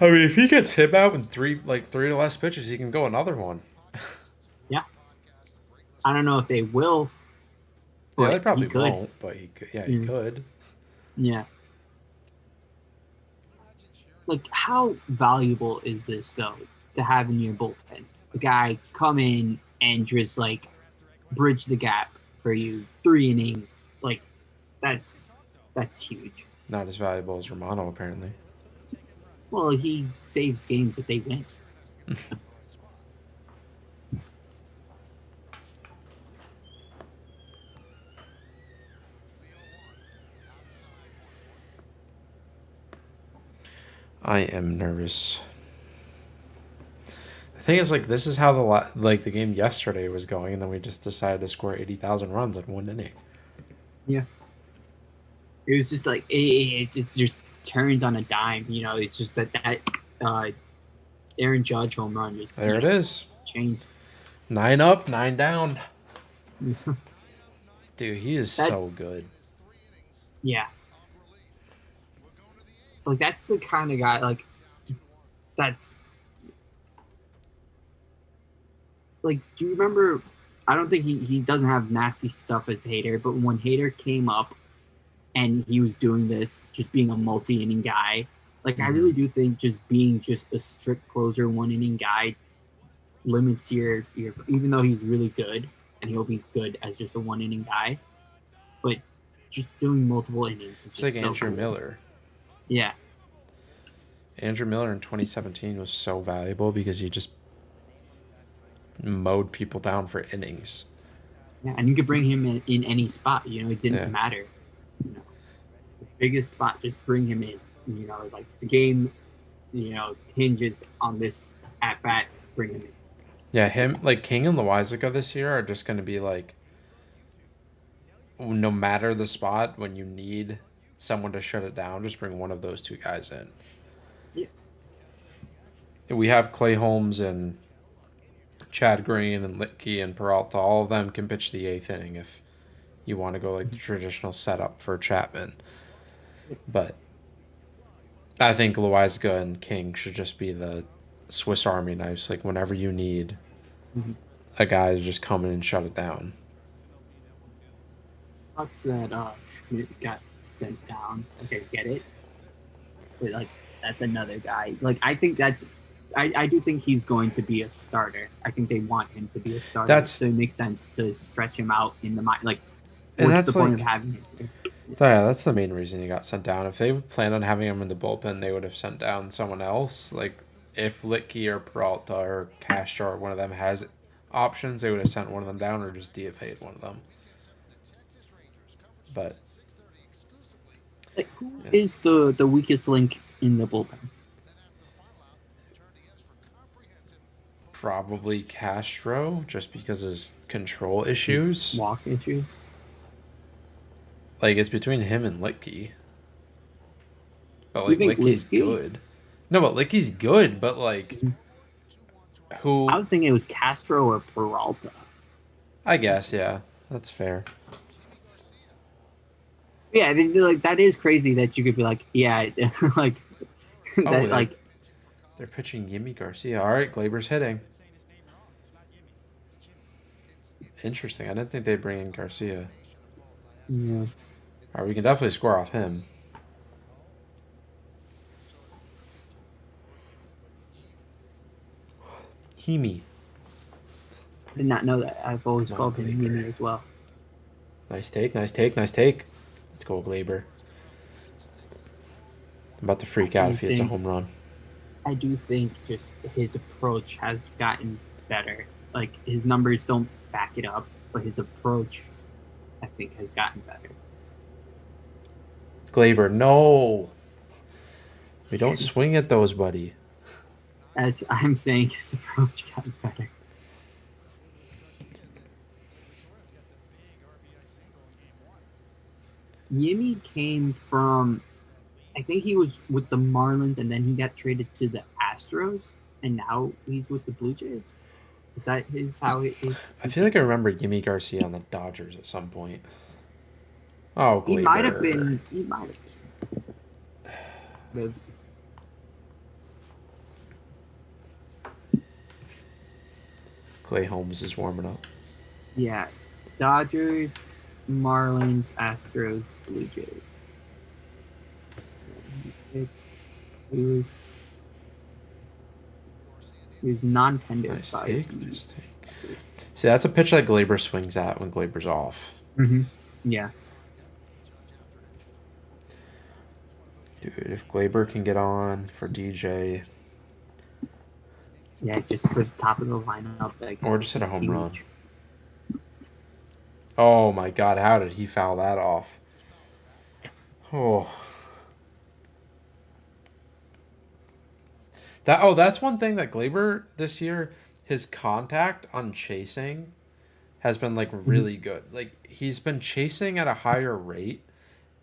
I mean, if he gets him out in three or less pitches, he can go another one. Yeah, I don't know if they will. Yeah, But they probably he could. won't, but he could. Yeah, he could. Yeah. Like, how valuable is this though to have in your bullpen? A guy come in and just like bridge the gap for you 3 innings. Like, that's huge. Not as valuable as Romano, apparently. Well, he saves games if they win. I am nervous. The thing is, like, this is how the game yesterday was going, and then we just decided to score 80,000 runs in one inning. Yeah. It was just like it just turns on a dime. It's just that Aaron Judge home run just There it is. Changed. 9 up, 9 down. Dude, he is so good. Yeah. Like, that's the kind of guy, like, that's, like, do you remember, I don't think he doesn't have nasty stuff as Hader, but when Hader came up and he was doing this, just being a multi-inning guy, like, I really do think just being just a strict closer, one-inning guy limits your, even though he's really good, and he'll be good as just a one-inning guy, but just doing multiple innings. It's like Andrew Miller. Yeah. Andrew Miller in 2017 was so valuable because he just mowed people down for innings. Yeah, and you could bring him in any spot. It didn't matter. The biggest spot, just bring him in. Like the game, hinges on this at bat. Bring him in. Yeah, him like King and Loizaga this year are just going to be like, no matter the spot, when you need someone to shut it down, just bring one of those two guys in. Yeah. We have Clay Holmes and Chad Green and Litke and Peralta. All of them can pitch the 8th inning if you want to go like the traditional setup for Chapman. But I think Loizaga and King should just be the Swiss Army knives. Like whenever you need a guy to just come in and shut it down. Sucks that Schmidt got sent down. Like, I get it, but like that's another guy. Like, I think I do think he's going to be a starter. I think they want him to be a starter. So it makes sense to stretch him out in the mind. Like, what's the point of having him here? Yeah, that's the main reason he got sent down. If they planned on having him in the bullpen, they would have sent down someone else. Like, if Litke or Peralta or Castro or one of them has options, they would have sent one of them down or just DFA'd one of them. But like, who is the weakest link in the bullpen? Probably Castro, just because of his control issues. Walk issues? Like, it's between him and Litke. But You like think Licky's Licky? good. No, but Licky's good. But like, I who? was thinking it was Castro or Peralta. I guess yeah, that's fair. Yeah, I think like that is crazy that you could be like, yeah, like Oh, that, like they're pitching Yimi Garcia. All right, Glaber's hitting. Interesting. I didn't think they'd bring in Garcia. yeah. All right, we can definitely score off him. Himi. I did not know that. I've always Come on, called him Glaber. Mimi as well. Nice take, nice take, nice take. Let's go, Glaber. I'm about to I freak out do if he hits a think home run. I do think just his approach has gotten better. Like his numbers don't back it up, but his approach, I think, has gotten better. Glaber, no. We don't swing at those, buddy. As I'm saying, his approach got better. Yimi came from, I think he was with the Marlins, and then he got traded to the Astros, and now he's with the Blue Jays. Is that his how it is? I feel like I remember Yimi Garcia on the Dodgers at some point. Oh, He might have Glaber. been. He might have been. Clay Holmes is warming up. Yeah, Dodgers, Marlins, Astros, Blue Jays. He was non-tendered Nice by. take, nice take. See, that's a pitch that Glaber swings at when Glaber's off. Mm-hmm. Yeah. Dude, if Glaber can get on for DJ. Yeah, just for the top of the lineup. Like, Or just hit a home huge. run. Oh my god, how did he foul that off? Oh. That's one thing that Glaber this year, his contact on chasing has been like really good. Like he's been chasing at a higher rate,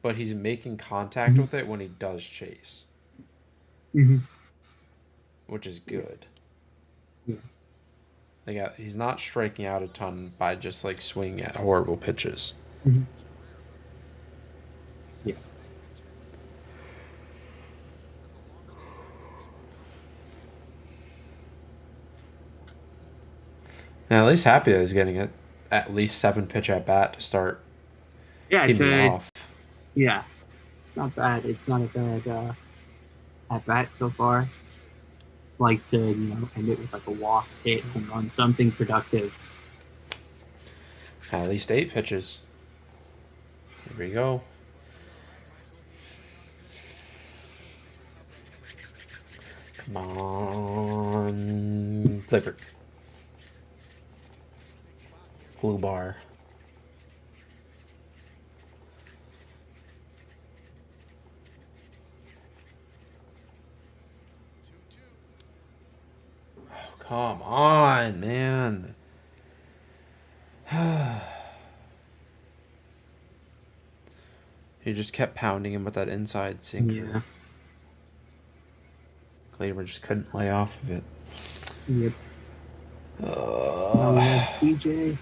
but he's making contact with it when he does chase. Mm-hmm. Which is good. Yeah. Like he's not striking out a ton by just like swinging at horrible pitches. Mm-hmm. Yeah. And at least happy that he's getting at least 7 pitch at bat to start Yeah. keeping me off. Yeah. It's not bad. It's not a bad at bat so far. Like to end it with like a walk, hit, home run, something productive. At least 8 pitches. Here we go. Come on. Flipper. Glue bar. Oh, come on, man. He just kept pounding him with that inside sinker. Yeah. Glaber just couldn't lay off of it. Yep. DJ.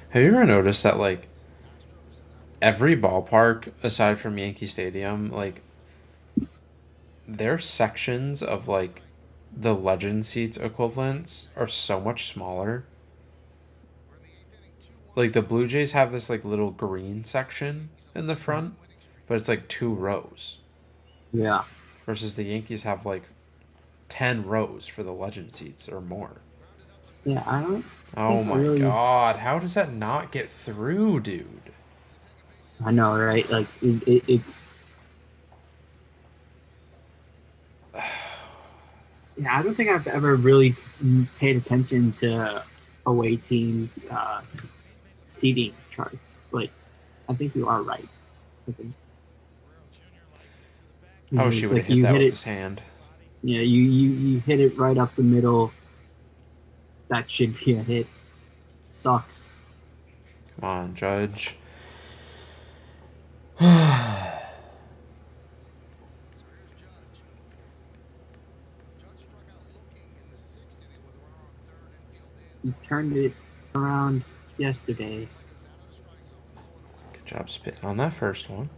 Have you ever noticed that, like, every ballpark aside from Yankee Stadium, like, their sections of, like, the legend seats equivalents are so much smaller? Like, the Blue Jays have this, like, little green section in the front, but it's, like, 2 rows. Yeah. Versus the Yankees have, like, 10 rows for the legend seats or more. Yeah, I don't. Oh my god, how does that not get through, dude? I know, right? Like it's. Yeah, I don't think I've ever really paid attention to away teams' seeding charts, but I think you are right. I think. I wish he It's would have like hit you that hit with it. his hand. Yeah, you hit it right up the middle. That should be a hit. Sucks. Come on, Judge. You turned it around yesterday. Good job spitting on that first one.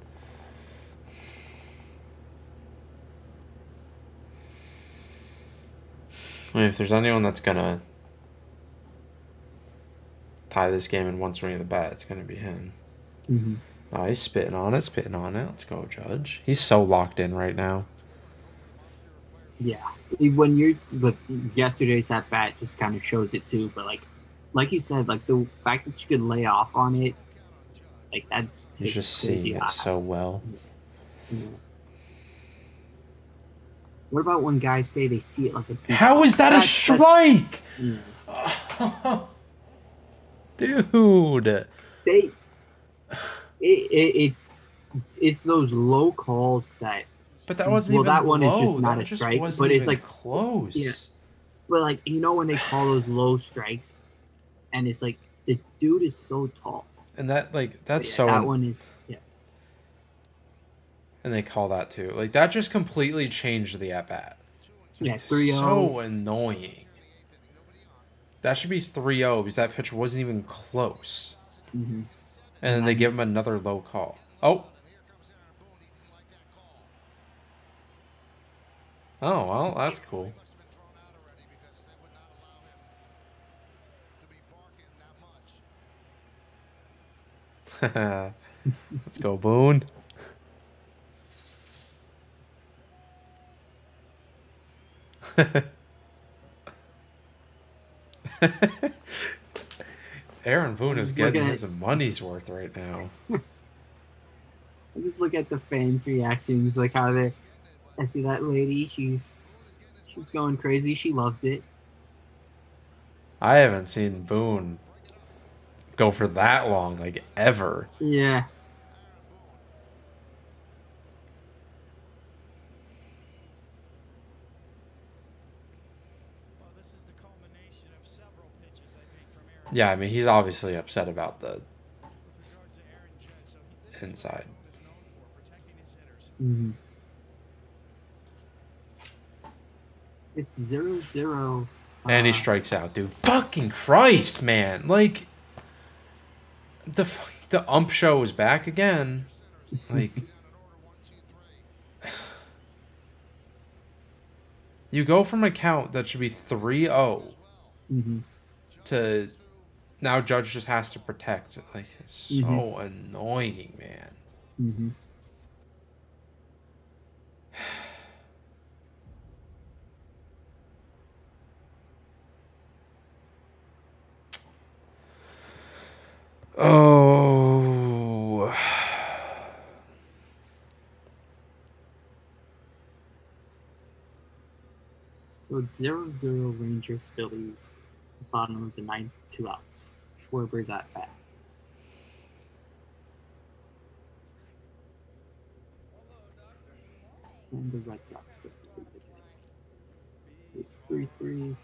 I mean, if there's anyone that's gonna tie this game in one swing of the bat, it's gonna be him. Mm-hmm. Oh, he's spitting on it, spitting on it. Let's go, Judge. He's so locked in right now. Yeah, when you're like yesterday's at bat just kind of shows it too. But like you said, like the fact that you could lay off on it, like that He's takes just crazy seeing it high. so well. Yeah. What about when guys say they see it like a beach How ball? is that a strike? Yeah. Dude. It's those low calls that. But that wasn't even that one low. is just not that a just strike, wasn't but it's even like close. Yeah. But like when they call those low strikes, and it's like the dude is so tall. And that's Yeah, so. that one is And they call that too. Like that just completely changed the at bat. Yeah, 3-0. So annoying. That should be 3-0 because that pitch wasn't even close. Mm-hmm. And then they give him another low call. Oh. Oh, well, that's cool. Let's go, Boone. Aaron Boone is getting his money's worth right now. I just look at the fans' reactions, like how I see that lady. She's going crazy. She loves it. I haven't seen Boone go for that long, like ever. Yeah. Yeah, I mean, he's obviously upset about the inside. Mm-hmm. It's 0-0. And he strikes out, dude. Fucking Christ, man. Like, the ump show is back again. Like, you go from a count that should be 3-0 to now Judge just has to protect. Like, it's so annoying, man. Mm-hmm. Oh. So it's 0-0 Rangers Phillies. Bottom of the ninth, 2 outs. Schwarber's at bat. And the Red Sox get the lead again. It's 3-3.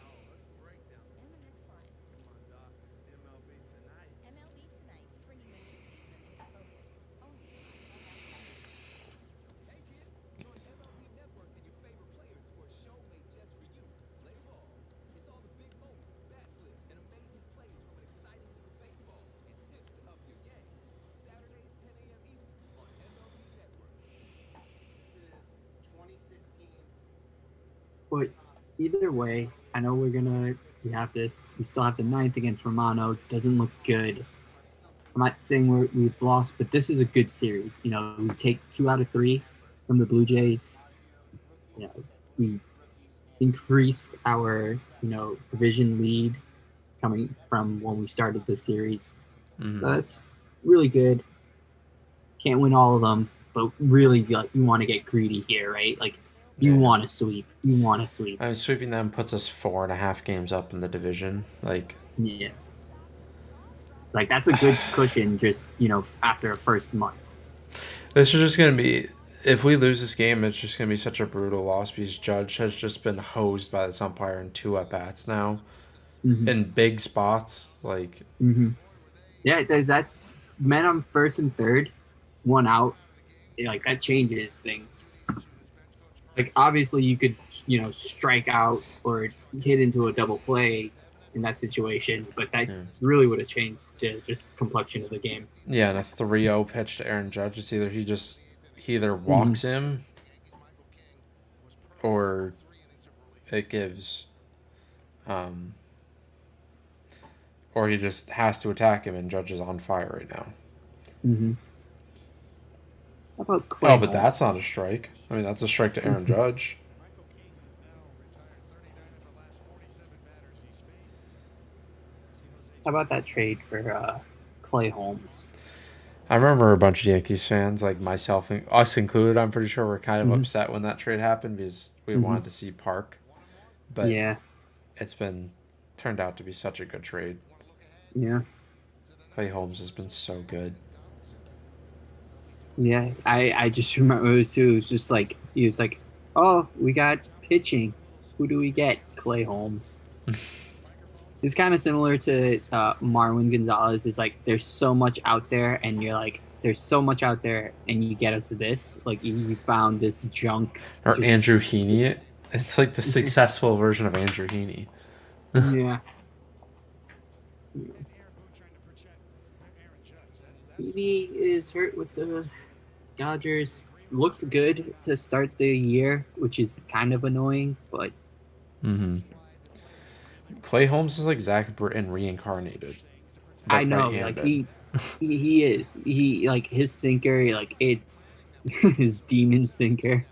But either way, I know we have this. We still have the ninth against Romano. Doesn't look good. I'm not saying we've lost, but this is a good series. We take 2 out of 3 from the Blue Jays. We increased our division lead coming from when we started the series. Mm-hmm. So that's really good. Can't win all of them, but really, you want to get greedy here, right? Like. You want to sweep. You want to sweep. I mean, sweeping them puts us 4.5 games up in the division. Like, yeah. Like that's a good cushion just, after a first month. This is just going to be, if we lose this game, it's just going to be such a brutal loss because Judge has just been hosed by this umpire in 2 at-bats now Hmm. in big spots. Like, Hmm. Yeah, that men on first and third, 1 out, like that changes things. Like obviously you could, strike out or hit into a double play in that situation, but that yeah, really would have changed the just complexion of the game. yeah, and a 3-0 pitch to Aaron Judge. It's either he either Hmm. walks him or it gives, um, or he just has to attack him, and Judge is on fire right now. Hmm. How about Oh, Clay but Holmes? that's not a strike. I mean, that's a strike to Aaron Judge. How about that trade for Clay Holmes? I remember a bunch of Yankees fans, like myself and us included, I'm pretty sure were kind of Hmm. upset when that trade happened because we Hmm. wanted to see Park. But Yeah, it's been turned out to be such a good trade. yeah, Clay Holmes has been so good. yeah. I just remember it was just like he was like, oh, we got pitching. Who do we get? Clay Holmes. It's kind of similar to Marwin Gonzalez. It's like there's so much out there, and you're like, there's so much out there, and you get us this. Like you found this junk. Or Just Andrew Heaney. It's like the successful version of Andrew Heaney. yeah. He is hurt with the Dodgers. Looked good to start the year, which is kind of annoying, but Mm-hmm. Clay Holmes is like Zach Britton reincarnated, I but know, like right-handed. he is. He like his sinker, like it's his demon sinker.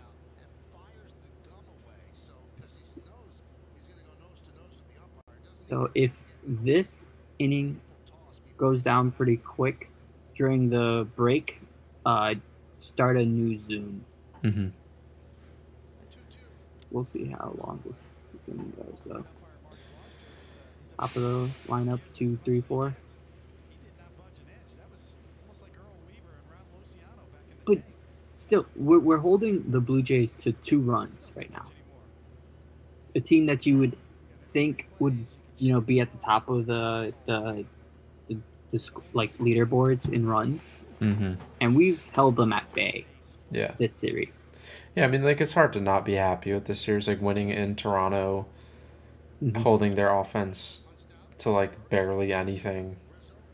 So if this inning goes down pretty quick during the break, uh, start a new Zoom. Mm-hmm. We'll see how long this inning goes though. Top of the lineup, 2, 3, 4. But still, we're holding the Blue Jays to 2 runs right now. A team that you would think would, be at the top of the like leaderboards in runs, Mm-hmm. and we've held them at bay Yeah. this series. Yeah, I mean, like, it's hard to not be happy with this series. Like, winning in Toronto, Hmm. holding their offense to, like, barely anything.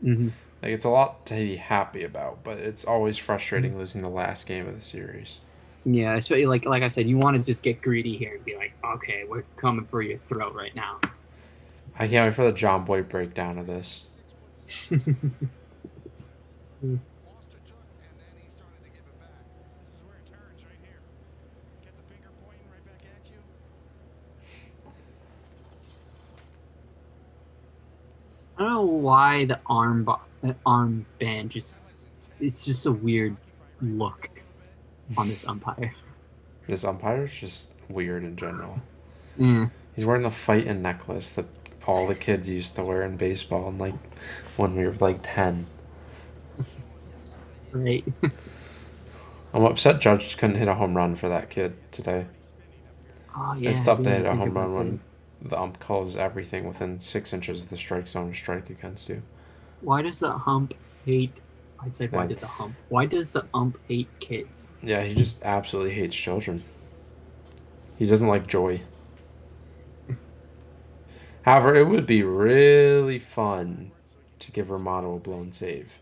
Hmm. Like, it's a lot to be happy about, but it's always frustrating losing the last game of the series. Yeah, especially like I said, you want to just get greedy here and be like, okay, we're coming for your throat right now. I can't wait for the John Boy breakdown of this. I don't know why the arm band just it's just a weird look on this umpire. This umpire's just weird in general. Yeah, He's wearing the fight and necklace that all the kids used to wear in baseball, and like when we were like 10. right. I'm upset Judge couldn't hit a home run for that kid today. Oh yeah, It's I tough didn't to even hit a think home about run that. when the ump calls everything within 6 inches of the strike zone to strike against you. Why does the hump hate? I said, why Yeah, did the hump? Why does the ump hate kids? yeah, he just absolutely hates children. He doesn't like joy. However, it would be really fun to give Romano a blown save.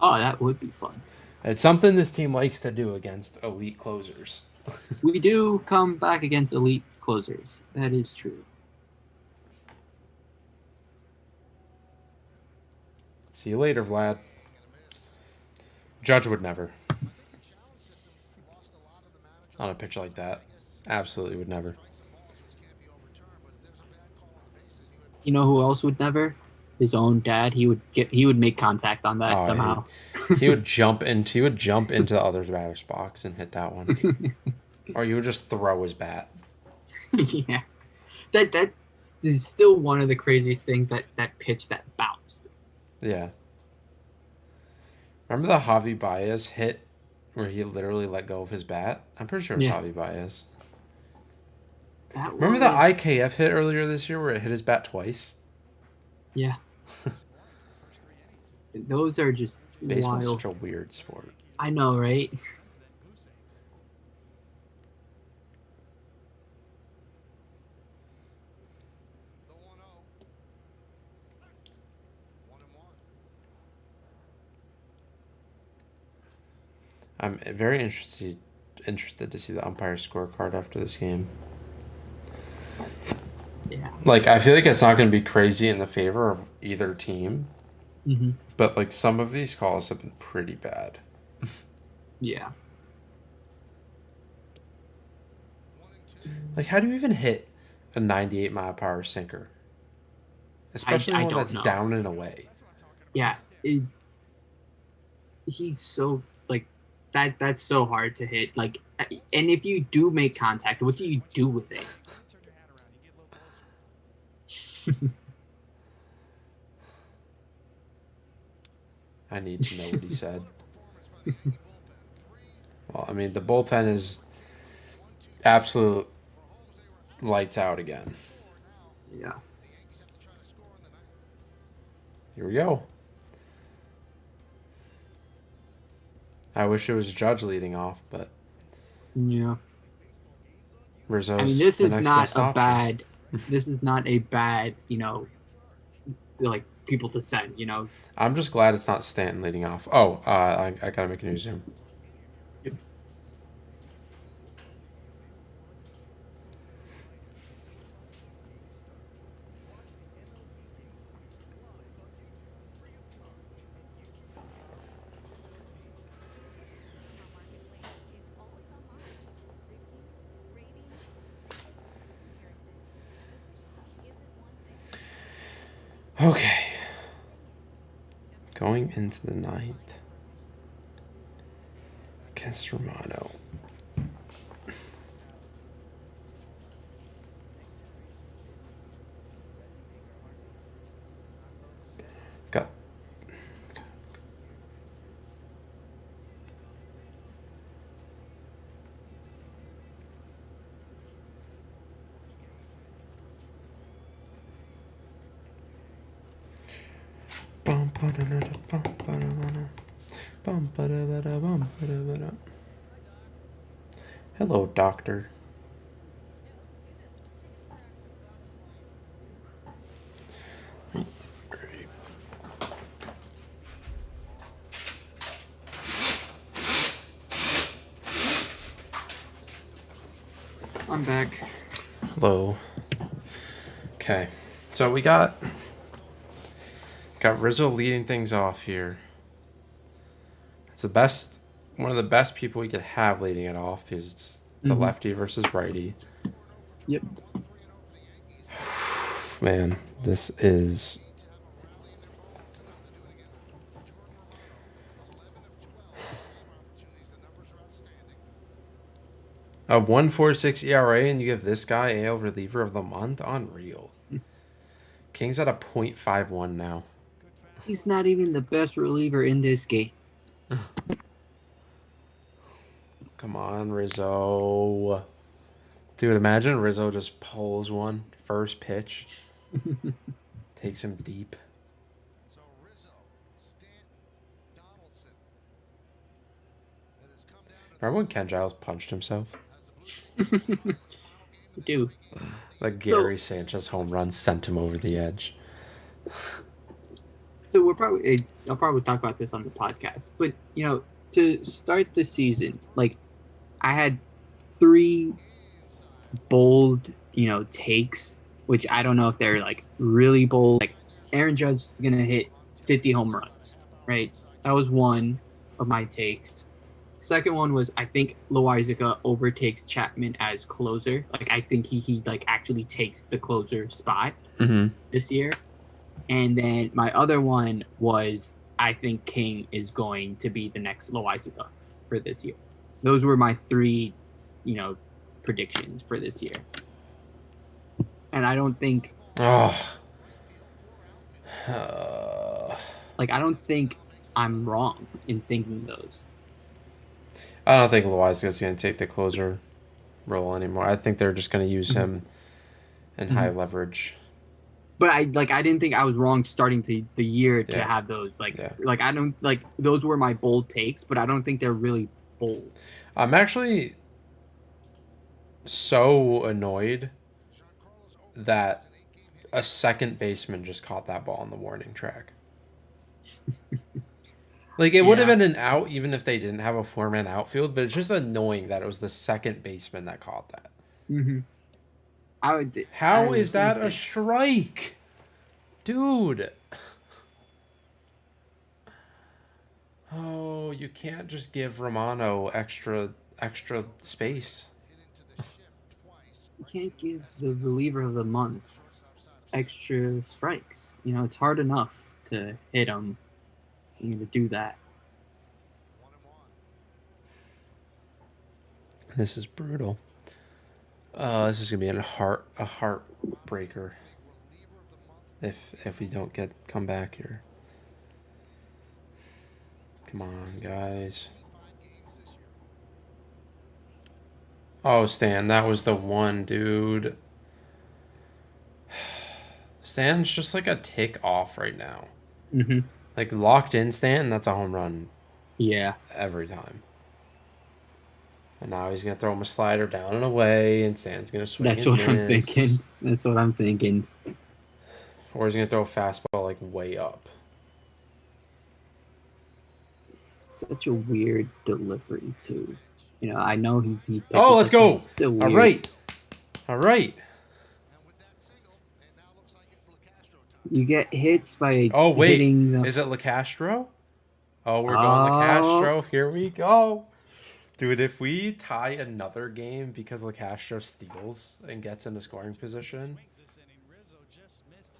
Oh, that would be fun. It's something this team likes to do against elite closers. We do come back against elite closers. That is true. See you later, Vlad. Judge would never. On a pitch like that. Absolutely would never. You know who else would never? His own dad. He would make contact on that Oh, somehow. he would jump into the other batter's box and hit that one. Or he would just throw his bat. Yeah, that is still one of the craziest things, that pitch that bounced. Yeah. Remember the Javi Baez hit where he literally let go of his bat? I'm pretty sure it was Yeah, Javi Baez. that Remember the was IKF hit earlier this year where it hit his bat twice? yeah. Those are just Baseball's wild. such a weird sport. I know, right? I'm very interested to see the umpire scorecard after this game. Yeah. Like, I feel like it's not going to be crazy in the favor of either team, Mm-hmm. but like some of these calls have been pretty bad. Yeah. Like, how do you even hit a 98-mile-per-hour sinker? Especially I one don't that's know. down and away. Yeah. He's so like that. That's so hard to hit. Like, and if you do make contact, what do you do with it? I need to know what he said. Well, I mean, the bullpen is absolute lights out again. Yeah. Here we go. I wish it was Judge leading off, but Yeah. Rizzo's I mean, this the is next not best a option. bad. This is not a bad. Like people to send. I'm just glad it's not Stanton leading off. Oh, I gotta make a new Zoom. Okay. Going into the ninth against Romano. Go. Hello, doctor. I'm back. Hello. Okay, so we got Rizzo leading things off here. It's one of the best people we could have leading it off because it's the lefty versus righty. Yep. Man, this is a 1.46 ERA, and you give this guy AL reliever of the month. Unreal. King's at a .51 now. He's not even the best reliever in this game. Come on, Rizzo. Dude, imagine Rizzo just pulls one first pitch. Takes him deep. Remember when Ken Giles punched himself? Dude. Like Gary Sanchez home run sent him over the edge. So I'll probably talk about this on the podcast, but to start the season, like I had 3 bold, takes, which I don't know if they're like really bold. Like Aaron Judge is gonna hit 50 home runs, right? That was one of my takes. Second one was I think Loizica overtakes Chapman as closer. Like I think he like actually takes the closer spot this year. And then my other one was I think King is going to be the next Loizica for this year. Those were my 3, predictions for this year. And I don't think Like I don't think I'm wrong in thinking those. I don't think Loiza's going to take the closer role anymore. I think they're just going to use Mhm. him in high Mhm. leverage. But I didn't think I was wrong starting the year to Yeah, have those yeah. I don't like those were my bold takes, but I don't think they're really bold. I'm actually so annoyed that a second baseman just caught that ball on the warning track. Like, it would have Yeah. been an out even if they didn't have a four-man outfield, but it's just annoying that it was the second baseman that caught that. Hmm. I How was is gonna that a say strike? Dude. Oh, you can't just give Romano extra space. you can't give the reliever of the month extra strikes. You know, it's hard enough to hit them. You know, to do that. This is brutal. This is gonna be a heartbreaker if we don't get come back here. Come on, guys. Oh, Stan, that was the one, dude. Stan's just like a tick off right now. Hmm. Like locked in Stan, that's a home run Yeah, every time. And now he's gonna throw him a slider down and away, and Stan's gonna swing that's and what I'm miss. thinking. That's what I'm thinking. Or he's gonna throw a fastball like way up. Such a weird delivery too. You know, I know he Oh, pitches let's like this. go. It's still All weird. right. All right. You get hits by Oh, wait. hitting the. Is it LeCastro? Oh, we're going Oh, LeCastro. Here we go. Dude, if we tie another game because LeCastro steals and gets in a scoring position.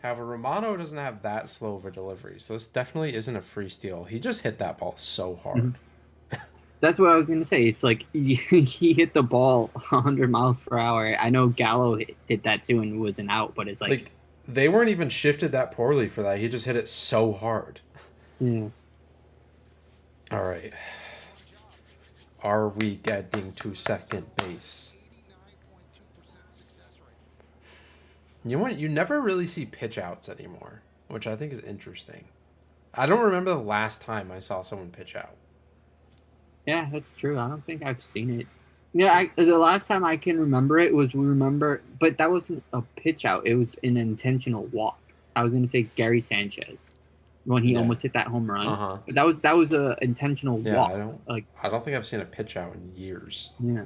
However, Romano doesn't have that slow of a delivery, so this definitely isn't a free steal. He just hit that ball so mhm. hard. That's what I was gonna say. It's like he hit the ball 100 miles per hour. I know Gallo did that too and was an out, but it's like, Like, they weren't even shifted that poorly for that. He just hit it so hard. yeah. All right. Are we getting to second base? You know what? You never really see pitch outs anymore, which I think is interesting. I don't remember the last time I saw someone pitch out. Yeah, that's true. I don't think I've seen it. Yeah, the last time I can remember it was we remember, but that wasn't a pitch out. It was an intentional walk. I was gonna say Gary Sanchez when he Yeah. almost hit that home run, Uh-huh. but that was a intentional Yeah, walk. Like, I don't think I've seen a pitch out in years. yeah,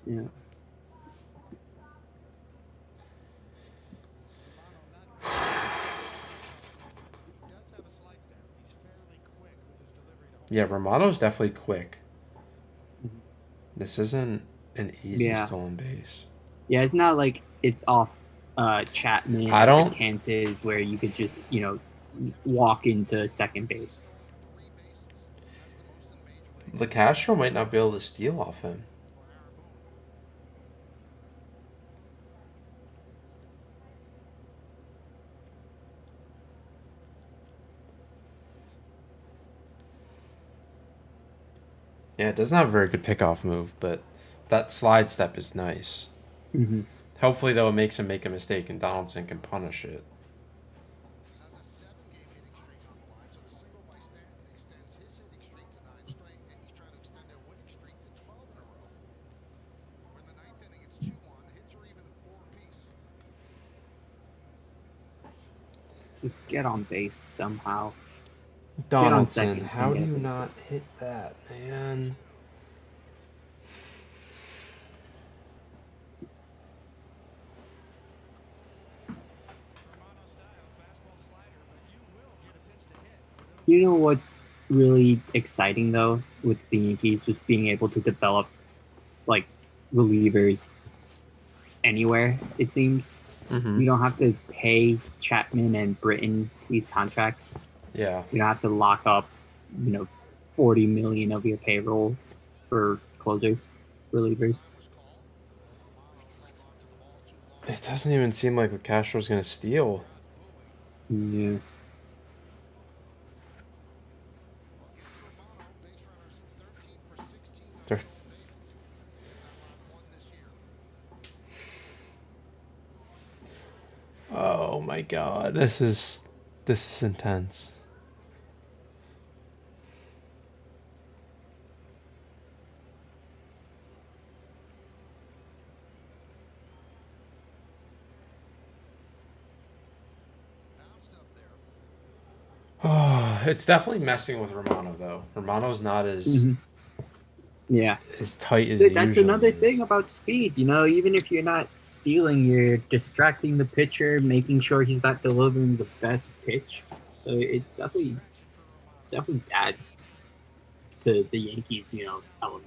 yeah. Yeah, Romano's definitely quick. This isn't an easy Yeah. stolen base. Yeah, it's not like it's off Chapman I or don't Betances where you could just, walk into second base. the Castro might not be able to steal off him. Yeah, it doesn't have a very good pickoff move, but that slide step is nice. Hmm. Hopefully, though, it makes him make a mistake and Donaldson can punish it. Just get on base somehow. Get on Donaldson, second and how do get a you base not hit. hit that, man? You know what's really exciting though with the Yankees just being able to develop like relievers anywhere, it seems. Mm-hmm. You don't have to pay Chapman and Britton these contracts. Yeah. You don't have to lock up, 40 million of your payroll for closers, relievers. It doesn't even seem like the Castro's going to steal. Yeah. Oh my god, this is intense. Oh, it's definitely messing with Romano though. Romano's not Hmm. Yeah. as tight as he That's usually another thing is. about speed. Even if you're not stealing, you're distracting the pitcher, making sure he's not delivering the best pitch. So it's definitely adds to the Yankees, element.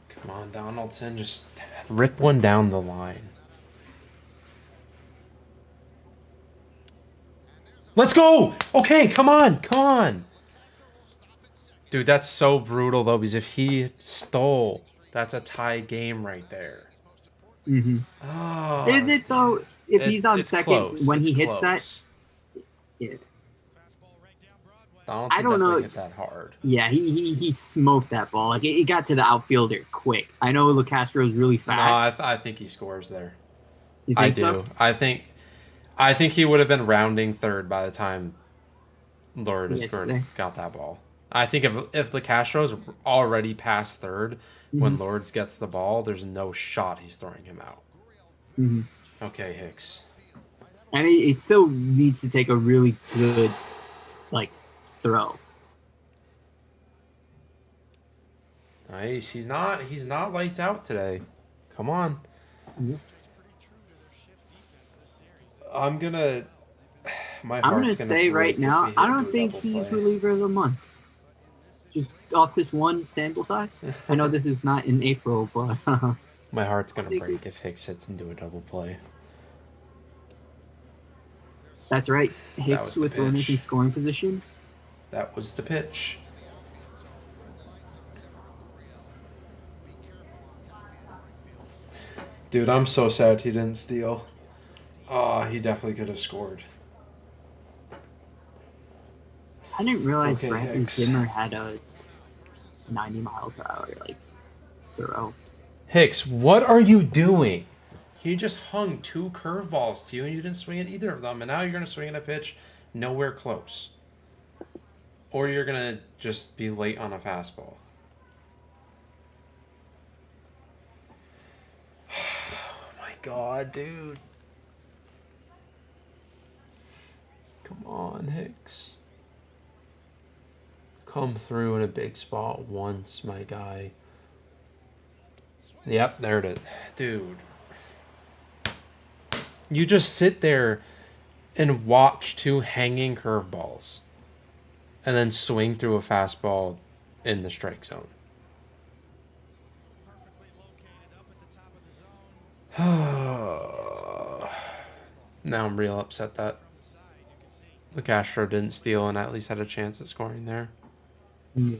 Come on, Donaldson, just rip one down the line. Let's go! Okay, come on, come on. Dude, that's so brutal though, because if he stole, that's a tie game right there. Hmm. Is Oh, it though? If he's on it's second close. when It's he hits that, close. yeah, I Donaldson don't definitely know. hit that hard. Yeah, he smoked that ball. Like it got to the outfielder quick. I know LeCastro is really No, fast. I think he scores there. You I think so? do. I think he would have been rounding third by the time Yeah, Lourdes it's there. got that ball. I think if the Castro's already past third Hmm. when Lourdes gets the ball, there's no shot he's throwing him out. Hmm. Okay, Hicks. And it still needs to take a really good like throw. Nice. He's not lights out today. Come on. Yeah. I'm gonna my I'm gonna heart's gonna say right break if now, we I do don't a think double he's play. reliever of the month. Just off this one sample size. I know this is not in April, but My heart's I gonna think break if Hicks hits into a double play. that's right. That Hicks was the with runners in pitch. scoring position. That was the pitch. Dude, I'm so sad he didn't steal. Oh, he definitely could have scored. I didn't realize Okay, Branson Hicks. Zimmer had a 90-mile-per-hour like throw. Hicks, what are you doing? He just hung two curveballs to you and you didn't swing at either of them. And now you're going to swing at a pitch nowhere close. Or you're going to just be late on a fastball. Oh my god, dude. Come on, Hicks. Come through in a big spot once, my guy. Yep, there it is. Dude. You just sit there and watch two hanging curveballs and then swing through a fastball in the strike zone. Now I'm real upset that the Castro didn't steal and at least had a chance at scoring there. Yeah.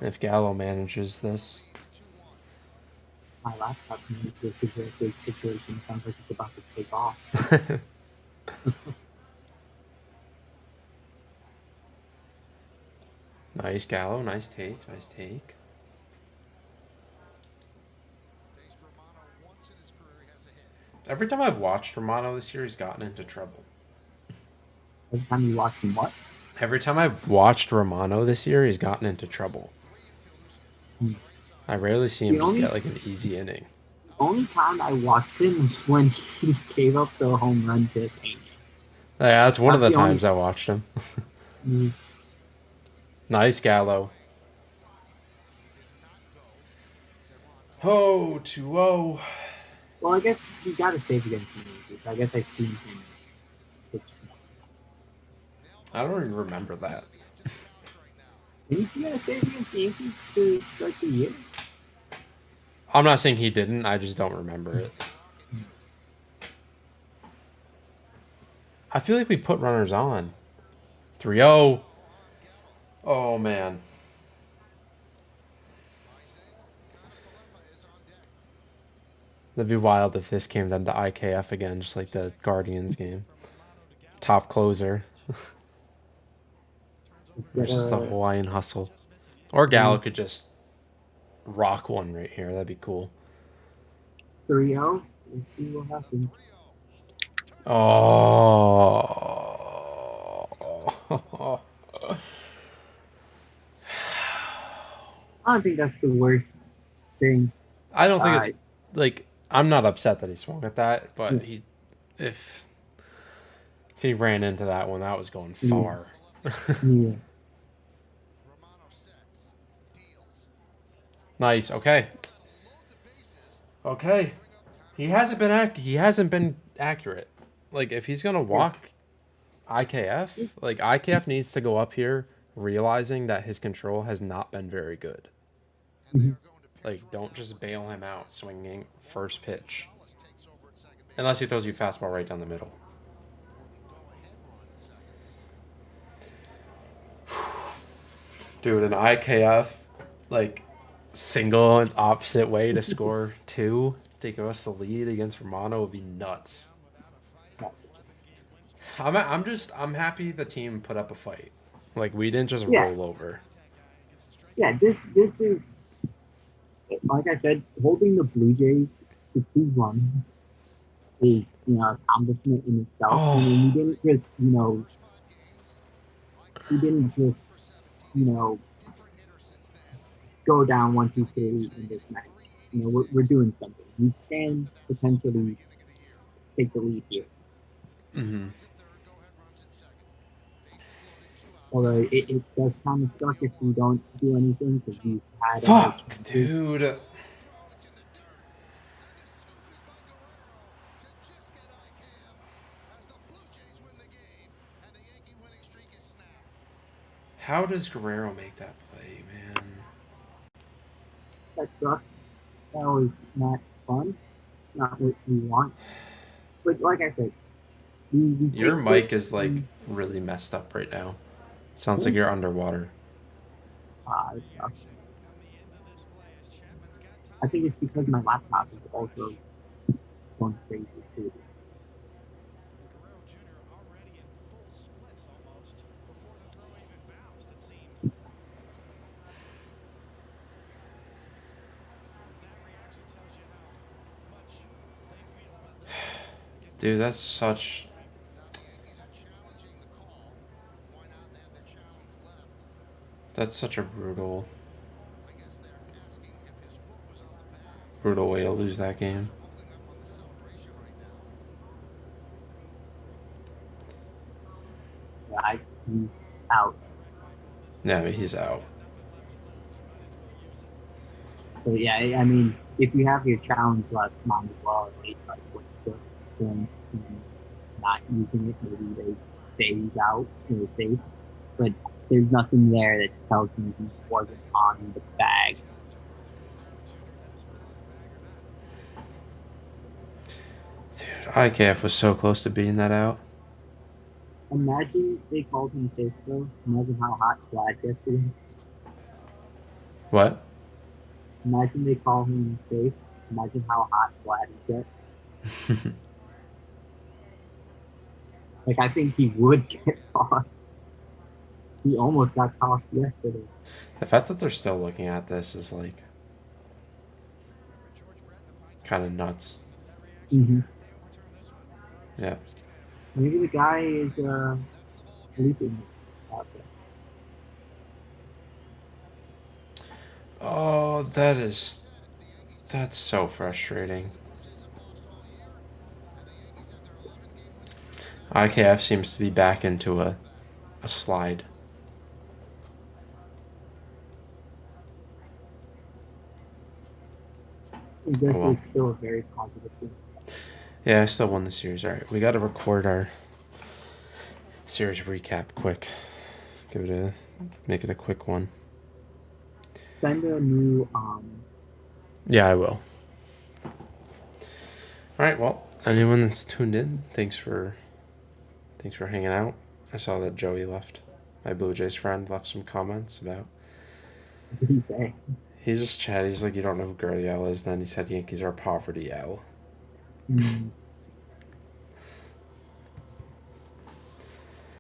If Gallo manages this. My laptop in this is a big situation. Sounds like it's about to take off. Nice, Gallo. Nice take. Nice take. Every time I've watched Romano this year, he's gotten into trouble. Every time you watch him, what? Every time I've watched Romano this year, he's gotten into trouble. I rarely see him The just only get like an easy inning. only time I watched him was when he gave up the home run to Pena. Yeah, that's one of That's the the only- times I watched him. Mm. Nice, Gallo. Oh, 2-0. Well, I guess he got a save against the Yankees. I guess I've seen him pitch. I don't even remember that. Didn't he get a save against the Yankees to start the year? I'm not saying he didn't. I just don't remember it. I feel like we put runners on. 3-0. Oh, man. That'd be wild if this came down to IKF again, just like the Guardians game. top closer Get versus the a Hawaiian hustle. Or Gallo three could just rock one right here. That'd be cool. 3-0. Let's see what happens. Oh. I don't think that's the worst thing. I don't think Uh, it's like I'm not upset that he swung at that, yeah, but if if he ran into that one, that was going yeah, far. yeah. Nice. Okay. Okay. He hasn't been accurate. Like if he's gonna Yeah. walk IKF, like IKF needs to go up here realizing that his control has not been very good. Mhm. Like don't just bail him out swinging first pitch. Unless he throws you fastball right down the middle. Dude, an IKF like single and opposite way to score two to give us the lead against Romano would be nuts. I'm happy the team put up a fight. Like we didn't just Yeah, roll over. yeah. This is like I said, holding the Blue Jays to 2 runs is accomplishment in itself. I mean, Oh, he didn't just you know go down 1, 2, 3 in this match. We're doing something. We can potentially take the lead here. mm-hmm. Although it does kind of suck if we don't do anything because we've had our Fuck, chances. dude. How does Guerrero make that play, man? That sucks. That was not fun. It's not what we want. But like I said, we Your take it. mic is like And, really messed up right now. Sounds like yeah, you're underwater. it sucks. I think it's because my laptop is also going crazy too. Dude, that's such a brutal way to lose that game. Yeah, he's out. No, he's out. So yeah, I mean, if you have your challenge left, might as well at least like what's the point in not using it? Maybe they say he's out or safe, but there's nothing there that tells me he wasn't on the bag. Dude, IKF was so close to beating that out. Imagine they called him safe though. Imagine how hot Vlad gets it. What? Imagine they call him safe. Imagine how hot Vlad gets. Like I think he would get tossed. He almost got tossed yesterday. The fact that they're still looking at this is like kind of nuts. Mm-hmm. Yeah. Maybe the guy is sleeping out there. Oh, that's so frustrating. IKF seems to be back into a slide. I guess Oh well. it's still a very positive thing. Yeah, I still won the series. All right, we got to record our series recap quick. Make it a quick one. Send a new Yeah, I will. All right. Well, anyone that's tuned in, thanks for hanging out. I saw that Joey left. My Blue Jays friend left some comments about. what did he say? He just chatted. He's like, "You don't know who Gurriel is." Then he said, "Yankees are poverty L." Mm.